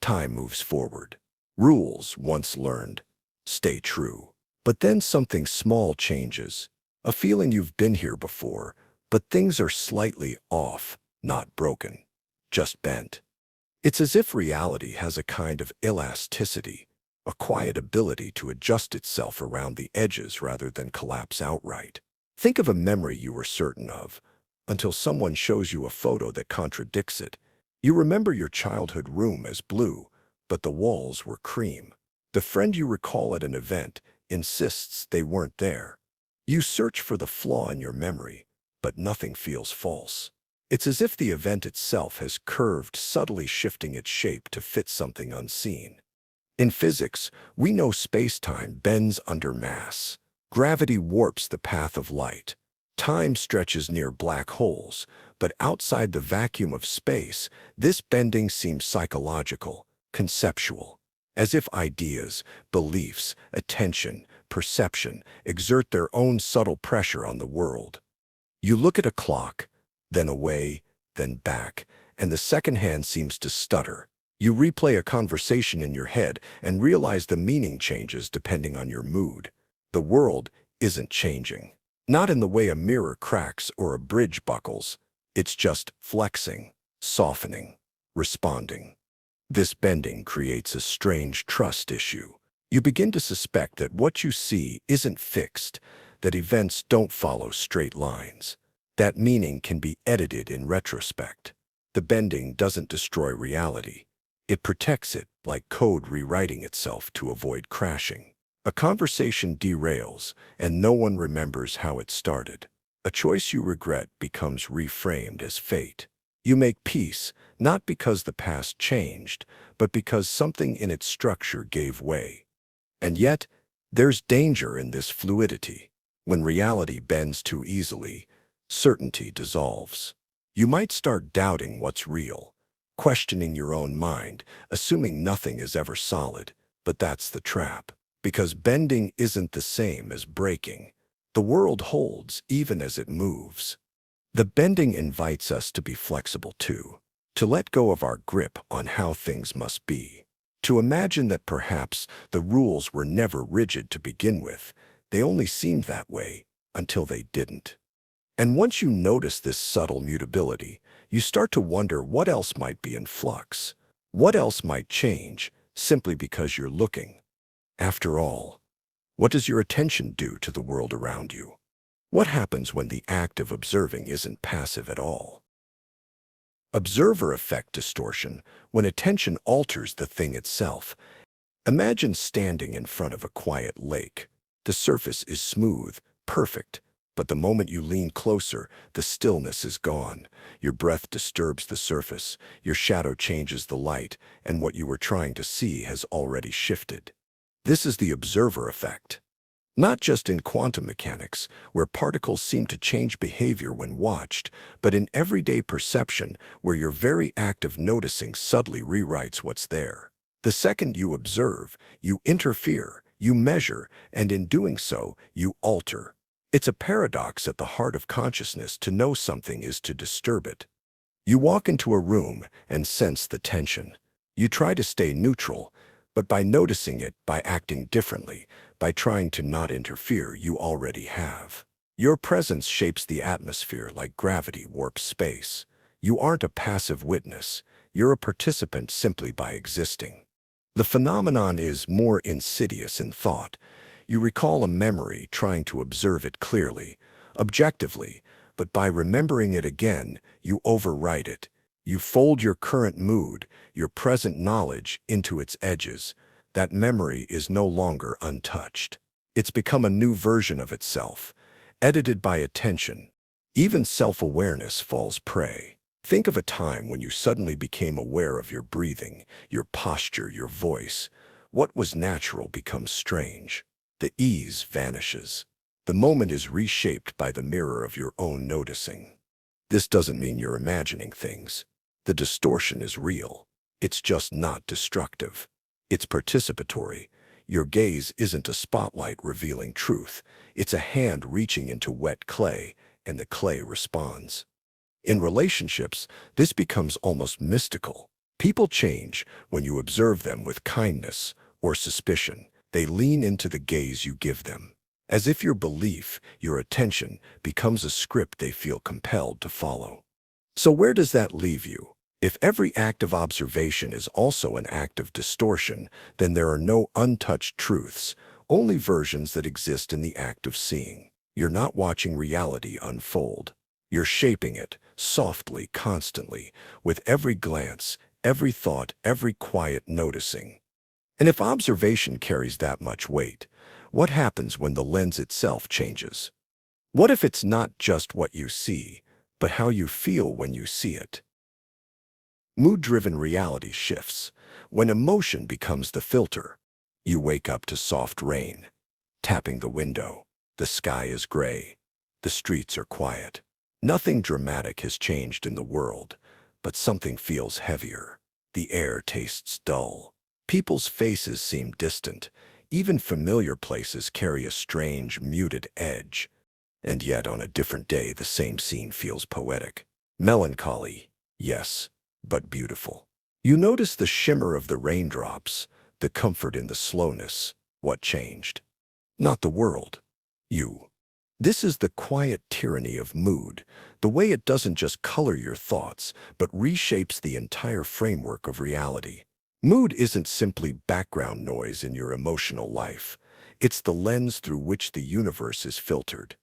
Time moves forward. Rules, once learned, stay true. But then something small changes. A feeling you've been here before, but things are slightly off, not broken, just bent. It's as if reality has a kind of elasticity, a quiet ability to adjust itself around the edges rather than collapse outright. Think of a memory you were certain of, until someone shows you a photo that contradicts it. You remember your childhood room as blue, but the walls were cream. The friend you recall at an event insists they weren't there. You search for the flaw in your memory, but nothing feels false. It's as if the event itself has curved, subtly shifting its shape to fit something unseen. In physics, we know space-time bends under mass. Gravity warps the path of light. Time stretches near black holes, but outside the vacuum of space, this bending seems psychological, conceptual, as if ideas, beliefs, attention, perception exert their own subtle pressure on the world. You look at a clock, then away, then back, and the second hand seems to stutter. You replay a conversation in your head and realize the meaning changes depending on your mood. The world isn't changing. Not in the way a mirror cracks or a bridge buckles. It's just flexing, softening, responding. This bending creates a strange trust issue. You begin to suspect that what you see isn't fixed, that events don't follow straight lines. That meaning can be edited in retrospect. The bending doesn't destroy reality. It protects it, like code rewriting itself to avoid crashing. A conversation derails, and no one remembers how it started. A choice you regret becomes reframed as fate. You make peace, not because the past changed, but because something in its structure gave way. And yet, there's danger in this fluidity. When reality bends too easily, certainty dissolves. You might start doubting what's real, questioning your own mind, assuming nothing is ever solid. But that's the trap. Because bending isn't the same as breaking. The world holds even as it moves. The bending invites us to be flexible too, to let go of our grip on how things must be, to imagine that perhaps the rules were never rigid to begin with. They only seemed that way until they didn't. And once you notice this subtle mutability, you start to wonder what else might be in flux, what else might change simply because you're looking. After all, what does your attention do to the world around you? What happens when the act of observing isn't passive at all? Observer effect distortion, when attention alters the thing itself. Imagine standing in front of a quiet lake. The surface is smooth, perfect, but the moment you lean closer, the stillness is gone. Your breath disturbs the surface, your shadow changes the light, and what you were trying to see has already shifted. This is the observer effect. Not just in quantum mechanics, where particles seem to change behavior when watched, but in everyday perception, where your very act of noticing subtly rewrites what's there. The second you observe, you interfere, you measure, and in doing so, you alter. It's a paradox at the heart of consciousness. To know something is to disturb it. You walk into a room and sense the tension. You try to stay neutral, but by noticing it, by acting differently, by trying to not interfere, you already have. Your presence shapes the atmosphere like gravity warps space. You aren't a passive witness. You're a participant simply by existing. The phenomenon is more insidious in thought. You recall a memory, trying to observe it clearly, objectively, but by remembering it again, you overwrite it. You fold your current mood, your present knowledge, into its edges. That memory is no longer untouched. It's become a new version of itself, edited by attention. Even self-awareness falls prey. Think of a time when you suddenly became aware of your breathing, your posture, your voice. What was natural becomes strange. The ease vanishes. The moment is reshaped by the mirror of your own noticing. This doesn't mean you're imagining things. The distortion is real. It's just not destructive. It's participatory. Your gaze isn't a spotlight revealing truth. It's a hand reaching into wet clay, and the clay responds. In relationships, this becomes almost mystical. People change when you observe them with kindness or suspicion. They lean into the gaze you give them, as if your belief, your attention, becomes a script they feel compelled to follow. So where does that leave you? If every act of observation is also an act of distortion, then there are no untouched truths, only versions that exist in the act of seeing. You're not watching reality unfold. You're shaping it, softly, constantly, with every glance, every thought, every quiet noticing. And if observation carries that much weight, what happens when the lens itself changes? What if it's not just what you see, but how you feel when you see it? Mood-driven reality shifts. When emotion becomes the filter, you wake up to soft rain, tapping the window. The sky is gray. The streets are quiet. Nothing dramatic has changed in the world, but something feels heavier. The air tastes dull. People's faces seem distant. Even familiar places carry a strange, muted edge. And yet, on a different day, the same scene feels poetic. Melancholy, yes, but beautiful. You notice the shimmer of the raindrops, the comfort in the slowness. What changed? Not the world. You. This is the quiet tyranny of mood, the way it doesn't just color your thoughts, but reshapes the entire framework of reality. Mood isn't simply background noise in your emotional life. It's the lens through which the universe is filtered.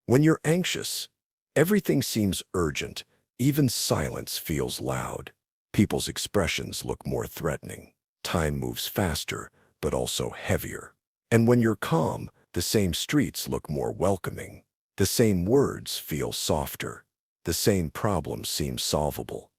When you're anxious, everything seems urgent. Even silence feels loud. People's expressions look more threatening. Time moves faster, but also heavier. And when you're calm, the same streets look more welcoming. The same words feel softer. The same problems seem solvable.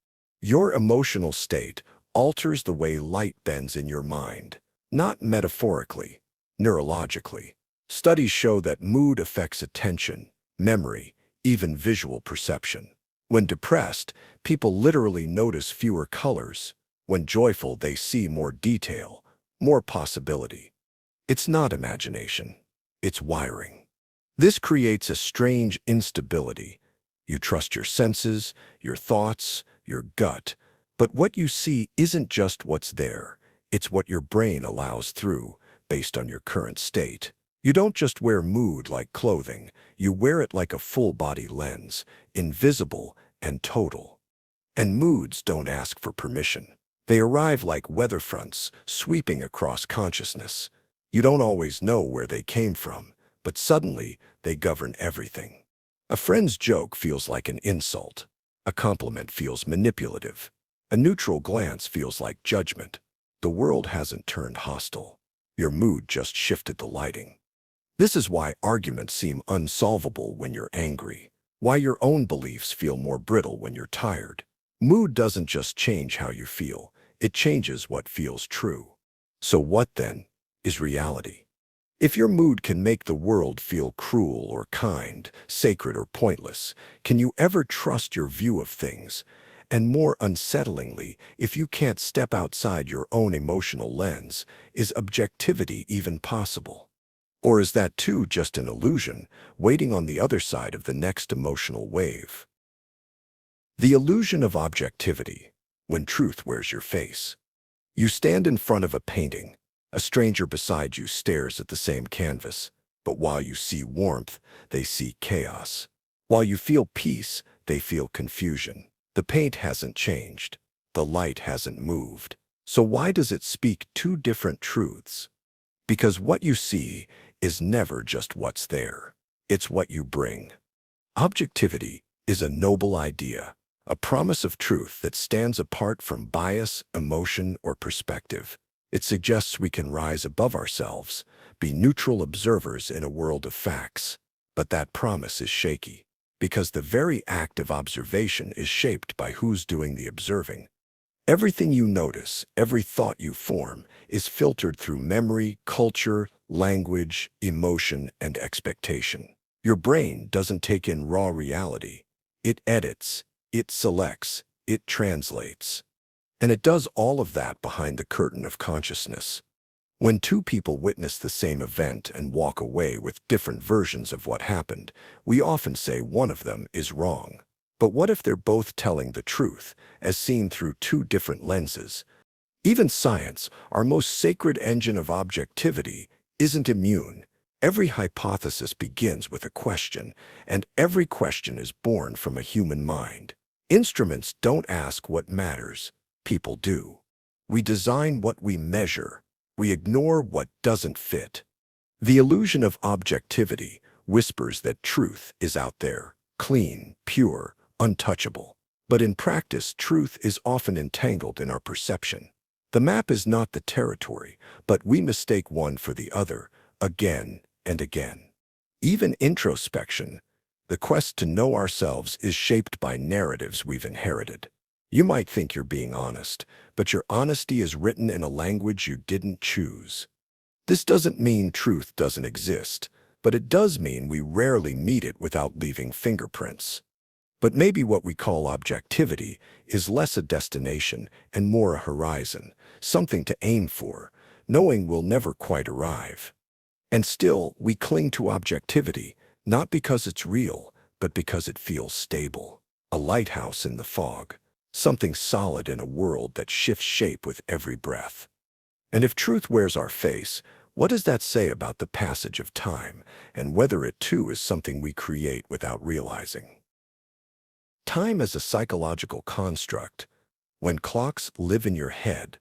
Your emotional state alters the way light bends in your mind, not metaphorically, neurologically. Studies show that mood affects attention, memory, even visual perception. When depressed, people literally notice fewer colors. When joyful, they see more detail, more possibility. It's not imagination. It's wiring. This creates a strange instability. You trust your senses, your thoughts, your gut, but what you see isn't just what's there. It's what your brain allows through, based on your current state. You don't just wear mood like clothing. You wear it like a full-body lens, invisible and total. And moods don't ask for permission. They arrive like weather fronts, sweeping across consciousness. You don't always know where they came from, but suddenly they govern everything. A friend's joke feels like an insult. A compliment feels manipulative. A neutral glance feels like judgment. The world hasn't turned hostile. Your mood just shifted the lighting. This is why arguments seem unsolvable when you're angry, why your own beliefs feel more brittle when you're tired. Mood doesn't just change how you feel, it changes what feels true. So what then? is reality. If your mood can make the world feel cruel or kind, sacred or pointless, can you ever trust your view of things? And more unsettlingly, if you can't step outside your own emotional lens, is objectivity even possible? Or is that too just an illusion, waiting on the other side of the next emotional wave? The illusion of objectivity, when truth wears your face. You stand in front of a painting. A stranger beside you stares at the same canvas, but while you see warmth, they see chaos. While you feel peace, they feel confusion. The paint hasn't changed. The light hasn't moved. So why does it speak two different truths? Because what you see is never just what's there. It's what you bring. Objectivity is a noble idea, a promise of truth that stands apart from bias, emotion, or perspective. It suggests we can rise above ourselves, be neutral observers in a world of facts. But that promise is shaky, because the very act of observation is shaped by who's doing the observing. Everything you notice, every thought you form, is filtered through memory, culture, language, emotion, and expectation. Your brain doesn't take in raw reality. It edits, it selects, it translates. And it does all of that behind the curtain of consciousness. When two people witness the same event and walk away with different versions of what happened, we often say one of them is wrong. But what if they're both telling the truth, as seen through two different lenses? Even science, our most sacred engine of objectivity, isn't immune. Every hypothesis begins with a question, and every question is born from a human mind. Instruments don't ask what matters. People do. We design what we measure. We ignore what doesn't fit. The illusion of objectivity whispers that truth is out there, clean, pure, untouchable. But in practice, truth is often entangled in our perception. The map is not the territory, but we mistake one for the other, again and again. Even introspection, the quest to know ourselves, is shaped by narratives we've inherited. You might think you're being honest, but your honesty is written in a language you didn't choose. This doesn't mean truth doesn't exist, but it does mean we rarely meet it without leaving fingerprints. But maybe what we call objectivity is less a destination and more a horizon, something to aim for, knowing we'll never quite arrive. And still, we cling to objectivity, not because it's real, but because it feels stable. A lighthouse in the fog. Something solid in a world that shifts shape with every breath. And if truth wears our face, what does that say about the passage of time, and whether it too is something we create without realizing? Time is a psychological construct. When clocks live in your head,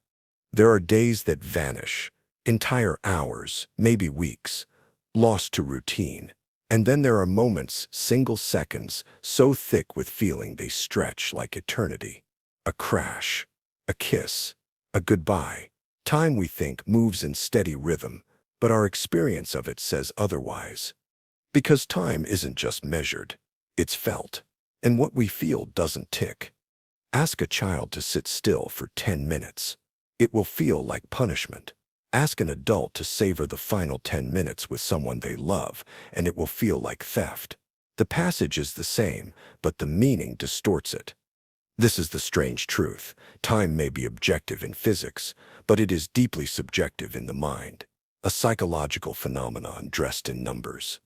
there are days that vanish, entire hours, maybe weeks, lost to routine. And then there are moments, single seconds, so thick with feeling they stretch like eternity. A crash, a kiss, a goodbye. Time, we think, moves in steady rhythm, but our experience of it says otherwise. Because time isn't just measured, it's felt. And what we feel doesn't tick. Ask a child to sit still for 10 minutes. It will feel like punishment. Ask an adult to savor the final 10 minutes with someone they love, and it will feel like theft. The passage is the same, but the meaning distorts it. This is the strange truth. Time may be objective in physics, but it is deeply subjective in the mind. A psychological phenomenon dressed in numbers.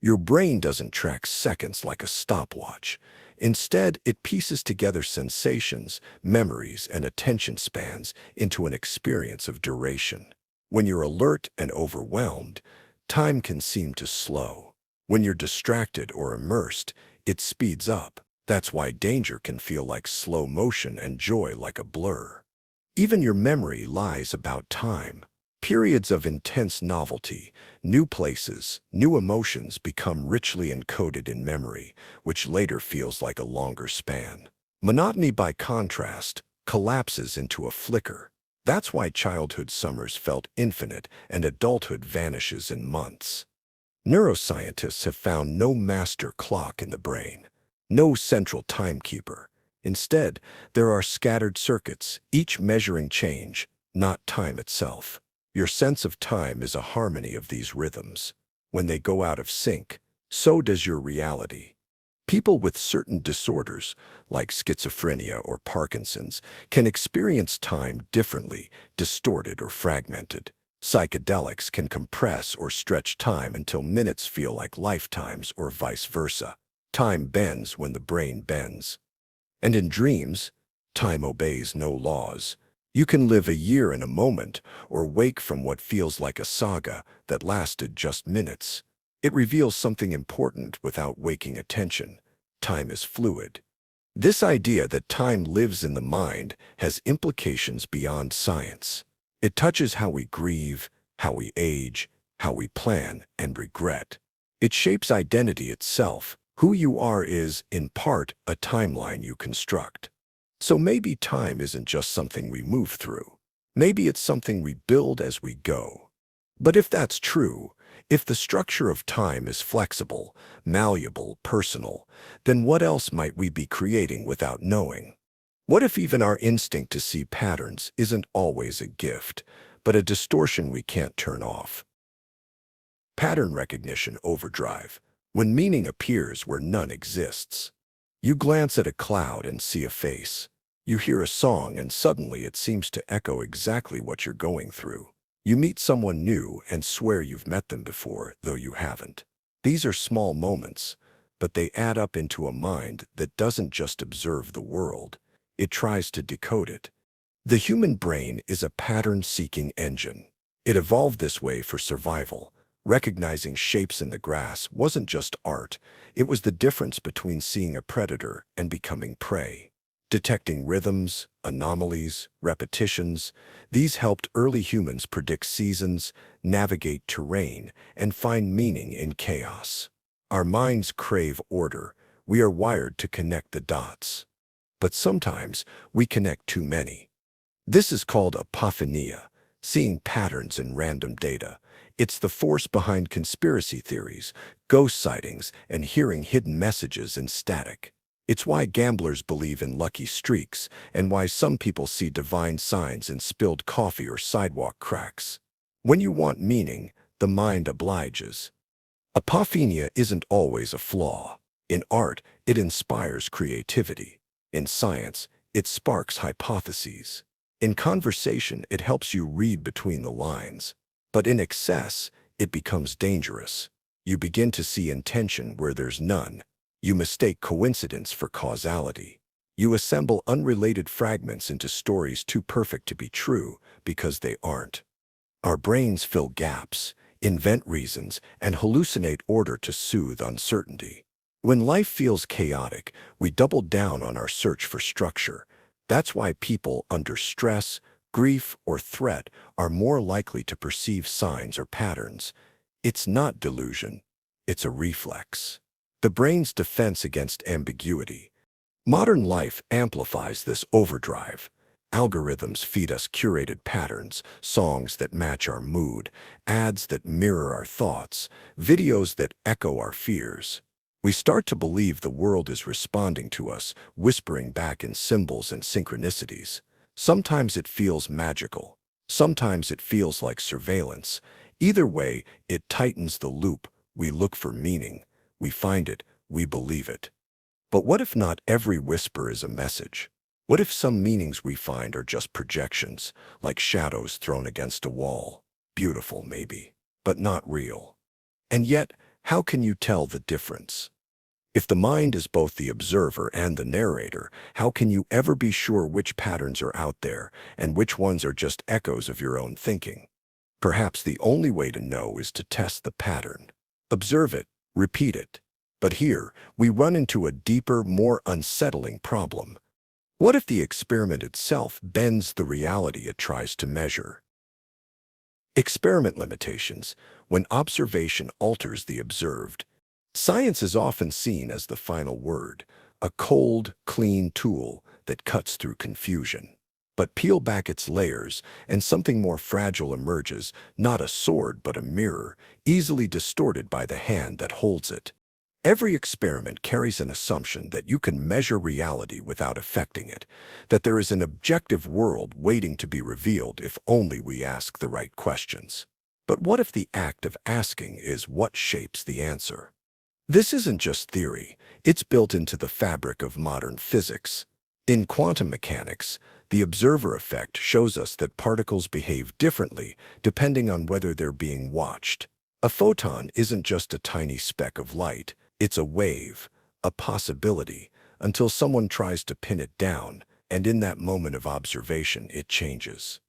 Your brain doesn't track seconds like a stopwatch. Instead, it pieces together sensations, memories, and attention spans into an experience of duration. When you're alert and overwhelmed, time can seem to slow. When you're distracted or immersed, it speeds up. That's why danger can feel like slow motion and joy like a blur. Even your memory lies about time. Periods of intense novelty, new places, new emotions become richly encoded in memory, which later feels like a longer span. Monotony, by contrast, collapses into a flicker. That's why childhood summers felt infinite and adulthood vanishes in months. Neuroscientists have found no master clock in the brain, no central timekeeper. Instead, there are scattered circuits, each measuring change, not time itself. Your sense of time is a harmony of these rhythms. When they go out of sync, so does your reality. People with certain disorders, like schizophrenia or Parkinson's, can experience time differently, distorted or fragmented. Psychedelics can compress or stretch time until minutes feel like lifetimes or vice versa. Time bends when the brain bends. And in dreams, time obeys no laws. You can live a year in a moment or wake from what feels like a saga that lasted just minutes. It reveals something important without waking attention. Time is fluid. This idea that time lives in the mind has implications beyond science. It touches how we grieve, how we age, how we plan and regret. It shapes identity itself. Who you are is, in part, a timeline you construct. So maybe time isn't just something we move through. Maybe it's something we build as we go. But if that's true, if the structure of time is flexible, malleable, personal, then what else might we be creating without knowing? What if even our instinct to see patterns isn't always a gift, but a distortion we can't turn off? Pattern recognition overdrive, when meaning appears where none exists. You glance at a cloud and see a face. You hear a song and suddenly it seems to echo exactly what you're going through. You meet someone new and swear you've met them before, though you haven't. These are small moments, but they add up into a mind that doesn't just observe the world. It tries to decode it. The human brain is a pattern-seeking engine. It evolved this way for survival. Recognizing shapes in the grass wasn't just art, it was the difference between seeing a predator and becoming prey. Detecting rhythms, anomalies, repetitions, these helped early humans predict seasons, navigate terrain, and find meaning in chaos. Our minds crave order. We are wired to connect the dots. But sometimes we connect too many. This is called apophenia, seeing patterns in random data. It's the force behind conspiracy theories, ghost sightings, and hearing hidden messages in static. It's why gamblers believe in lucky streaks, and why some people see divine signs in spilled coffee or sidewalk cracks. When you want meaning, the mind obliges. Apophenia isn't always a flaw. In art, it inspires creativity. In science, it sparks hypotheses. In conversation, it helps you read between the lines. But in excess, it becomes dangerous. You begin to see intention where there's none. You mistake coincidence for causality. You assemble unrelated fragments into stories too perfect to be true because they aren't. Our brains fill gaps, invent reasons, and hallucinate order to soothe uncertainty. When life feels chaotic, we double down on our search for structure. That's why people under stress, grief, or threat are more likely to perceive signs or patterns. It's not delusion, it's a reflex. The brain's defense against ambiguity. Modern life amplifies this overdrive. Algorithms feed us curated patterns, songs that match our mood, ads that mirror our thoughts, videos that echo our fears. We start to believe the world is responding to us, whispering back in symbols and synchronicities. Sometimes it feels magical. Sometimes it feels like surveillance. Either way, it tightens the loop. We look for meaning. We find it. We believe it. But what if not every whisper is a message? What if some meanings we find are just projections, like shadows thrown against a wall? Beautiful, maybe, but not real. And yet, how can you tell the difference? If the mind is both the observer and the narrator, how can you ever be sure which patterns are out there and which ones are just echoes of your own thinking? Perhaps the only way to know is to test the pattern. Observe it, repeat it. But here, we run into a deeper, more unsettling problem. What if the experiment itself bends the reality it tries to measure? Experiment limitations, when observation alters the observed. Science is often seen as the final word, a cold, clean tool that cuts through confusion. But peel back its layers, and something more fragile emerges, not a sword but a mirror, easily distorted by the hand that holds it. Every experiment carries an assumption that you can measure reality without affecting it, that there is an objective world waiting to be revealed if only we ask the right questions. But what if the act of asking is what shapes the answer? This isn't just theory, it's built into the fabric of modern physics. In quantum mechanics, the observer effect shows us that particles behave differently depending on whether they're being watched. A photon isn't just a tiny speck of light, it's a wave, a possibility, until someone tries to pin it down, and in that moment of observation it changes.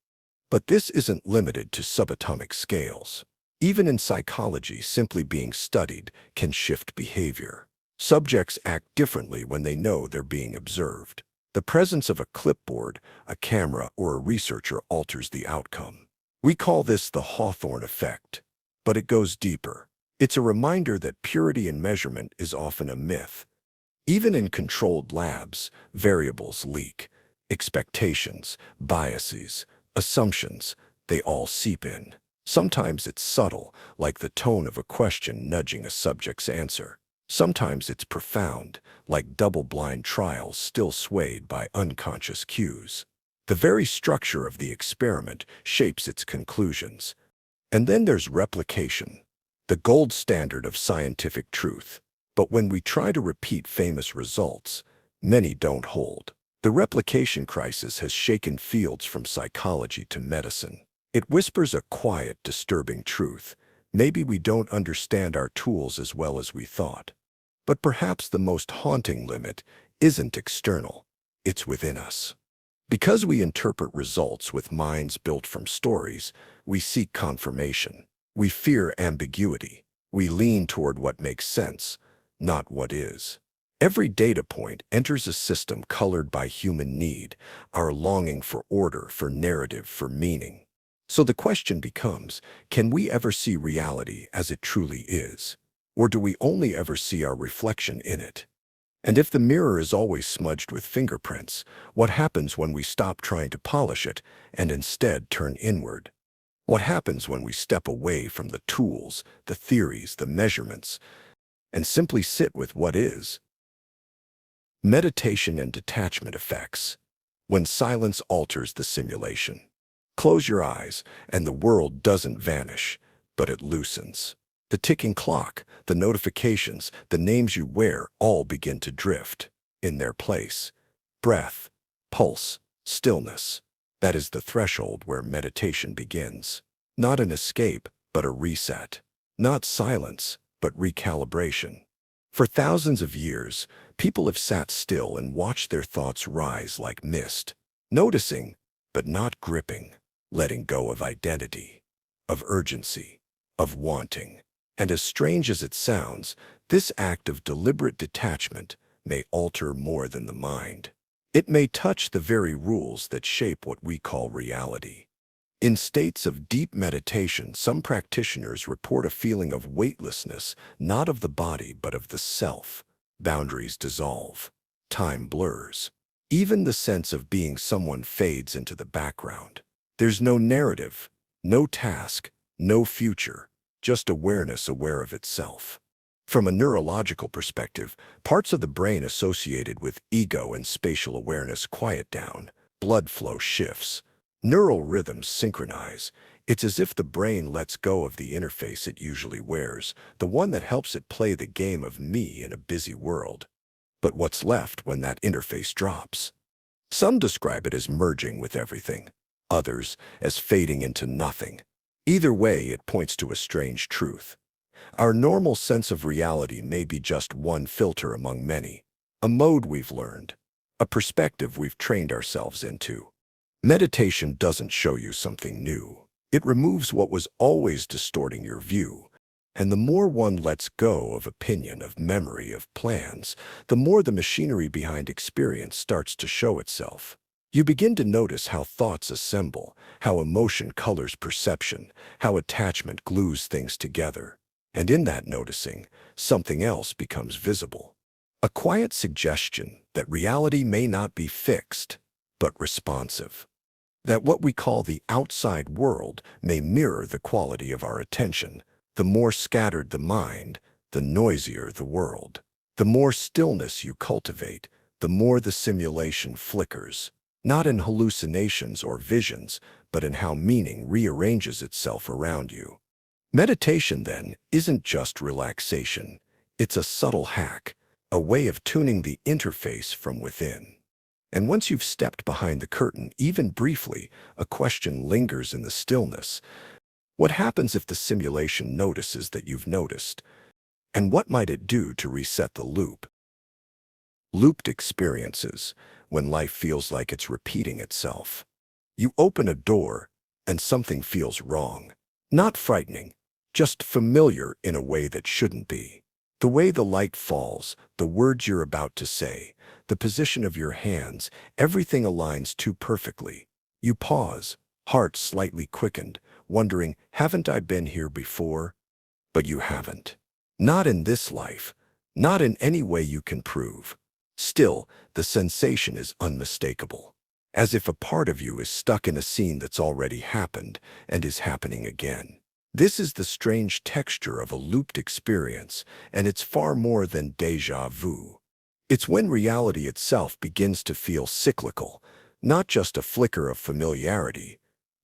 But this isn't limited to subatomic scales. Even in psychology, simply being studied can shift behavior. Subjects act differently when they know they're being observed. The presence of a clipboard, a camera, or a researcher alters the outcome. We call this the Hawthorne effect. But it goes deeper. It's a reminder that purity in measurement is often a myth. Even in controlled labs, variables leak. Expectations, biases, assumptions, they all seep in. Sometimes it's subtle, like the tone of a question nudging a subject's answer. Sometimes it's profound, like double-blind trials still swayed by unconscious cues. The very structure of the experiment shapes its conclusions. And then there's replication, the gold standard of scientific truth. But when we try to repeat famous results, many don't hold. The replication crisis has shaken fields from psychology to medicine. It whispers a quiet, disturbing truth. Maybe we don't understand our tools as well as we thought. But perhaps the most haunting limit isn't external. It's within us. Because we interpret results with minds built from stories, we seek confirmation. We fear ambiguity. We lean toward what makes sense, not what is. Every data point enters a system colored by human need, our longing for order, for narrative, for meaning. So the question becomes, can we ever see reality as it truly is? Or do we only ever see our reflection in it? And if the mirror is always smudged with fingerprints, what happens when we stop trying to polish it and instead turn inward? What happens when we step away from the tools, the theories, the measurements, and simply sit with what is? Meditation and detachment effects. When silence alters the simulation. Close your eyes, and the world doesn't vanish, but it loosens. The ticking clock, the notifications, the names you wear all begin to drift in their place. Breath, pulse, stillness. That is the threshold where meditation begins. Not an escape, but a reset. Not silence, but recalibration. For thousands of years, people have sat still and watched their thoughts rise like mist, noticing, but not gripping, letting go of identity, of urgency, of wanting. And as strange as it sounds, this act of deliberate detachment may alter more than the mind. It may touch the very rules that shape what we call reality. In states of deep meditation, some practitioners report a feeling of weightlessness, not of the body but of the self. Boundaries dissolve. Time blurs. Even the sense of being someone fades into the background. There's no narrative, no task, no future, just awareness aware of itself. From a neurological perspective, parts of the brain associated with ego and spatial awareness quiet down. Blood flow shifts. Neural rhythms synchronize. It's as if the brain lets go of the interface it usually wears, the one that helps it play the game of me in a busy world. But what's left when that interface drops? Some describe it as merging with everything, others as fading into nothing. Either way, it points to a strange truth. Our normal sense of reality may be just one filter among many, a mode we've learned, a perspective we've trained ourselves into. Meditation doesn't show you something new. It removes what was always distorting your view. And the more one lets go of opinion, of memory, of plans, the more the machinery behind experience starts to show itself. You begin to notice how thoughts assemble, how emotion colors perception, how attachment glues things together. And in that noticing, something else becomes visible. A quiet suggestion that reality may not be fixed, but responsive. That what we call the outside world may mirror the quality of our attention. The more scattered the mind, the noisier the world. The more stillness you cultivate, the more the simulation flickers, not in hallucinations or visions, but in how meaning rearranges itself around you. Meditation, then, isn't just relaxation. It's a subtle hack, a way of tuning the interface from within. And once you've stepped behind the curtain, even briefly, a question lingers in the stillness. What happens if the simulation notices that you've noticed? And what might it do to reset the loop? Looped experiences, when life feels like it's repeating itself. You open a door, and something feels wrong. Not frightening, just familiar in a way that shouldn't be. The way the light falls, the words you're about to say, the position of your hands, everything aligns too perfectly. You pause, heart slightly quickened, wondering, haven't I been here before? But you haven't. Not in this life, not in any way you can prove. Still, the sensation is unmistakable, as if a part of you is stuck in a scene that's already happened and is happening again. This is the strange texture of a looped experience, and it's far more than déjà vu. It's when reality itself begins to feel cyclical, not just a flicker of familiarity,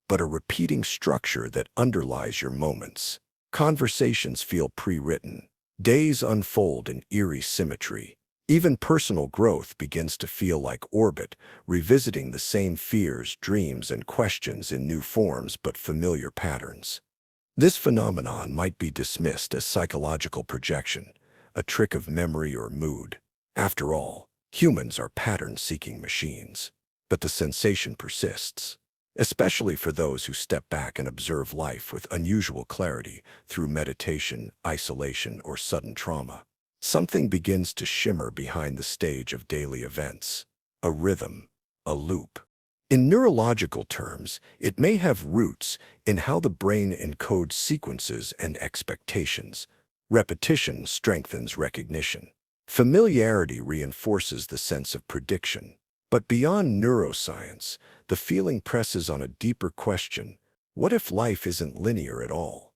but a repeating structure that underlies your moments. Conversations feel pre-written. Days unfold in eerie symmetry. Even personal growth begins to feel like orbit, revisiting the same fears, dreams, and questions in new forms but familiar patterns. This phenomenon might be dismissed as psychological projection, a trick of memory or mood. After all, humans are pattern-seeking machines. But the sensation persists, especially for those who step back and observe life with unusual clarity through meditation, isolation, or sudden trauma. Something begins to shimmer behind the stage of daily events. A rhythm, a loop. In neurological terms, it may have roots in how the brain encodes sequences and expectations. Repetition strengthens recognition. Familiarity reinforces the sense of prediction. But beyond neuroscience, the feeling presses on a deeper question: what if life isn't linear at all?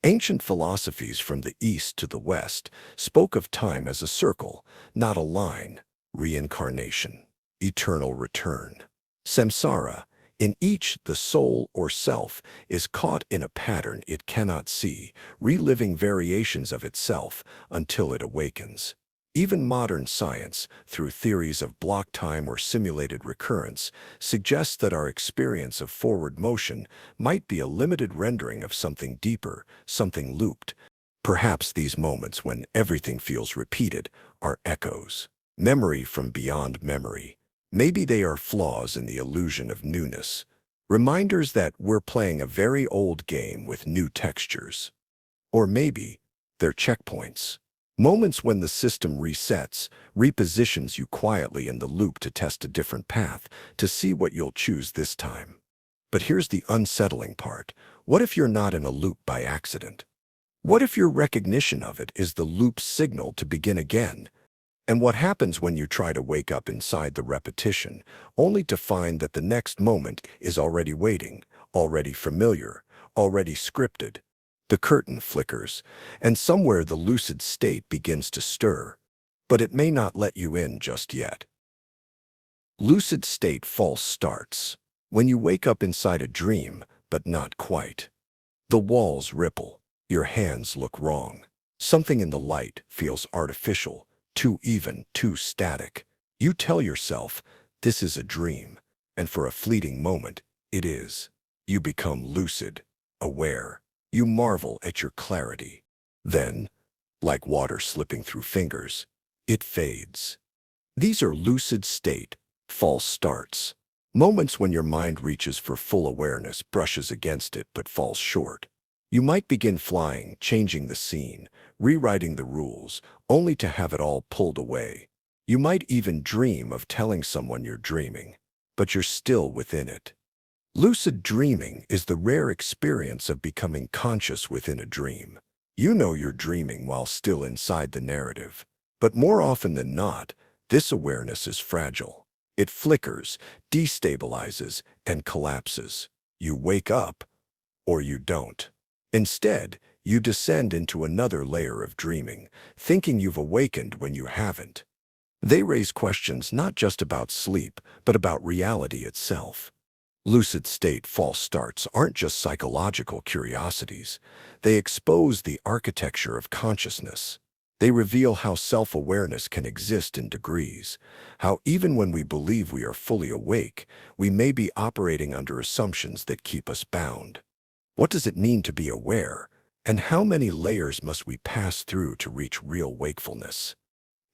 Ancient philosophies from the East to the West spoke of time as a circle, not a line. Reincarnation, eternal return. Samsara. In each, the soul or self is caught in a pattern it cannot see, reliving variations of itself until it awakens. Even modern science, through theories of block time or simulated recurrence, suggests that our experience of forward motion might be a limited rendering of something deeper, something looped. Perhaps these moments when everything feels repeated are echoes, memory from beyond memory. Maybe they are flaws in the illusion of newness, reminders that we're playing a very old game with new textures. Or maybe they're checkpoints. Moments when the system resets, repositions you quietly in the loop to test a different path, to see what you'll choose this time. But here's the unsettling part. What if you're not in a loop by accident? What if your recognition of it is the loop's signal to begin again? And what happens when you try to wake up inside the repetition, only to find that the next moment is already waiting, already familiar, already scripted? The curtain flickers, and somewhere the lucid state begins to stir, but it may not let you in just yet. Lucid state false starts. When you wake up inside a dream, but not quite. The walls ripple. Your hands look wrong. Something in the light feels artificial, too even, too static. You tell yourself, this is a dream, and for a fleeting moment, it is. You become lucid, aware. You marvel at your clarity. Then, like water slipping through fingers, it fades. These are lucid state, false starts. Moments when your mind reaches for full awareness, brushes against it, but falls short. You might begin flying, changing the scene, rewriting the rules, only to have it all pulled away. You might even dream of telling someone you're dreaming, but you're still within it. Lucid dreaming is the rare experience of becoming conscious within a dream. You know you're dreaming while still inside the narrative. But more often than not, this awareness is fragile. It flickers, destabilizes, and collapses. You wake up, or you don't. Instead, You descend into another layer of dreaming, thinking you've awakened when you haven't. They raise questions not just about sleep, but about reality itself. Lucid state false starts aren't just psychological curiosities. They expose the architecture of consciousness. They reveal how self-awareness can exist in degrees, how even when we believe we are fully awake, we may be operating under assumptions that keep us bound. What does it mean to be aware, and how many layers must we pass through to reach real wakefulness?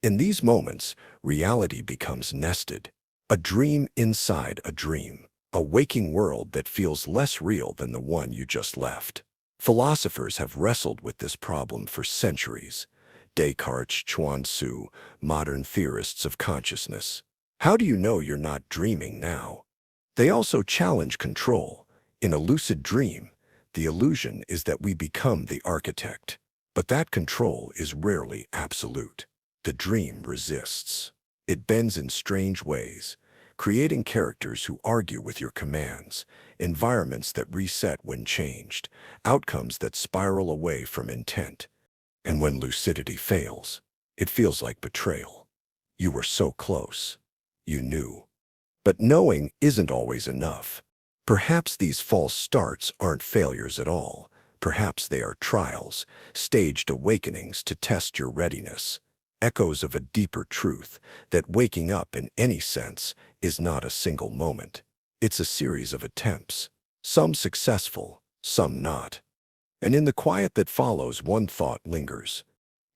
In these moments, reality becomes nested, a dream inside a dream, a waking world that feels less real than the one you just left. Philosophers have wrestled with this problem for centuries. Descartes, Chuang Tzu, modern theorists of consciousness. How do you know you're not dreaming now? They also challenge control. In a lucid dream, the illusion is that we become the architect. But that control is rarely absolute. The dream resists. It bends in strange ways, creating characters who argue with your commands, environments that reset when changed, outcomes that spiral away from intent. And when lucidity fails, it feels like betrayal. You were so close. You knew. But knowing isn't always enough. Perhaps these false starts aren't failures at all. Perhaps they are trials, staged awakenings to test your readiness. Echoes of a deeper truth that waking up in any sense is not a single moment. It's a series of attempts, some successful, some not. And in the quiet that follows, one thought lingers.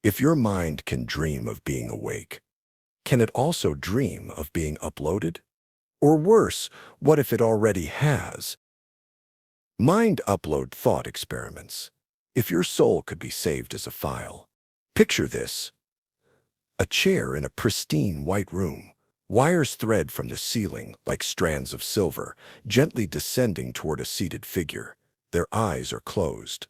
If your mind can dream of being awake, can it also dream of being uploaded? Or worse, what if it already has? Mind upload thought experiments. If your soul could be saved as a file. Picture this. A chair in a pristine white room. Wires thread from the ceiling like strands of silver, gently descending toward a seated figure. Their eyes are closed.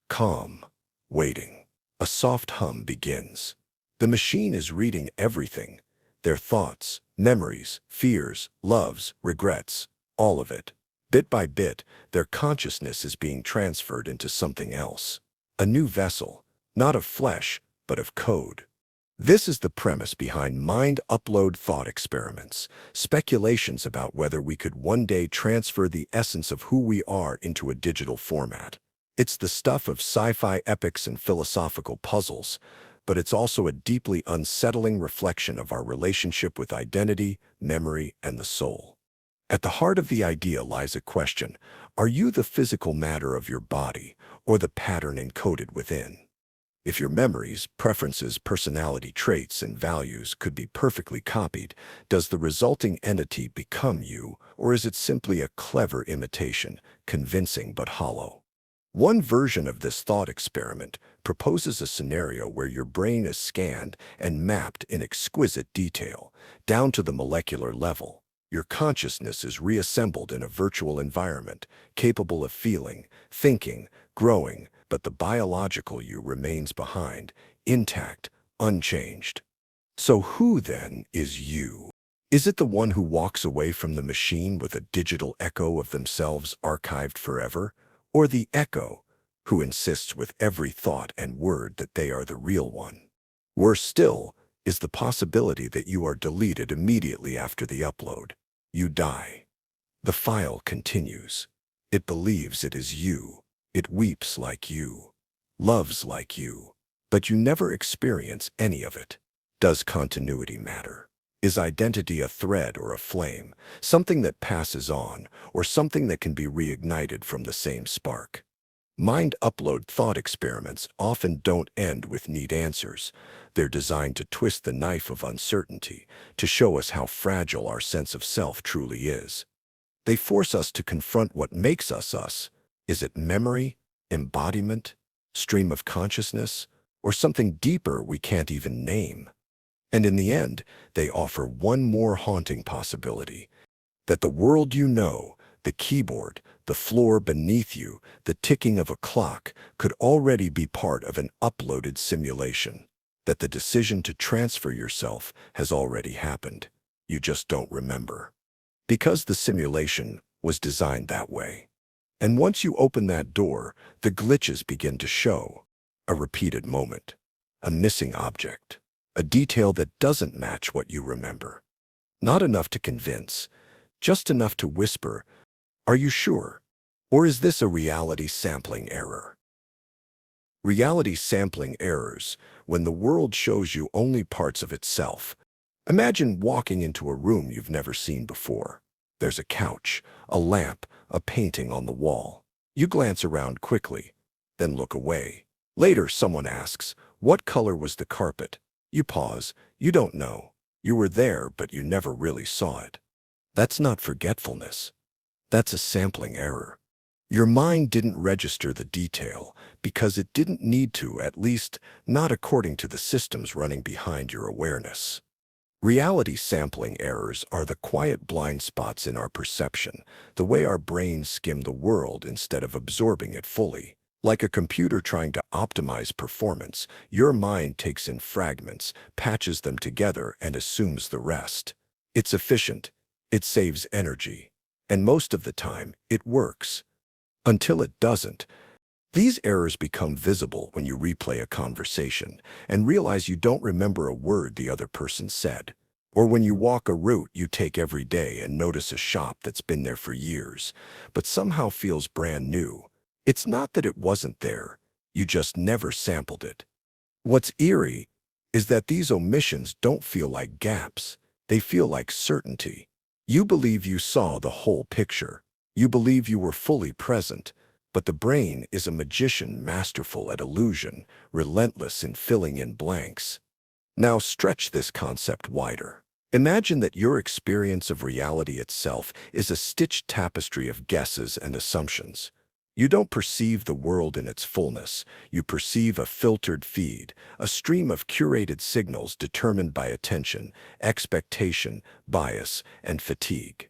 Calm, waiting. A soft hum begins. The machine is reading everything. Their thoughts, memories, fears, loves, regrets, all of it. Bit by bit, their consciousness is being transferred into something else. A new vessel, not of flesh, but of code. This is the premise behind mind upload thought experiments, speculations about whether we could one day transfer the essence of who we are into a digital format. It's the stuff of sci-fi epics and philosophical puzzles, but it's also a deeply unsettling reflection of our relationship with identity, memory, and the soul. At the heart of the idea lies a question: are you the physical matter of your body, or the pattern encoded within? If your memories, preferences, personality traits, and values could be perfectly copied, does the resulting entity become you, or is it simply a clever imitation, convincing but hollow? One version of this thought experiment proposes a scenario where your brain is scanned and mapped in exquisite detail, down to the molecular level. Your consciousness is reassembled in a virtual environment, capable of feeling, thinking, growing, but the biological you remains behind, intact, unchanged. So who, then, is you? Is it the one who walks away from the machine with a digital echo of themselves archived forever? Or the echo, who insists with every thought and word that they are the real one? Worse still is the possibility that you are deleted immediately after the upload. You die. The file continues. It believes it is you. It weeps like you, loves like you, but you never experience any of it. Does continuity matter? Is identity a thread or a flame, something that passes on, or something that can be reignited from the same spark? Mind upload thought experiments often don't end with neat answers. They're designed to twist the knife of uncertainty, to show us how fragile our sense of self truly is. They force us to confront what makes us us. Is it memory, embodiment, stream of consciousness, or something deeper we can't even name? And in the end, they offer one more haunting possibility: that the world you know, the keyboard, the floor beneath you, the ticking of a clock, could already be part of an uploaded simulation. That the decision to transfer yourself has already happened. You just don't remember. Because the simulation was designed that way. And once you open that door, the glitches begin to show. A repeated moment, a missing object, a detail that doesn't match what you remember. Not enough to convince, just enough to whisper, "Are you sure? Or is this a reality sampling error?" Reality sampling errors, when the world shows you only parts of itself. Imagine walking into a room you've never seen before. There's a couch, a lamp, a painting on the wall. You glance around quickly, then look away. Later, someone asks, "What color was the carpet?" You pause. You don't know. You were there, but you never really saw it. That's not forgetfulness. That's a sampling error. Your mind didn't register the detail because it didn't need to, at least not according to the systems running behind your awareness. Reality sampling errors are the quiet blind spots in our perception, the way our brains skim the world instead of absorbing it fully. Like a computer trying to optimize performance, your mind takes in fragments, patches them together, and assumes the rest. It's efficient, it saves energy, and most of the time, it works. Until it doesn't. These errors become visible when you replay a conversation and realize you don't remember a word the other person said. Or when you walk a route you take every day and notice a shop that's been there for years, but somehow feels brand new. It's not that it wasn't there, you just never sampled it. What's eerie is that these omissions don't feel like gaps, they feel like certainty. You believe you saw the whole picture. You believe you were fully present, but the brain is a magician masterful at illusion, relentless in filling in blanks. Now stretch this concept wider. Imagine that your experience of reality itself is a stitched tapestry of guesses and assumptions. You don't perceive the world in its fullness. You perceive a filtered feed, a stream of curated signals determined by attention, expectation, bias, and fatigue.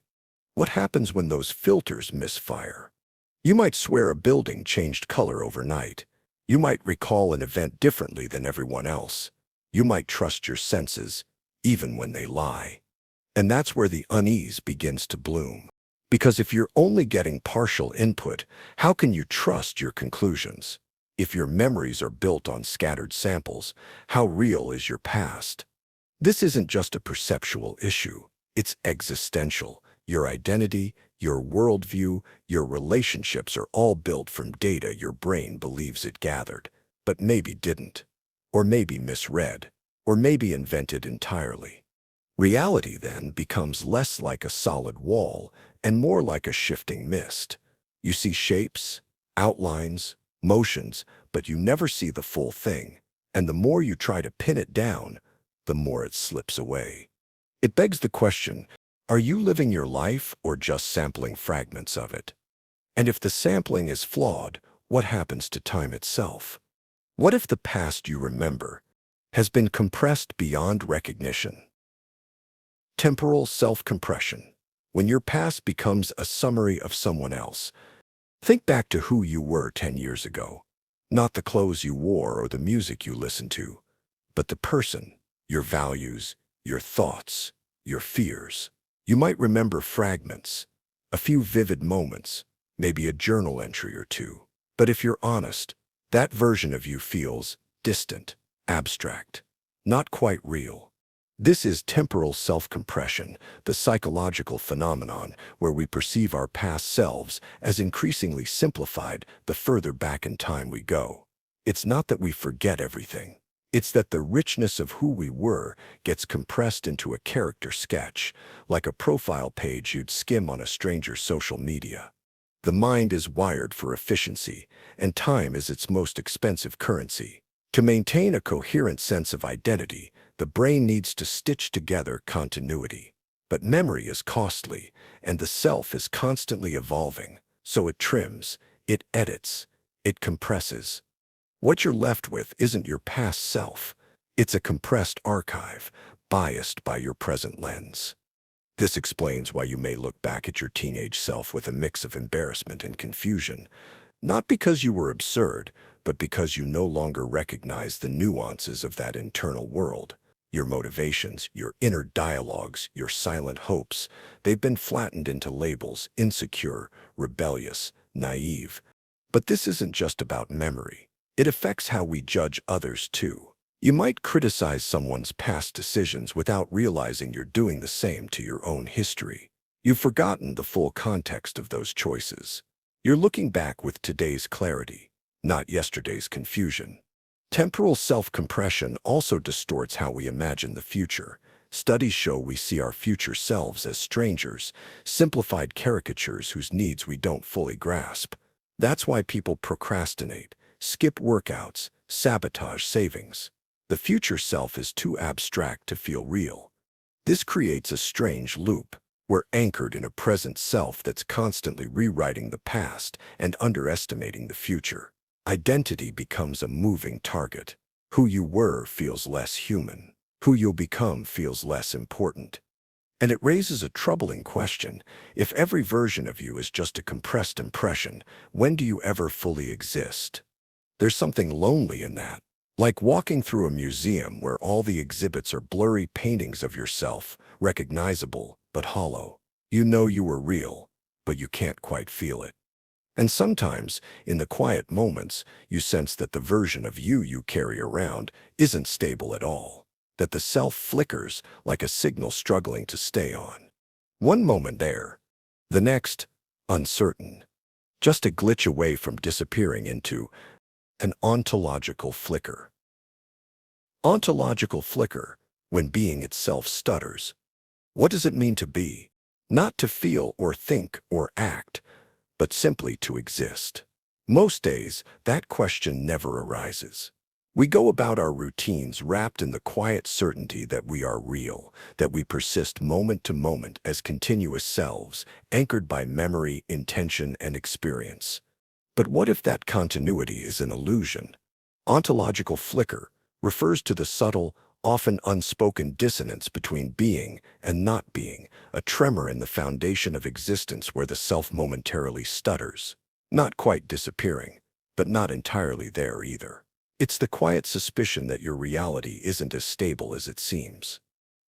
What happens when those filters misfire? You might swear a building changed color overnight. You might recall an event differently than everyone else. You might trust your senses, even when they lie. And that's where the unease begins to bloom. Because if you're only getting partial input, how can you trust your conclusions? If your memories are built on scattered samples, how real is your past? This isn't just a perceptual issue. It's existential. Your identity, your worldview, your relationships are all built from data your brain believes it gathered, but maybe didn't, or maybe misread, or maybe invented entirely. Reality then becomes less like a solid wall and more like a shifting mist. You see shapes, outlines, motions, but you never see the full thing, and the more you try to pin it down, the more it slips away. It begs the question, are you living your life or just sampling fragments of it? And if the sampling is flawed, what happens to time itself? What if the past you remember has been compressed beyond recognition? Temporal self-compression. When your past becomes a summary of someone else, think back to who you were 10 years ago. Not the clothes you wore or the music you listened to, but the person, your values, your thoughts, your fears. You might remember fragments, a few vivid moments, maybe a journal entry or two. But if you're honest, that version of you feels distant, abstract, not quite real. This is temporal self-compression, the psychological phenomenon where we perceive our past selves as increasingly simplified the further back in time we go. It's not that we forget everything. It's that the richness of who we were gets compressed into a character sketch, like a profile page you'd skim on a stranger's social media. The mind is wired for efficiency, and time is its most expensive currency. To maintain a coherent sense of identity, the brain needs to stitch together continuity. But memory is costly, and the self is constantly evolving, so it trims, it edits, it compresses. What you're left with isn't your past self. It's a compressed archive, biased by your present lens. This explains why you may look back at your teenage self with a mix of embarrassment and confusion, not because you were absurd, but because you no longer recognize the nuances of that internal world. Your motivations, your inner dialogues, your silent hopes, they've been flattened into labels: insecure, rebellious, naive. But this isn't just about memory. It affects how we judge others too. You might criticize someone's past decisions without realizing you're doing the same to your own history. You've forgotten the full context of those choices. You're looking back with today's clarity, not yesterday's confusion. Temporal self-compression also distorts how we imagine the future. Studies show we see our future selves as strangers, simplified caricatures whose needs we don't fully grasp. That's why people procrastinate, skip workouts, sabotage savings. The future self is too abstract to feel real. This creates a strange loop. We're anchored in a present self that's constantly rewriting the past and underestimating the future. Identity becomes a moving target. Who you were feels less human. Who you'll become feels less important. And it raises a troubling question. If every version of you is just a compressed impression, when do you ever fully exist? There's something lonely in that. Like walking through a museum where all the exhibits are blurry paintings of yourself, recognizable but hollow. You know you were real, but you can't quite feel it. And sometimes, in the quiet moments, you sense that the version of you carry around isn't stable at all, that the self flickers like a signal struggling to stay on. One moment there, the next, uncertain. Just a glitch away from disappearing into an ontological flicker. Ontological flicker, when being itself stutters. What does it mean to be? Not to feel or think or act, but simply to exist. Most days, that question never arises. We go about our routines wrapped in the quiet certainty that we are real, that we persist moment to moment as continuous selves, anchored by memory, intention, and experience. But what if that continuity is an illusion? Ontological flicker refers to the subtle, often unspoken dissonance between being and not being, a tremor in the foundation of existence where the self momentarily stutters, not quite disappearing, but not entirely there either. It's the quiet suspicion that your reality isn't as stable as it seems.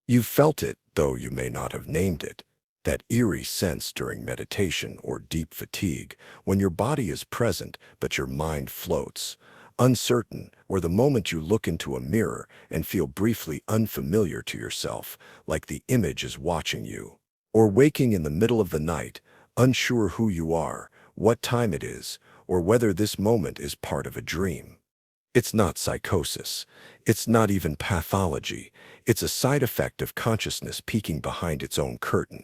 You've felt it, though you may not have named it. That eerie sense during meditation or deep fatigue, when your body is present but your mind floats, uncertain, or the moment you look into a mirror and feel briefly unfamiliar to yourself, like the image is watching you. Or waking in the middle of the night, unsure who you are, what time it is, or whether this moment is part of a dream. It's not psychosis. It's not even pathology. It's a side effect of consciousness peeking behind its own curtain.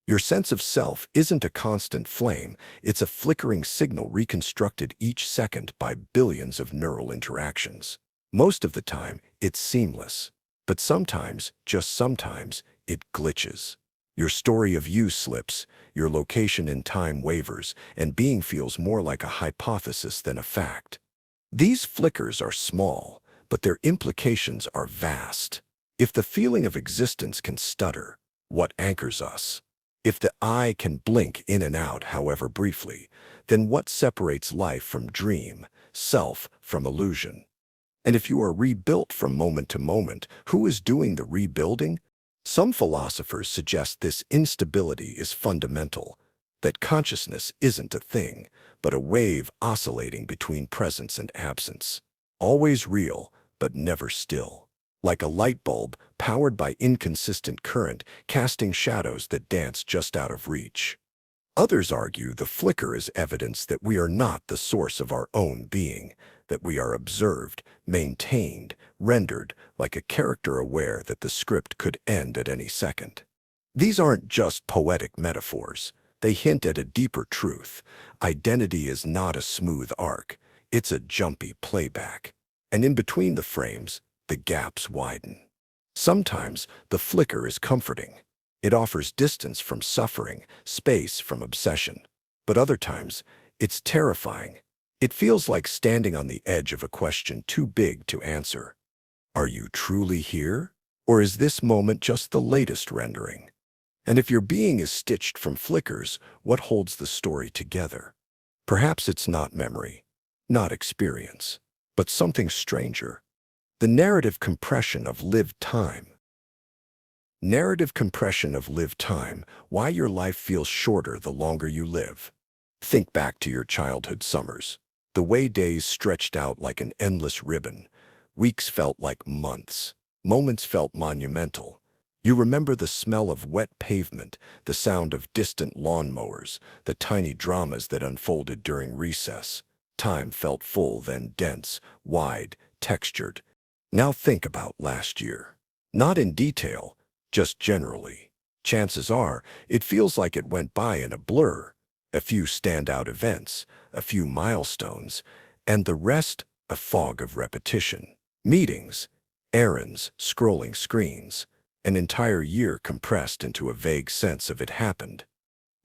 Your sense of self isn't a constant flame, it's a flickering signal reconstructed each second by billions of neural interactions. Most of the time, it's seamless. But sometimes, just sometimes, it glitches. Your story of you slips, your location in time wavers, and being feels more like a hypothesis than a fact. These flickers are small, but their implications are vast. If the feeling of existence can stutter, what anchors us? If the eye can blink in and out, however briefly, then what separates life from dream, self from illusion? And if you are rebuilt from moment to moment, who is doing the rebuilding? Some philosophers suggest this instability is fundamental, that consciousness isn't a thing, but a wave oscillating between presence and absence, always real, but never still. Like a light bulb powered by inconsistent current, casting shadows that dance just out of reach. Others argue the flicker is evidence that we are not the source of our own being, that we are observed, maintained, rendered, like a character aware that the script could end at any second. These aren't just poetic metaphors. They hint at a deeper truth. Identity is not a smooth arc. It's a jumpy playback. And in between the frames, the gaps widen. Sometimes the flicker is comforting. It offers distance from suffering, space from obsession. But other times, it's terrifying. It feels like standing on the edge of a question too big to answer. Are you truly here? Or is this moment just the latest rendering? And if your being is stitched from flickers, what holds the story together? Perhaps it's not memory, not experience, but something stranger. The narrative compression of lived time. Narrative compression of lived time, why your life feels shorter the longer you live. Think back to your childhood summers. The way days stretched out like an endless ribbon. Weeks felt like months. Moments felt monumental. You remember the smell of wet pavement, the sound of distant lawnmowers, the tiny dramas that unfolded during recess. Time felt full, then dense, wide, textured. Now think about last year. Not in detail, just generally. Chances are, it feels like it went by in a blur. A few standout events, a few milestones, and the rest a fog of repetition. Meetings, errands, scrolling screens, an entire year compressed into a vague sense of it happened.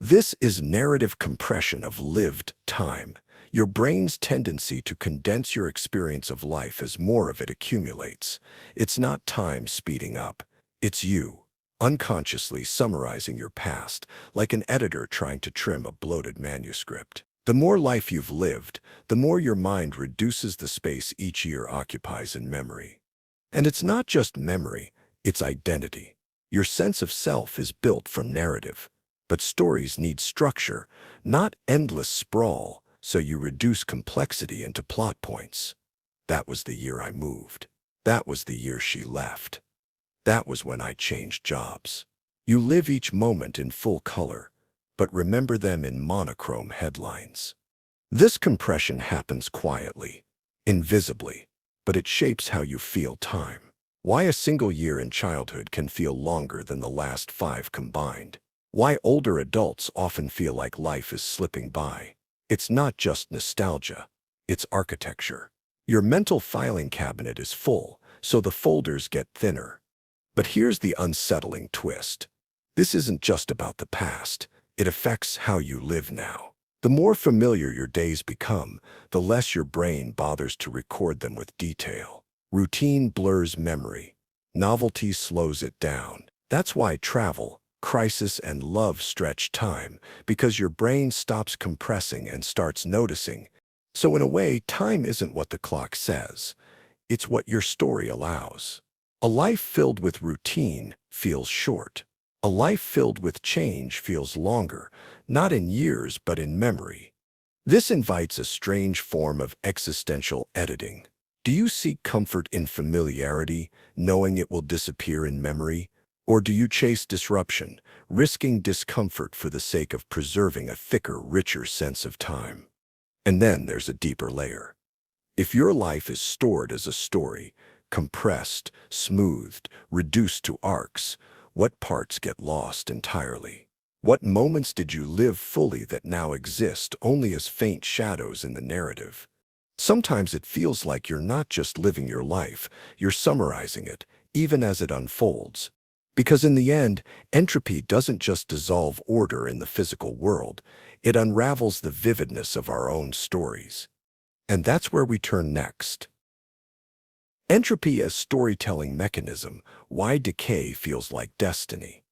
This is narrative compression of lived time, your brain's tendency to condense your experience of life as more of it accumulates. It's not time speeding up, it's you, unconsciously summarizing your past, like an editor trying to trim a bloated manuscript. The more life you've lived, the more your mind reduces the space each year occupies in memory. And it's not just memory, it's identity. Your sense of self is built from narrative. But stories need structure, not endless sprawl, so you reduce complexity into plot points. That was the year I moved. That was the year she left. That was when I changed jobs. You live each moment in full color, but remember them in monochrome headlines. This compression happens quietly, invisibly, but it shapes how you feel time. Why a single year in childhood can feel longer than the last 5 combined. Why older adults often feel like life is slipping by. It's not just nostalgia, it's architecture. Your mental filing cabinet is full, so the folders get thinner. But here's the unsettling twist. This isn't just about the past, it affects how you live now. The more familiar your days become, the less your brain bothers to record them with detail. Routine blurs memory. Novelty slows it down. That's why travel, crisis, and love stretch time, because your brain stops compressing and starts noticing. So in a way, time isn't what the clock says. It's what your story allows. A life filled with routine feels short. A life filled with change feels longer, not in years but in memory. This invites a strange form of existential editing. Do you seek comfort in familiarity, knowing it will disappear in memory? Or do you chase disruption, risking discomfort for the sake of preserving a thicker, richer sense of time? And then there's a deeper layer. If your life is stored as a story, compressed, smoothed, reduced to arcs, what parts get lost entirely? What moments did you live fully that now exist only as faint shadows in the narrative? Sometimes it feels like you're not just living your life, you're summarizing it, even as it unfolds. Because in the end, entropy doesn't just dissolve order in the physical world, it unravels the vividness of our own stories. And that's where we turn next. Entropy as storytelling mechanism, why decay feels like destiny.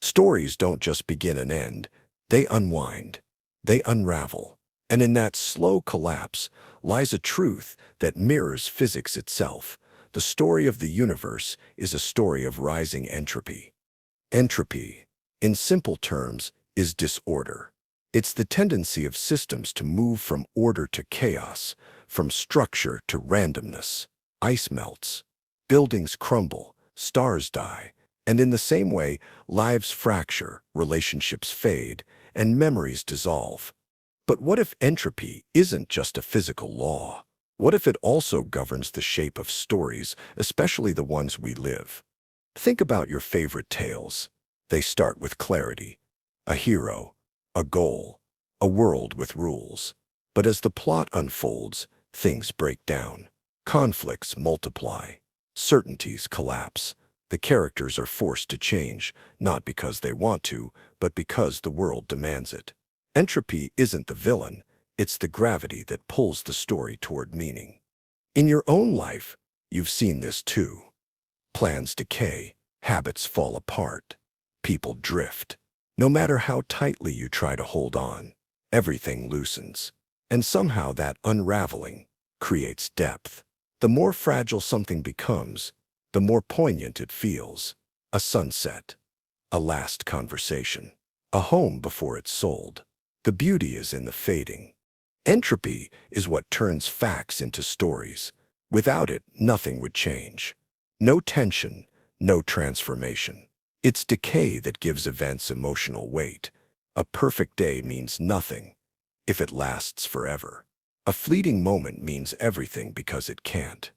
Stories don't just begin and end, they unwind, they unravel. And in that slow collapse lies a truth that mirrors physics itself. The story of the universe is a story of rising entropy. Entropy, in simple terms, is disorder. It's the tendency of systems to move from order to chaos, from structure to randomness. Ice melts, buildings crumble, stars die, and in the same way, lives fracture, relationships fade, and memories dissolve. But what if entropy isn't just a physical law? What if it also governs the shape of stories, especially the ones we live? Think about your favorite tales. They start with clarity, a hero, a goal, a world with rules. But as the plot unfolds, things break down. Conflicts multiply. Certainties collapse. The characters are forced to change, not because they want to, but because the world demands it. Entropy isn't the villain, it's the gravity that pulls the story toward meaning. In your own life, you've seen this too. Plans decay, habits fall apart, people drift. No matter how tightly you try to hold on, everything loosens. And somehow that unraveling creates depth. The more fragile something becomes, the more poignant it feels. A sunset, a last conversation, a home before it's sold. The beauty is in the fading. Entropy is what turns facts into stories. Without it, nothing would change. No tension, no transformation. It's decay that gives events emotional weight. A perfect day means nothing if it lasts forever. A fleeting moment means everything because it can't.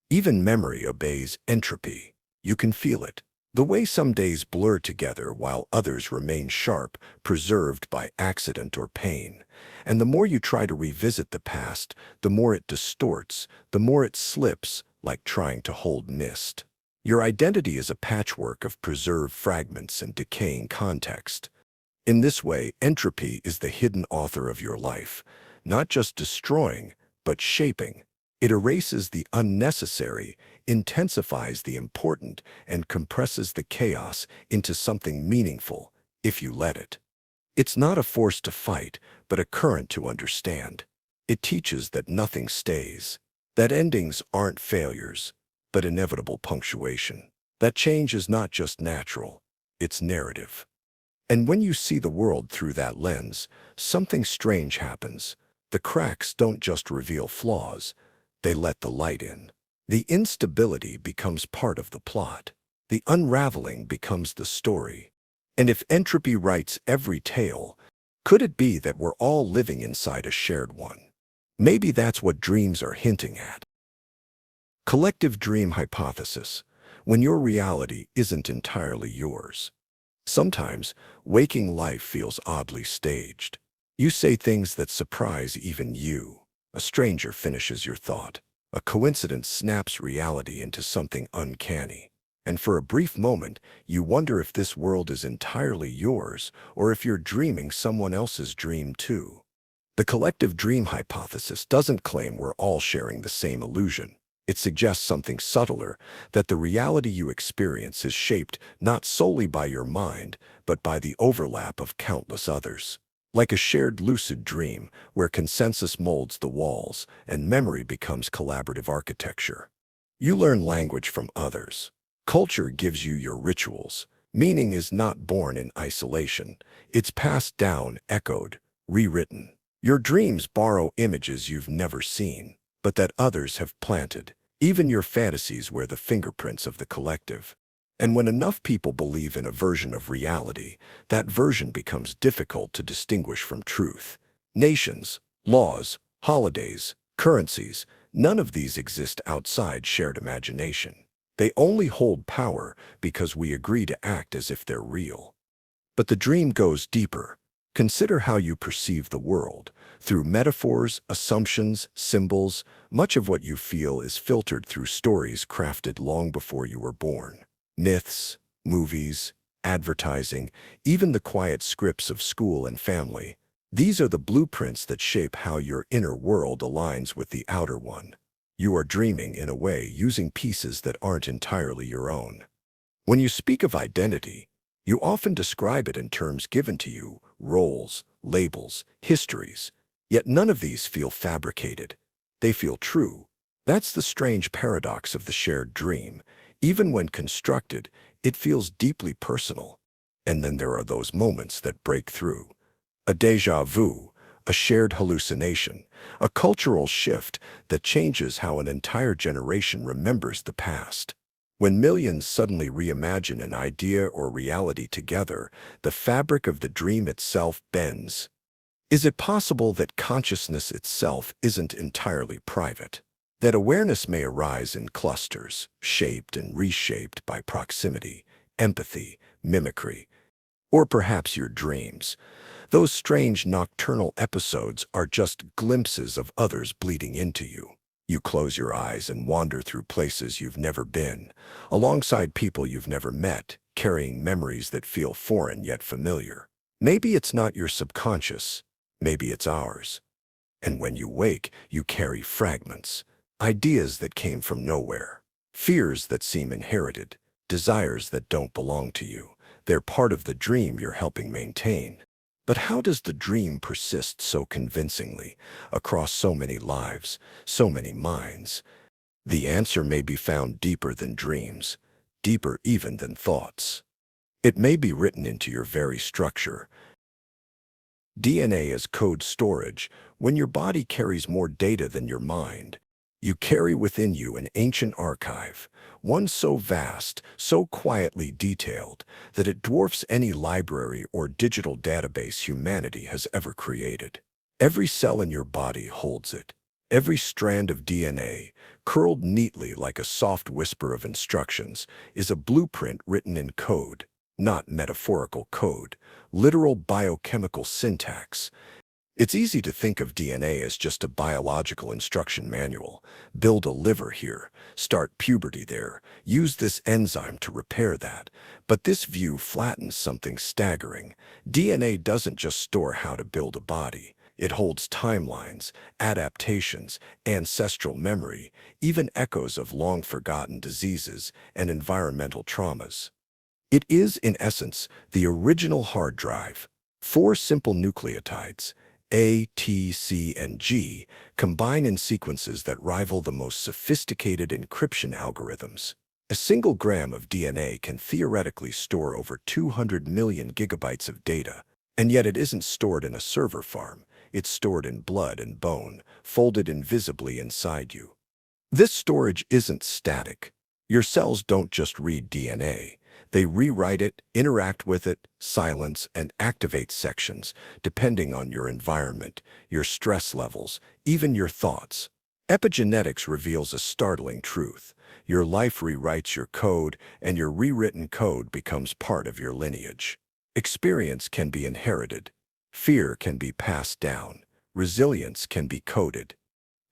Even memory obeys entropy. You can feel it. The way some days blur together while others remain sharp, preserved by accident or pain. And the more you try to revisit the past, the more it distorts, the more it slips, like trying to hold mist. Your identity is a patchwork of preserved fragments and decaying context. In this way, entropy is the hidden author of your life, not just destroying, but shaping. It erases the unnecessary, intensifies the important, and compresses the chaos into something meaningful, if you let it. It's not a force to fight, but a current to understand. It teaches that nothing stays, that endings aren't failures, but inevitable punctuation. That change is not just natural, it's narrative. And when you see the world through that lens, something strange happens. The cracks don't just reveal flaws, they let the light in. The instability becomes part of the plot. The unraveling becomes the story. And if entropy writes every tale, could it be that we're all living inside a shared one? Maybe that's what dreams are hinting at. Collective dream hypothesis, when your reality isn't entirely yours. Sometimes, waking life feels oddly staged. You say things that surprise even you. A stranger finishes your thought. A coincidence snaps reality into something uncanny. And for a brief moment, you wonder if this world is entirely yours or if you're dreaming someone else's dream too. The collective dream hypothesis doesn't claim we're all sharing the same illusion. It suggests something subtler, that the reality you experience is shaped not solely by your mind, but by the overlap of countless others. Like a shared lucid dream, where consensus molds the walls and memory becomes collaborative architecture. You learn language from others. Culture gives you your rituals. Meaning is not born in isolation. It's passed down, echoed, rewritten. Your dreams borrow images you've never seen, but that others have planted. Even your fantasies wear the fingerprints of the collective. And when enough people believe in a version of reality, that version becomes difficult to distinguish from truth. Nations, laws, holidays, currencies, none of these exist outside shared imagination. They only hold power because we agree to act as if they're real. But the dream goes deeper. Consider how you perceive the world. Through metaphors, assumptions, symbols, much of what you feel is filtered through stories crafted long before you were born. Myths, movies, advertising, even the quiet scripts of school and family. These are the blueprints that shape how your inner world aligns with the outer one. You are dreaming, in a way, using pieces that aren't entirely your own. When you speak of identity, you often describe it in terms given to you, roles, labels, histories. Yet none of these feel fabricated. They feel true. That's the strange paradox of the shared dream. Even when constructed, it feels deeply personal. And then there are those moments that break through. A déjà vu, a shared hallucination, a cultural shift that changes how an entire generation remembers the past. When millions suddenly reimagine an idea or reality together, the fabric of the dream itself bends. Is it possible that consciousness itself isn't entirely private? That awareness may arise in clusters, shaped and reshaped by proximity, empathy, mimicry, or perhaps your dreams. Those strange nocturnal episodes are just glimpses of others bleeding into you. You close your eyes and wander through places you've never been, alongside people you've never met, carrying memories that feel foreign yet familiar. Maybe it's not your subconscious, maybe it's ours. And when you wake, you carry fragments, ideas that came from nowhere, fears that seem inherited, desires that don't belong to you. They're part of the dream you're helping maintain. But how does the dream persist so convincingly across so many lives, so many minds? The answer may be found deeper than dreams, deeper even than thoughts. It may be written into your very structure. DNA is code storage. When your body carries more data than your mind, you carry within you an ancient archive, one so vast, so quietly detailed, that it dwarfs any library or digital database humanity has ever created. Every cell in your body holds it. Every strand of DNA, curled neatly like a soft whisper of instructions, is a blueprint written in code, not metaphorical code, literal biochemical syntax. It's easy to think of DNA as just a biological instruction manual. Build a liver here, start puberty there, use this enzyme to repair that. But this view flattens something staggering. DNA doesn't just store how to build a body. It holds timelines, adaptations, ancestral memory, even echoes of long-forgotten diseases and environmental traumas. It is, in essence, the original hard drive. 4 simple nucleotides, A, T, C, and G, combine in sequences that rival the most sophisticated encryption algorithms. A single gram of DNA can theoretically store over 200 million gigabytes of data, and yet it isn't stored in a server farm. It's stored in blood and bone, folded invisibly inside you. This storage isn't static. Your cells don't just read DNA. They rewrite it, interact with it, silence, and activate sections, depending on your environment, your stress levels, even your thoughts. Epigenetics reveals a startling truth. Your life rewrites your code, and your rewritten code becomes part of your lineage. Experience can be inherited. Fear can be passed down. Resilience can be coded.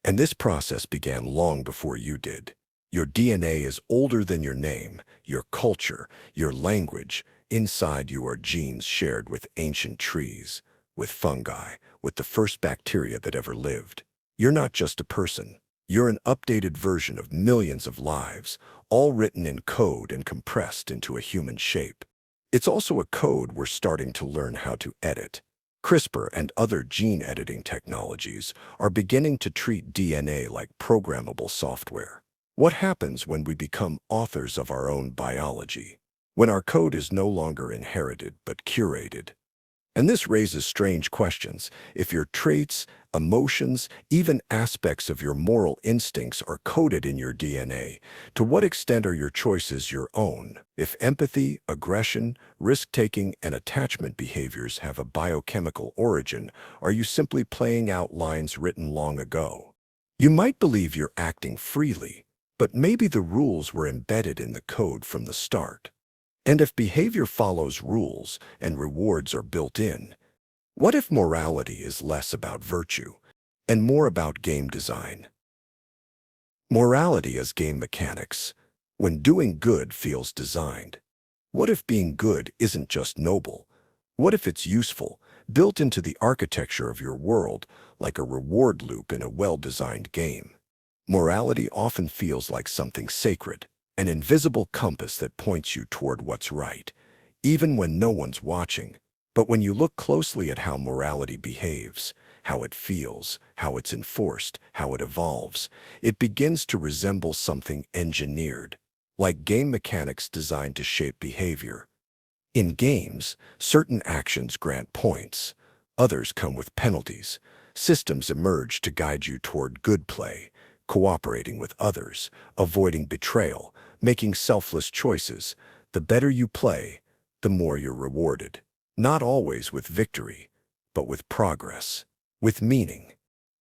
And this process began long before you did. Your DNA is older than your name, your culture, your language. Inside you are genes shared with ancient trees, with fungi, with the first bacteria that ever lived. You're not just a person. You're an updated version of millions of lives, all written in code and compressed into a human shape. It's also a code we're starting to learn how to edit. CRISPR and other gene editing technologies are beginning to treat DNA like programmable software. What happens when we become authors of our own biology? When our code is no longer inherited but curated? And this raises strange questions. If your traits, emotions, even aspects of your moral instincts are coded in your DNA, to what extent are your choices your own? If empathy, aggression, risk-taking, and attachment behaviors have a biochemical origin, are you simply playing out lines written long ago? You might believe you're acting freely, but maybe the rules were embedded in the code from the start. And if behavior follows rules and rewards are built in, what if morality is less about virtue and more about game design? Morality as game mechanics, when doing good feels designed. What if being good isn't just noble? What if it's useful, built into the architecture of your world, like a reward loop in a well-designed game? Morality often feels like something sacred, an invisible compass that points you toward what's right, even when no one's watching. But when you look closely at how morality behaves, how it feels, how it's enforced, how it evolves, it begins to resemble something engineered, like game mechanics designed to shape behavior. In games, certain actions grant points, others come with penalties. Systems emerge to guide you toward good play, cooperating with others, avoiding betrayal, making selfless choices. The better you play, the more you're rewarded. Not always with victory, but with progress, with meaning.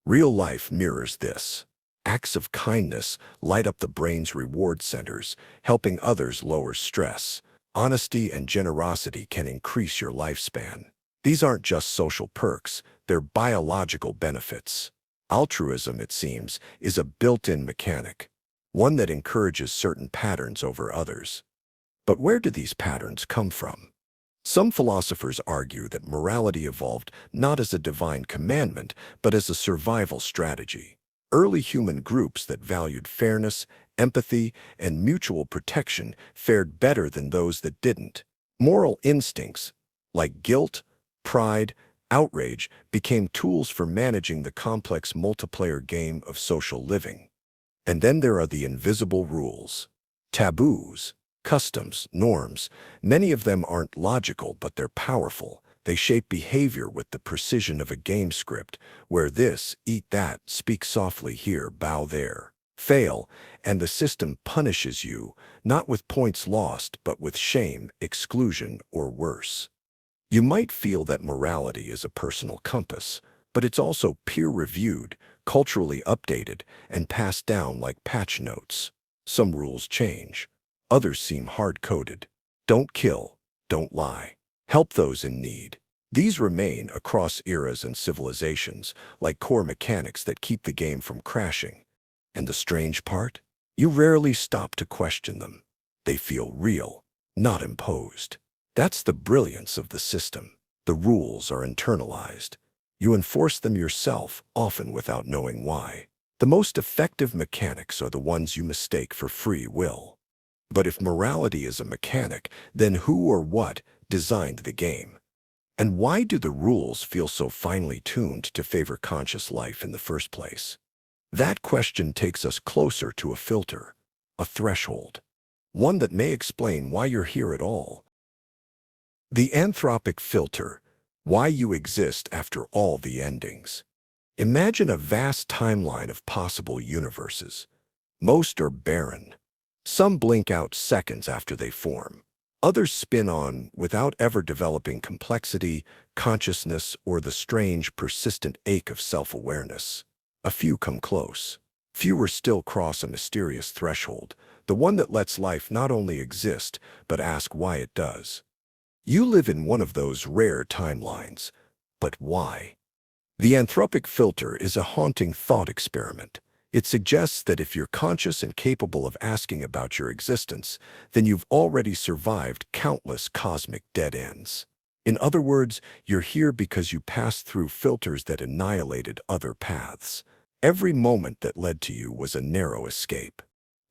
Real life mirrors this. Acts of kindness light up the brain's reward centers, helping others lower stress. Honesty and generosity can increase your lifespan. These aren't just social perks, they're biological benefits. Altruism, it seems, is a built-in mechanic, one that encourages certain patterns over others. But where do these patterns come from? Some philosophers argue that morality evolved not as a divine commandment, but as a survival strategy. Early human groups that valued fairness, empathy, and mutual protection fared better than those that didn't. Moral instincts, like guilt, pride, outrage, became tools for managing the complex multiplayer game of social living. And then there are the invisible rules. Taboos, customs, norms. Many of them aren't logical, but they're powerful. They shape behavior with the precision of a game script, where this, eat that, speak softly here, bow there, fail, and the system punishes you, not with points lost, but with shame, exclusion, or worse. You might feel that morality is a personal compass, but it's also peer-reviewed, culturally updated, and passed down like patch notes. Some rules change. Others seem hard-coded. Don't kill. Don't lie. Help those in need. These remain across eras and civilizations, like core mechanics that keep the game from crashing. And the strange part? You rarely stop to question them. They feel real, not imposed. That's the brilliance of the system. The rules are internalized. You enforce them yourself, often without knowing why. The most effective mechanics are the ones you mistake for free will. But if morality is a mechanic, then who or what designed the game? And why do the rules feel so finely tuned to favor conscious life in the first place? That question takes us closer to a filter, a threshold, one that may explain why you're here at all. The Anthropic Filter, why you exist after all the endings. Imagine a vast timeline of possible universes. Most are barren. Some blink out seconds after they form. Others spin on without ever developing complexity, consciousness, or the strange, persistent ache of self-awareness. A few come close. Fewer still cross a mysterious threshold, the one that lets life not only exist, but ask why it does. You live in one of those rare timelines. But why? The Anthropic Filter is a haunting thought experiment. It suggests that if you're conscious and capable of asking about your existence, then you've already survived countless cosmic dead ends. In other words, you're here because you passed through filters that annihilated other paths. Every moment that led to you was a narrow escape.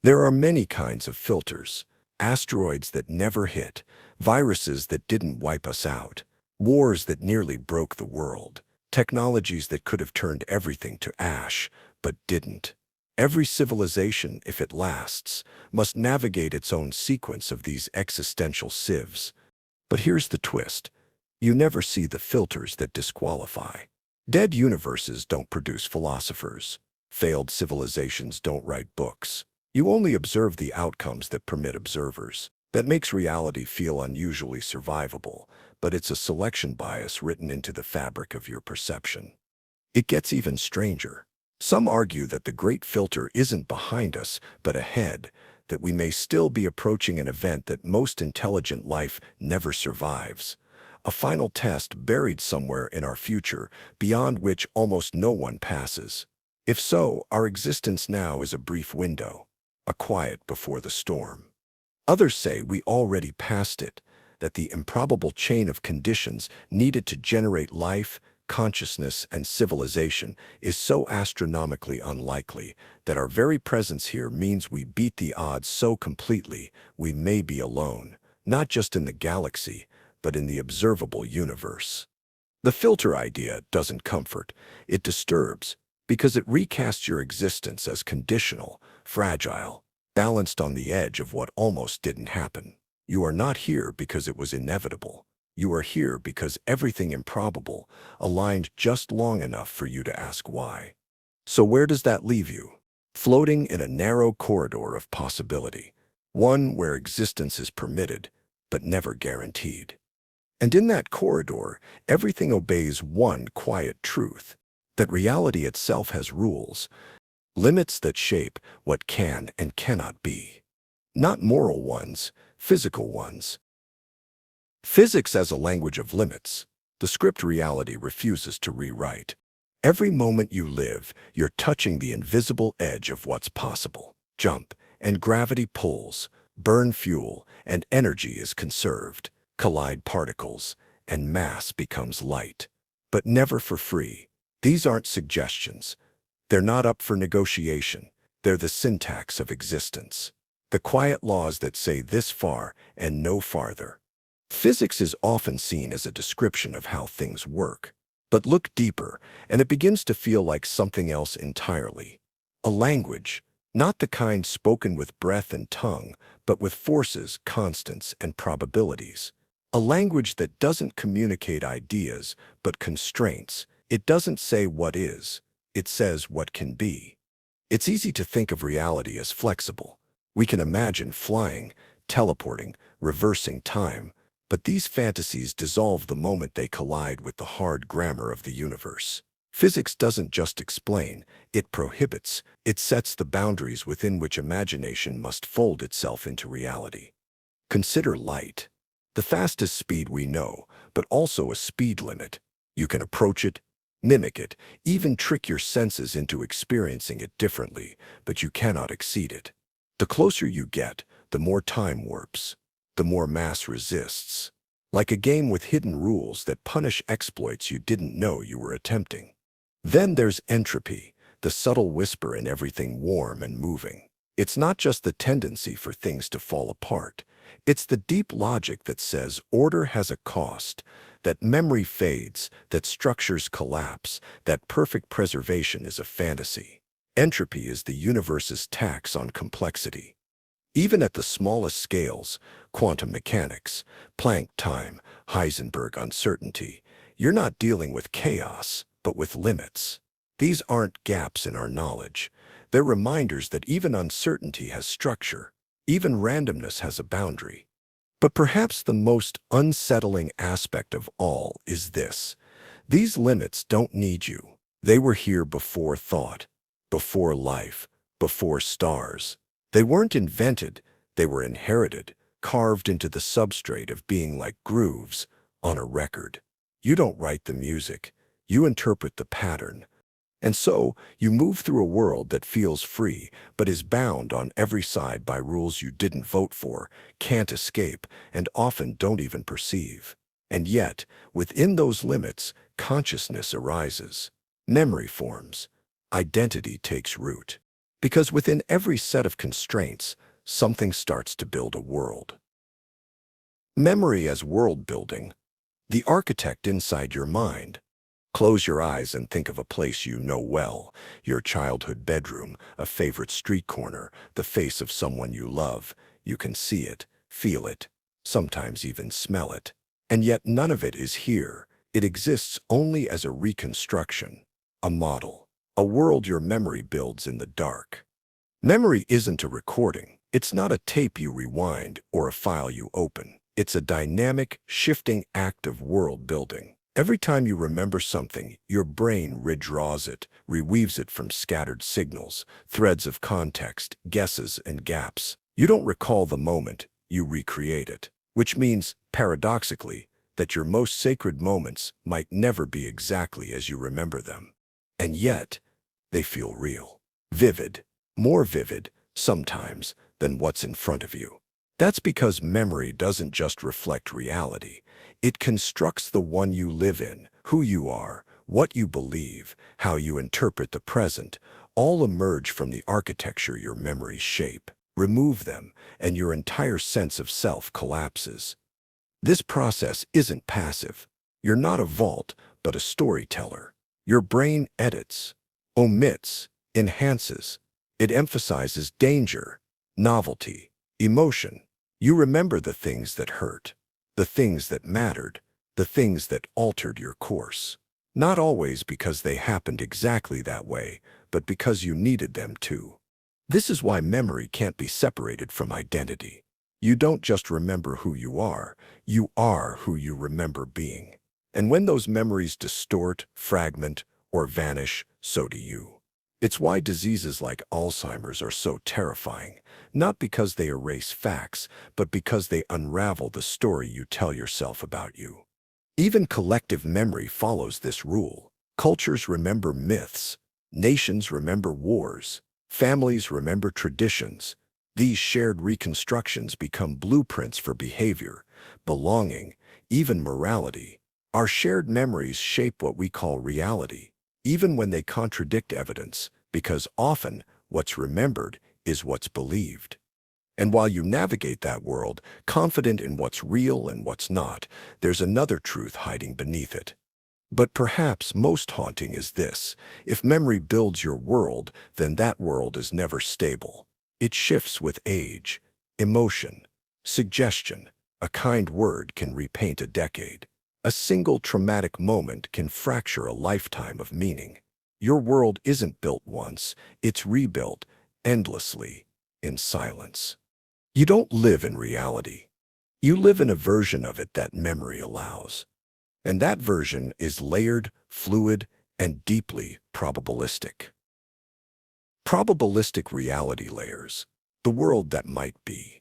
There are many kinds of filters. Asteroids that never hit, viruses that didn't wipe us out, wars that nearly broke the world, technologies that could have turned everything to ash, but didn't. Every civilization, if it lasts, must navigate its own sequence of these existential sieves. But here's the twist. You never see the filters that disqualify. Dead universes don't produce philosophers. Failed civilizations don't write books. You only observe the outcomes that permit observers. That makes reality feel unusually survivable, but it's a selection bias written into the fabric of your perception. It gets even stranger. Some argue that the great filter isn't behind us, but ahead, that we may still be approaching an event that most intelligent life never survives. A final test buried somewhere in our future, beyond which almost no one passes. If so, our existence now is a brief window. A quiet before the storm. Others say we already passed it, that the improbable chain of conditions needed to generate life, consciousness, and civilization is so astronomically unlikely that our very presence here means we beat the odds so completely we may be alone, not just in the galaxy, but in the observable universe. The filter idea doesn't comfort, it disturbs, because it recasts your existence as conditional, fragile, balanced on the edge of what almost didn't happen. You are not here because it was inevitable. You are here because everything improbable aligned just long enough for you to ask why. So where does that leave you? Floating in a narrow corridor of possibility, one where existence is permitted, but never guaranteed. And in that corridor, everything obeys one quiet truth, that reality itself has rules, limits that shape what can and cannot be. Not moral ones, physical ones. Physics as a language of limits. The script reality refuses to rewrite. Every moment you live, you're touching the invisible edge of what's possible. Jump, and gravity pulls, burn fuel, and energy is conserved. Collide particles, and mass becomes light. But never for free. These aren't suggestions. They're not up for negotiation. They're the syntax of existence. The quiet laws that say this far and no farther. Physics is often seen as a description of how things work. But look deeper, and it begins to feel like something else entirely. A language, not the kind spoken with breath and tongue, but with forces, constants, and probabilities. A language that doesn't communicate ideas, but constraints. It doesn't say what is, it says what can be. It's easy to think of reality as flexible. We can imagine flying, teleporting, reversing time, but these fantasies dissolve the moment they collide with the hard grammar of the universe. Physics doesn't just explain, it prohibits, it sets the boundaries within which imagination must fold itself into reality. Consider light. The fastest speed we know, but also a speed limit. You can approach it, mimic it, even trick your senses into experiencing it differently, but you cannot exceed it. The closer you get, the more time warps, the more mass resists. Like a game with hidden rules that punish exploits you didn't know you were attempting. Then there's entropy, the subtle whisper in everything warm and moving. It's not just the tendency for things to fall apart. It's the deep logic that says order has a cost, that memory fades, that structures collapse, that perfect preservation is a fantasy. Entropy is the universe's tax on complexity. Even at the smallest scales, quantum mechanics, Planck time, Heisenberg uncertainty, you're not dealing with chaos, but with limits. These aren't gaps in our knowledge. They're reminders that even uncertainty has structure. Even randomness has a boundary. But perhaps the most unsettling aspect of all is this. These limits don't need you. They were here before thought, before life, before stars. They weren't invented, they were inherited, carved into the substrate of being like grooves on a record. You don't write the music, you interpret the pattern. And so, you move through a world that feels free, but is bound on every side by rules you didn't vote for, can't escape, and often don't even perceive. And yet, within those limits, consciousness arises. Memory forms. Identity takes root. Because within every set of constraints, something starts to build a world. Memory as world building. The architect inside your mind. Close your eyes and think of a place you know well, your childhood bedroom, a favorite street corner, the face of someone you love. You can see it, feel it, sometimes even smell it. And yet none of it is here. It exists only as a reconstruction, a model, a world your memory builds in the dark. Memory isn't a recording. It's not a tape you rewind or a file you open. It's a dynamic, shifting act of world building. Every time you remember something, your brain redraws it, reweaves it from scattered signals, threads of context, guesses, and gaps. You don't recall the moment, you recreate it. Which means, paradoxically, that your most sacred moments might never be exactly as you remember them. And yet, they feel real. Vivid. More vivid, sometimes, than what's in front of you. That's because memory doesn't just reflect reality. It constructs the one you live in, who you are, what you believe, how you interpret the present, all emerge from the architecture your memories shape. Remove them, and your entire sense of self collapses. This process isn't passive. You're not a vault, but a storyteller. Your brain edits, omits, enhances. It emphasizes danger, novelty, emotion. You remember the things that hurt, the things that mattered, the things that altered your course. Not always because they happened exactly that way, but because you needed them to. This is why memory can't be separated from identity. You don't just remember who you are who you remember being. And when those memories distort, fragment, or vanish, so do you. It's why diseases like Alzheimer's are so terrifying, not because they erase facts, but because they unravel the story you tell yourself about you. Even collective memory follows this rule. Cultures remember myths, nations remember wars, families remember traditions. These shared reconstructions become blueprints for behavior, belonging, even morality. Our shared memories shape what we call reality, even when they contradict evidence, because often what's remembered is what's believed. And while you navigate that world, confident in what's real and what's not, there's another truth hiding beneath it. But perhaps most haunting is this: if memory builds your world, then that world is never stable. It shifts with age, emotion, suggestion, A kind word can repaint a decade. A single traumatic moment can fracture a lifetime of meaning. Your world isn't built once, it's rebuilt, endlessly, in silence. You don't live in reality. You live in a version of it that memory allows. And that version is layered, fluid, and deeply probabilistic. Probabilistic reality layers, the world that might be.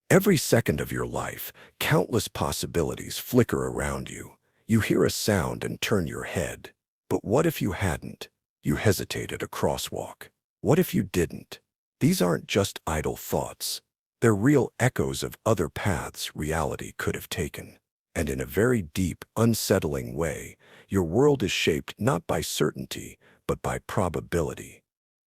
Every second of your life, countless possibilities flicker around you. You hear a sound and turn your head. But what if you hadn't? You hesitate at a crosswalk. What if you didn't? These aren't just idle thoughts. They're real echoes of other paths reality could have taken. And in a very deep, unsettling way, your world is shaped not by certainty, but by probability.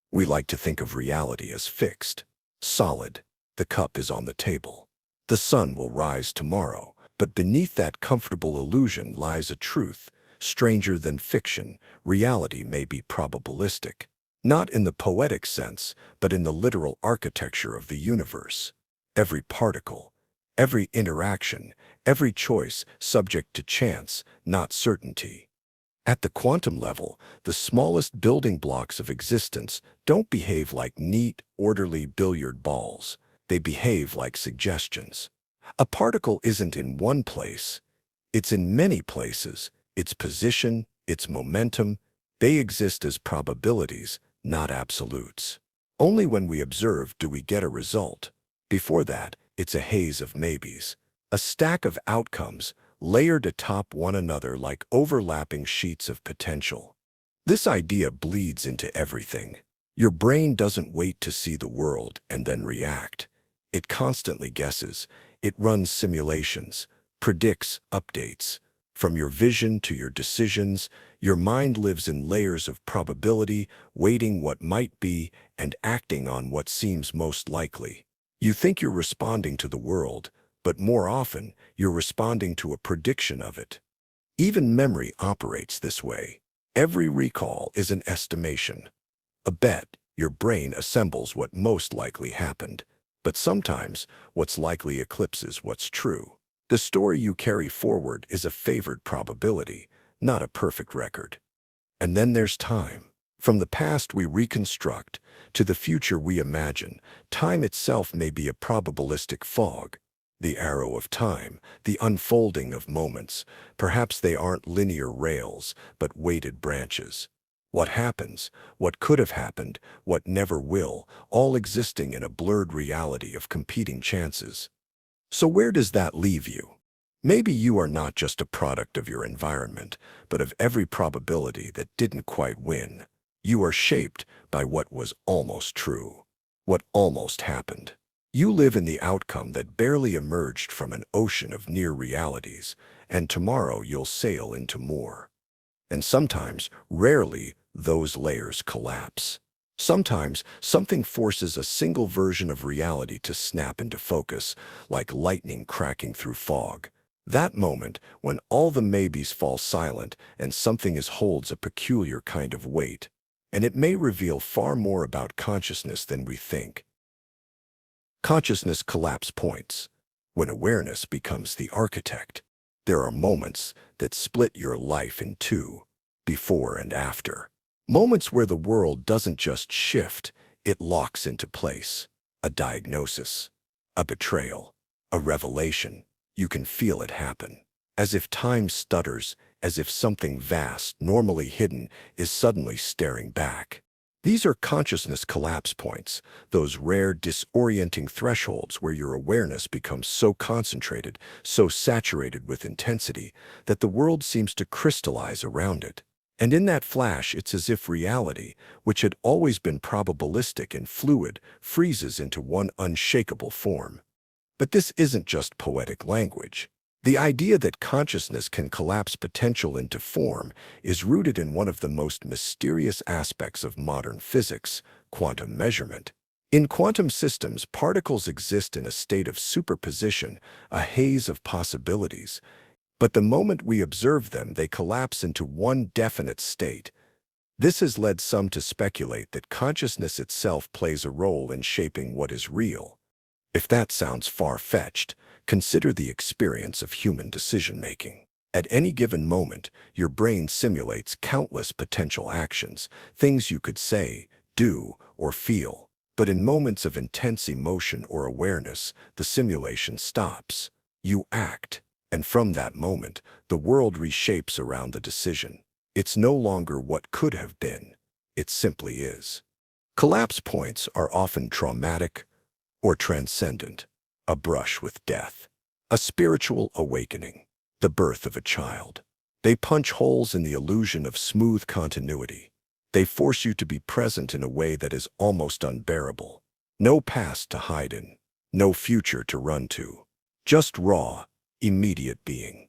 We like to think of reality as fixed, solid. The cup is on the table. The sun will rise tomorrow, but beneath that comfortable illusion lies a truth. Stranger than fiction, reality may be probabilistic. Not in the poetic sense, but in the literal architecture of the universe. Every particle, every interaction, every choice subject to chance, not certainty. At the quantum level, the smallest building blocks of existence don't behave like neat, orderly billiard balls. They behave like suggestions. A particle isn't in one place. It's in many places. Its position, its momentum, they exist as probabilities, not absolutes. Only when we observe do we get a result. Before that, it's a haze of maybes. A stack of outcomes layered atop one another like overlapping sheets of potential. This idea bleeds into everything. Your brain doesn't wait to see the world and then react. It constantly guesses. It runs simulations, predicts, updates. From your vision to your decisions, your mind lives in layers of probability, weighting what might be and acting on what seems most likely. You think you're responding to the world, but more often, you're responding to a prediction of it. Even memory operates this way. Every recall is an estimation. A bet, your brain assembles what most likely happened. But sometimes, what's likely eclipses what's true. The story you carry forward is a favored probability, not a perfect record. And then there's time. From the past we reconstruct to the future we imagine, time itself may be a probabilistic fog. The arrow of time, the unfolding of moments. Perhaps they aren't linear rails, but weighted branches. What happens, what could have happened, what never will, all existing in a blurred reality of competing chances. So where does that leave you? Maybe you are not just a product of your environment, but of every probability that didn't quite win. You are shaped by what was almost true, what almost happened. You live in the outcome that barely emerged from an ocean of near realities, and tomorrow you'll sail into more. And sometimes, rarely, those layers collapse. Sometimes, something forces a single version of reality to snap into focus, like lightning cracking through fog. That moment, when all the maybes fall silent and something holds a peculiar kind of weight. And it may reveal far more about consciousness than we think. Consciousness collapse points. When awareness becomes the architect, there are moments that split your life in two, before and after. Moments where the world doesn't just shift, it locks into place. A diagnosis, a betrayal, a revelation. You can feel it happen. As if time stutters, as if something vast, normally hidden, is suddenly staring back. These are consciousness collapse points, those rare disorienting thresholds where your awareness becomes so concentrated, so saturated with intensity, that the world seems to crystallize around it. And in that flash, it's as if reality, which had always been probabilistic and fluid, freezes into one unshakable form. But this isn't just poetic language. The idea that consciousness can collapse potential into form is rooted in one of the most mysterious aspects of modern physics, quantum measurement. In quantum systems, particles exist in a state of superposition, a haze of possibilities. But the moment we observe them, they collapse into one definite state. This has led some to speculate that consciousness itself plays a role in shaping what is real. If that sounds far-fetched, Consider the experience of human decision-making. At any given moment, your brain simulates countless potential actions, things you could say, do, or feel. But in moments of intense emotion or awareness, the simulation stops. You act, and from that moment, the world reshapes around the decision. It's no longer what could have been. It simply is. Collapse points are often traumatic or transcendent. A brush with death. A spiritual awakening. The birth of a child. They punch holes in the illusion of smooth continuity. They force you to be present in a way that is almost unbearable. No past to hide in. No future to run to. Just raw, immediate being.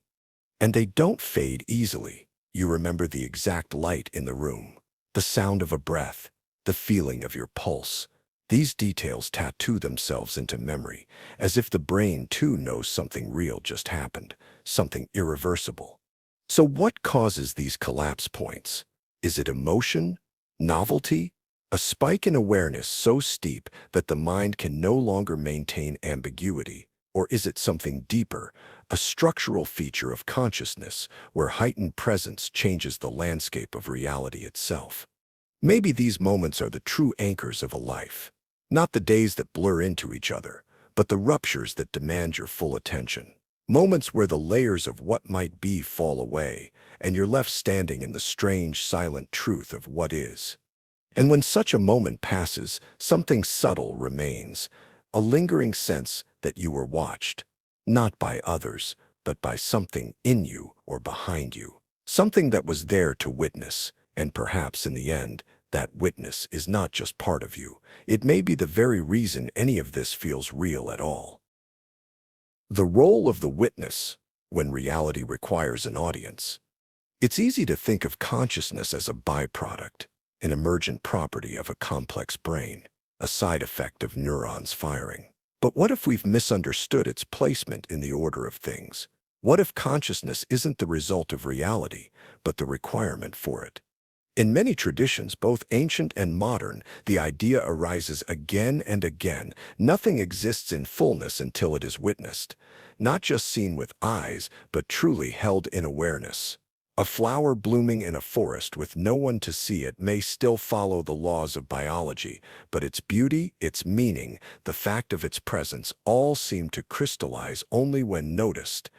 And they don't fade easily. You remember the exact light in the room, the sound of a breath, the feeling of your pulse. These details tattoo themselves into memory, as if the brain too knows something real just happened, something irreversible. So what causes these collapse points? Is it emotion? Novelty? A spike in awareness so steep that the mind can no longer maintain ambiguity? Or is it something deeper, a structural feature of consciousness where heightened presence changes the landscape of reality itself? Maybe these moments are the true anchors of a life. Not the days that blur into each other, but the ruptures that demand your full attention. Moments where the layers of what might be fall away, and you're left standing in the strange, silent truth of what is. And when such a moment passes, something subtle remains, a lingering sense that you were watched, not by others, but by something in you or behind you. Something that was there to witness, and perhaps in the end, that witness is not just part of you. It may be the very reason any of this feels real at all. The role of the witness when reality requires an audience. It's easy to think of consciousness as a byproduct, an emergent property of a complex brain, a side effect of neurons firing. But what if we've misunderstood its placement in the order of things? What if consciousness isn't the result of reality, but the requirement for it? In many traditions, both ancient and modern, the idea arises again and again. Nothing exists in fullness until it is witnessed, not just seen with eyes, but truly held in awareness. A flower blooming in a forest with no one to see it may still follow the laws of biology, but its beauty, its meaning, the fact of its presence all seem to crystallize only when noticed.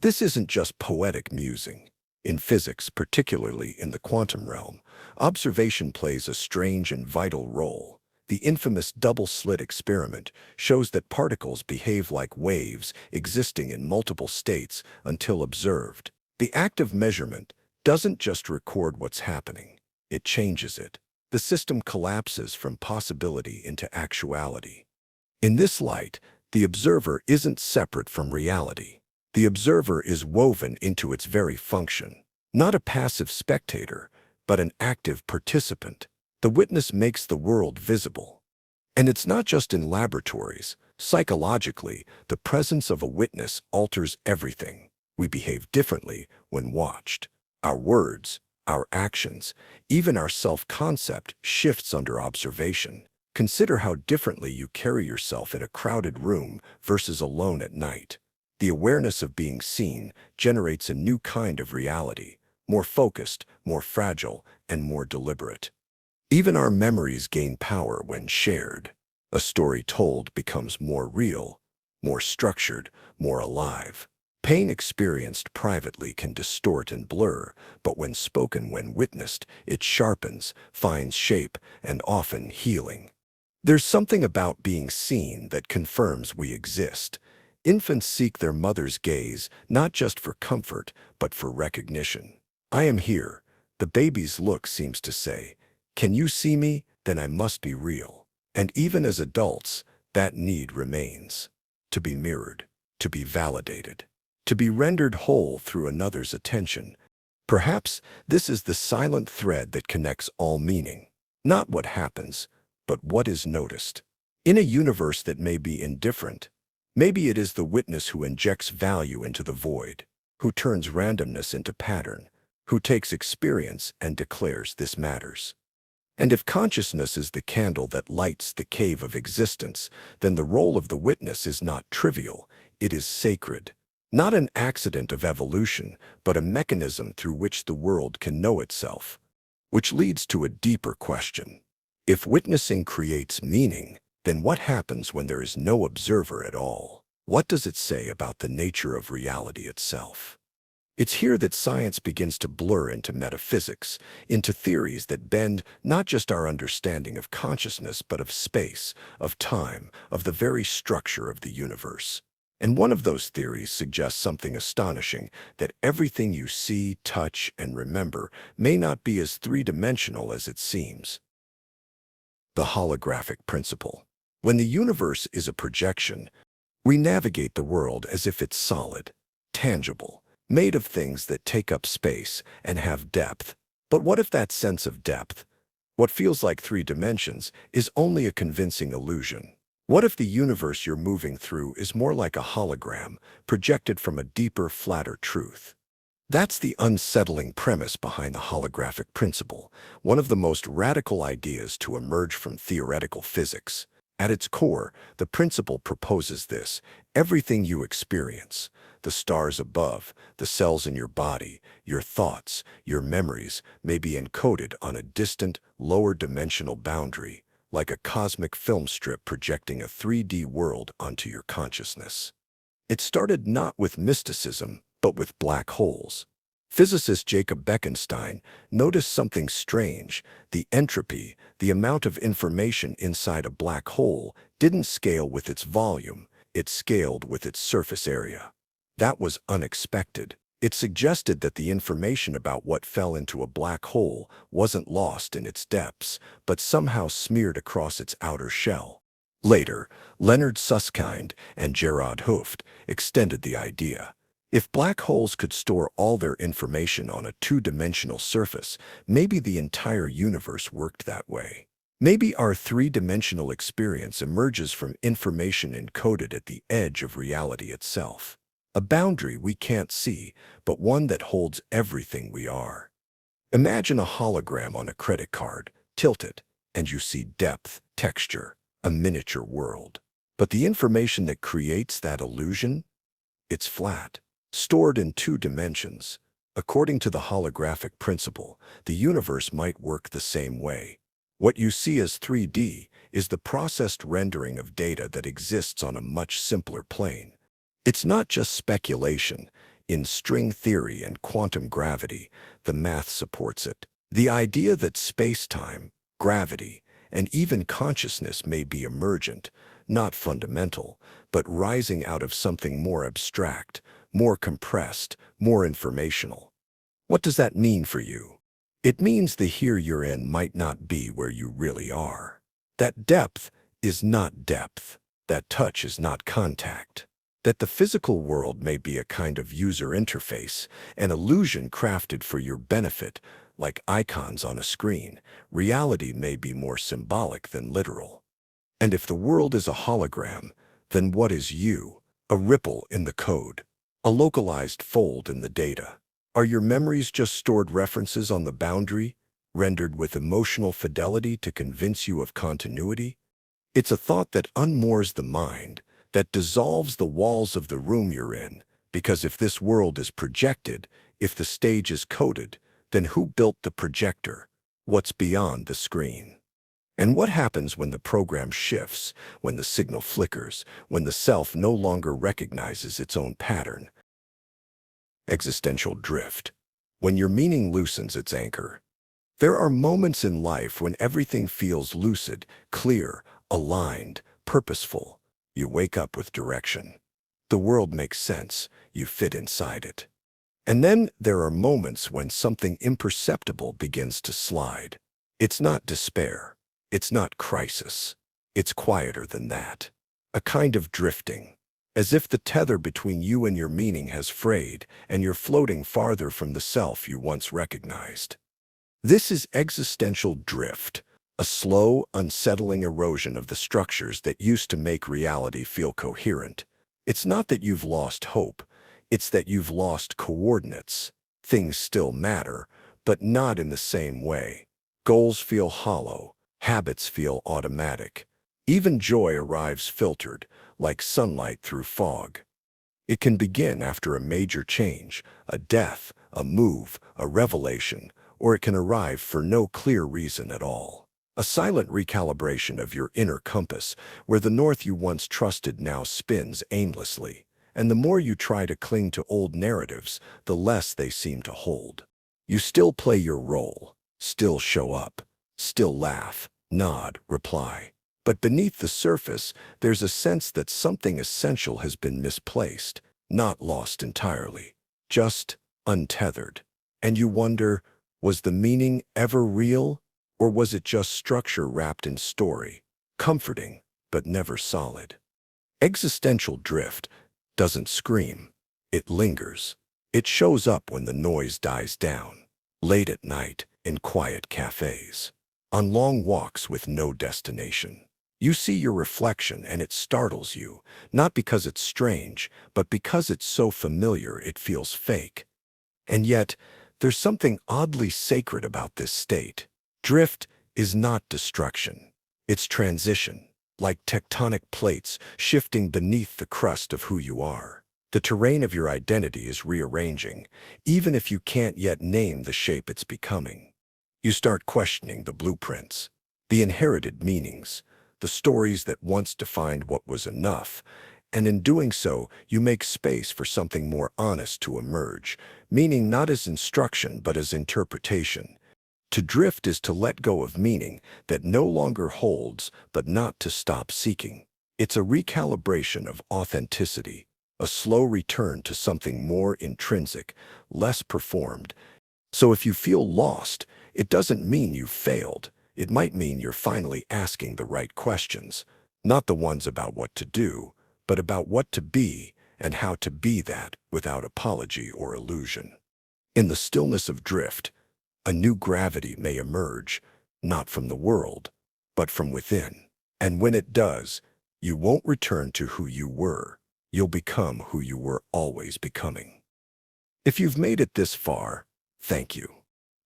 This isn't just poetic musing. In physics, particularly in the quantum realm, observation plays a strange and vital role. The infamous double-slit experiment shows that particles behave like waves existing in multiple states until observed. The act of measurement doesn't just record what's happening, it changes it. The system collapses from possibility into actuality. In this light, the observer isn't separate from reality. The observer is woven into its very function. Not a passive spectator, but an active participant. The witness makes the world visible. And it's not just in laboratories. Psychologically, the presence of a witness alters everything. We behave differently when watched. Our words, our actions, even our self-concept shifts under observation. Consider how differently you carry yourself in a crowded room versus alone at night. The awareness of being seen generates a new kind of reality, more focused, more fragile, and more deliberate. Even our memories gain power when shared. A story told becomes more real, more structured, more alive. Pain experienced privately can distort and blur, but when spoken, when witnessed, it sharpens, finds shape, and often healing. There's something about being seen that confirms we exist. Infants seek their mother's gaze, not just for comfort, but for recognition. I am here. The baby's look seems to say, "Can you see me? Then I must be real." And even as adults, that need remains. To be mirrored, to be validated, to be rendered whole through another's attention. Perhaps this is the silent thread that connects all meaning. Not what happens, but what is noticed. In a universe that may be indifferent, maybe it is the witness who injects value into the void, who turns randomness into pattern, who takes experience and declares this matters. And if consciousness is the candle that lights the cave of existence, then the role of the witness is not trivial. It is sacred. Not an accident of evolution, but a mechanism through which the world can know itself. Which leads to a deeper question. If witnessing creates meaning, then what happens when there is no observer at all? What does it say about the nature of reality itself? It's here that science begins to blur into metaphysics, into theories that bend not just our understanding of consciousness, but of space, of time, of the very structure of the universe. And one of those theories suggests something astonishing, that everything you see, touch, and remember may not be as three-dimensional as it seems. The holographic principle. When the universe is a projection, we navigate the world as if it's solid, tangible, made of things that take up space and have depth. But what if that sense of depth, what feels like three dimensions, is only a convincing illusion? What if the universe you're moving through is more like a hologram, projected from a deeper, flatter truth? That's the unsettling premise behind the holographic principle, one of the most radical ideas to emerge from theoretical physics. At its core, the principle proposes this: everything you experience, the stars above, the cells in your body, your thoughts, your memories, may be encoded on a distant, lower-dimensional boundary, like a cosmic film strip projecting a 3D world onto your consciousness. It started not with mysticism, but with black holes. Physicist Jacob Bekenstein noticed something strange. The entropy, the amount of information inside a black hole, didn't scale with its volume, it scaled with its surface area. That was unexpected. It suggested that the information about what fell into a black hole wasn't lost in its depths, but somehow smeared across its outer shell. Later, Leonard Susskind and Gerard Hooft extended the idea. If black holes could store all their information on a two-dimensional surface, maybe the entire universe worked that way. Maybe our three-dimensional experience emerges from information encoded at the edge of reality itself. A boundary we can't see, but one that holds everything we are. Imagine a hologram on a credit card, tilt it, and you see depth, texture, a miniature world. But the information that creates that illusion? It's flat, stored in two dimensions. According to the holographic principle, the universe might work the same way. What you see as 3D is the processed rendering of data that exists on a much simpler plane. It's not just speculation. In string theory and quantum gravity, the math supports it. The idea that space-time, gravity, and even consciousness may be emergent, not fundamental, but rising out of something more abstract, more compressed, more informational. What does that mean for you? It means the here you're in might not be where you really are. That depth is not depth. That touch is not contact. That the physical world may be a kind of user interface, an illusion crafted for your benefit, like icons on a screen. Reality may be more symbolic than literal. And if the world is a hologram, then what is you? A ripple in the code, a localized fold in the data. Are your memories just stored references on the boundary, rendered with emotional fidelity to convince you of continuity? It's a thought that unmoors the mind, that dissolves the walls of the room you're in, because if this world is projected, if the stage is coded, then who built the projector? What's beyond the screen? And what happens when the program shifts, when the signal flickers, when the self no longer recognizes its own pattern? Existential drift. When your meaning loosens its anchor. There are moments in life when everything feels lucid, clear, aligned, purposeful. You wake up with direction. The world makes sense. You fit inside it. And then there are moments when something imperceptible begins to slide. It's not despair. It's not crisis. It's quieter than that. A kind of drifting. As if the tether between you and your meaning has frayed, and you're floating farther from the self you once recognized. This is existential drift, a slow, unsettling erosion of the structures that used to make reality feel coherent. It's not that you've lost hope. It's that you've lost coordinates. Things still matter, but not in the same way. Goals feel hollow. Habits feel automatic. Even joy arrives filtered, like sunlight through fog. It can begin after a major change, a death, a move, a revelation, or it can arrive for no clear reason at all. A silent recalibration of your inner compass, where the north you once trusted now spins aimlessly, and the more you try to cling to old narratives, the less they seem to hold. You still play your role, still show up, still laugh, nod, reply. But beneath the surface, there's a sense that something essential has been misplaced, not lost entirely, just untethered. And you wonder, was the meaning ever real, or was it just structure wrapped in story, comforting, but never solid? Existential drift doesn't scream. It lingers. It shows up when the noise dies down, late at night, in quiet cafes, on long walks with no destination. You see your reflection and it startles you, not because it's strange, but because it's so familiar it feels fake. And yet, there's something oddly sacred about this state. Drift is not destruction. It's transition, like tectonic plates shifting beneath the crust of who you are. The terrain of your identity is rearranging, even if you can't yet name the shape it's becoming. You start questioning the blueprints, the inherited meanings, the stories that once defined what was enough, and in doing so, you make space for something more honest to emerge, meaning not as instruction but as interpretation. To drift is to let go of meaning that no longer holds, but not to stop seeking. It's a recalibration of authenticity, a slow return to something more intrinsic, less performed. So if you feel lost, it doesn't mean you've failed. It might mean you're finally asking the right questions, not the ones about what to do, but about what to be and how to be that without apology or illusion. In the stillness of drift, a new gravity may emerge, not from the world, but from within. And when it does, you won't return to who you were. You'll become who you were always becoming. If you've made it this far, thank you.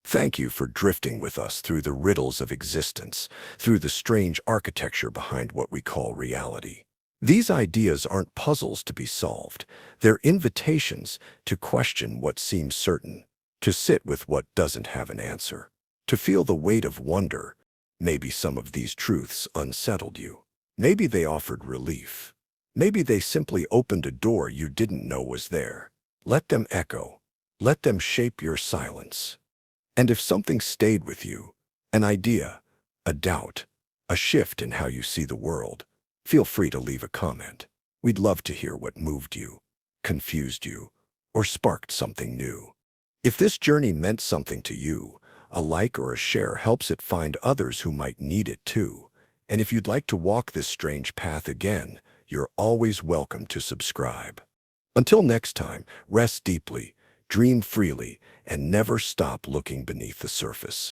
Thank you for drifting with us through the riddles of existence, through the strange architecture behind what we call reality. These ideas aren't puzzles to be solved. They're invitations to question what seems certain, to sit with what doesn't have an answer, to feel the weight of wonder. Maybe some of these truths unsettled you. Maybe they offered relief. Maybe they simply opened a door you didn't know was there. Let them echo. Let them shape your silence. And if something stayed with you, an idea, a doubt, a shift in how you see the world, feel free to leave a comment. We'd love to hear what moved you, confused you, or sparked something new. If this journey meant something to you, a like or a share helps it find others who might need it too. And if you'd like to walk this strange path again, you're always welcome to subscribe. Until next time, rest deeply, dream freely, and never stop looking beneath the surface.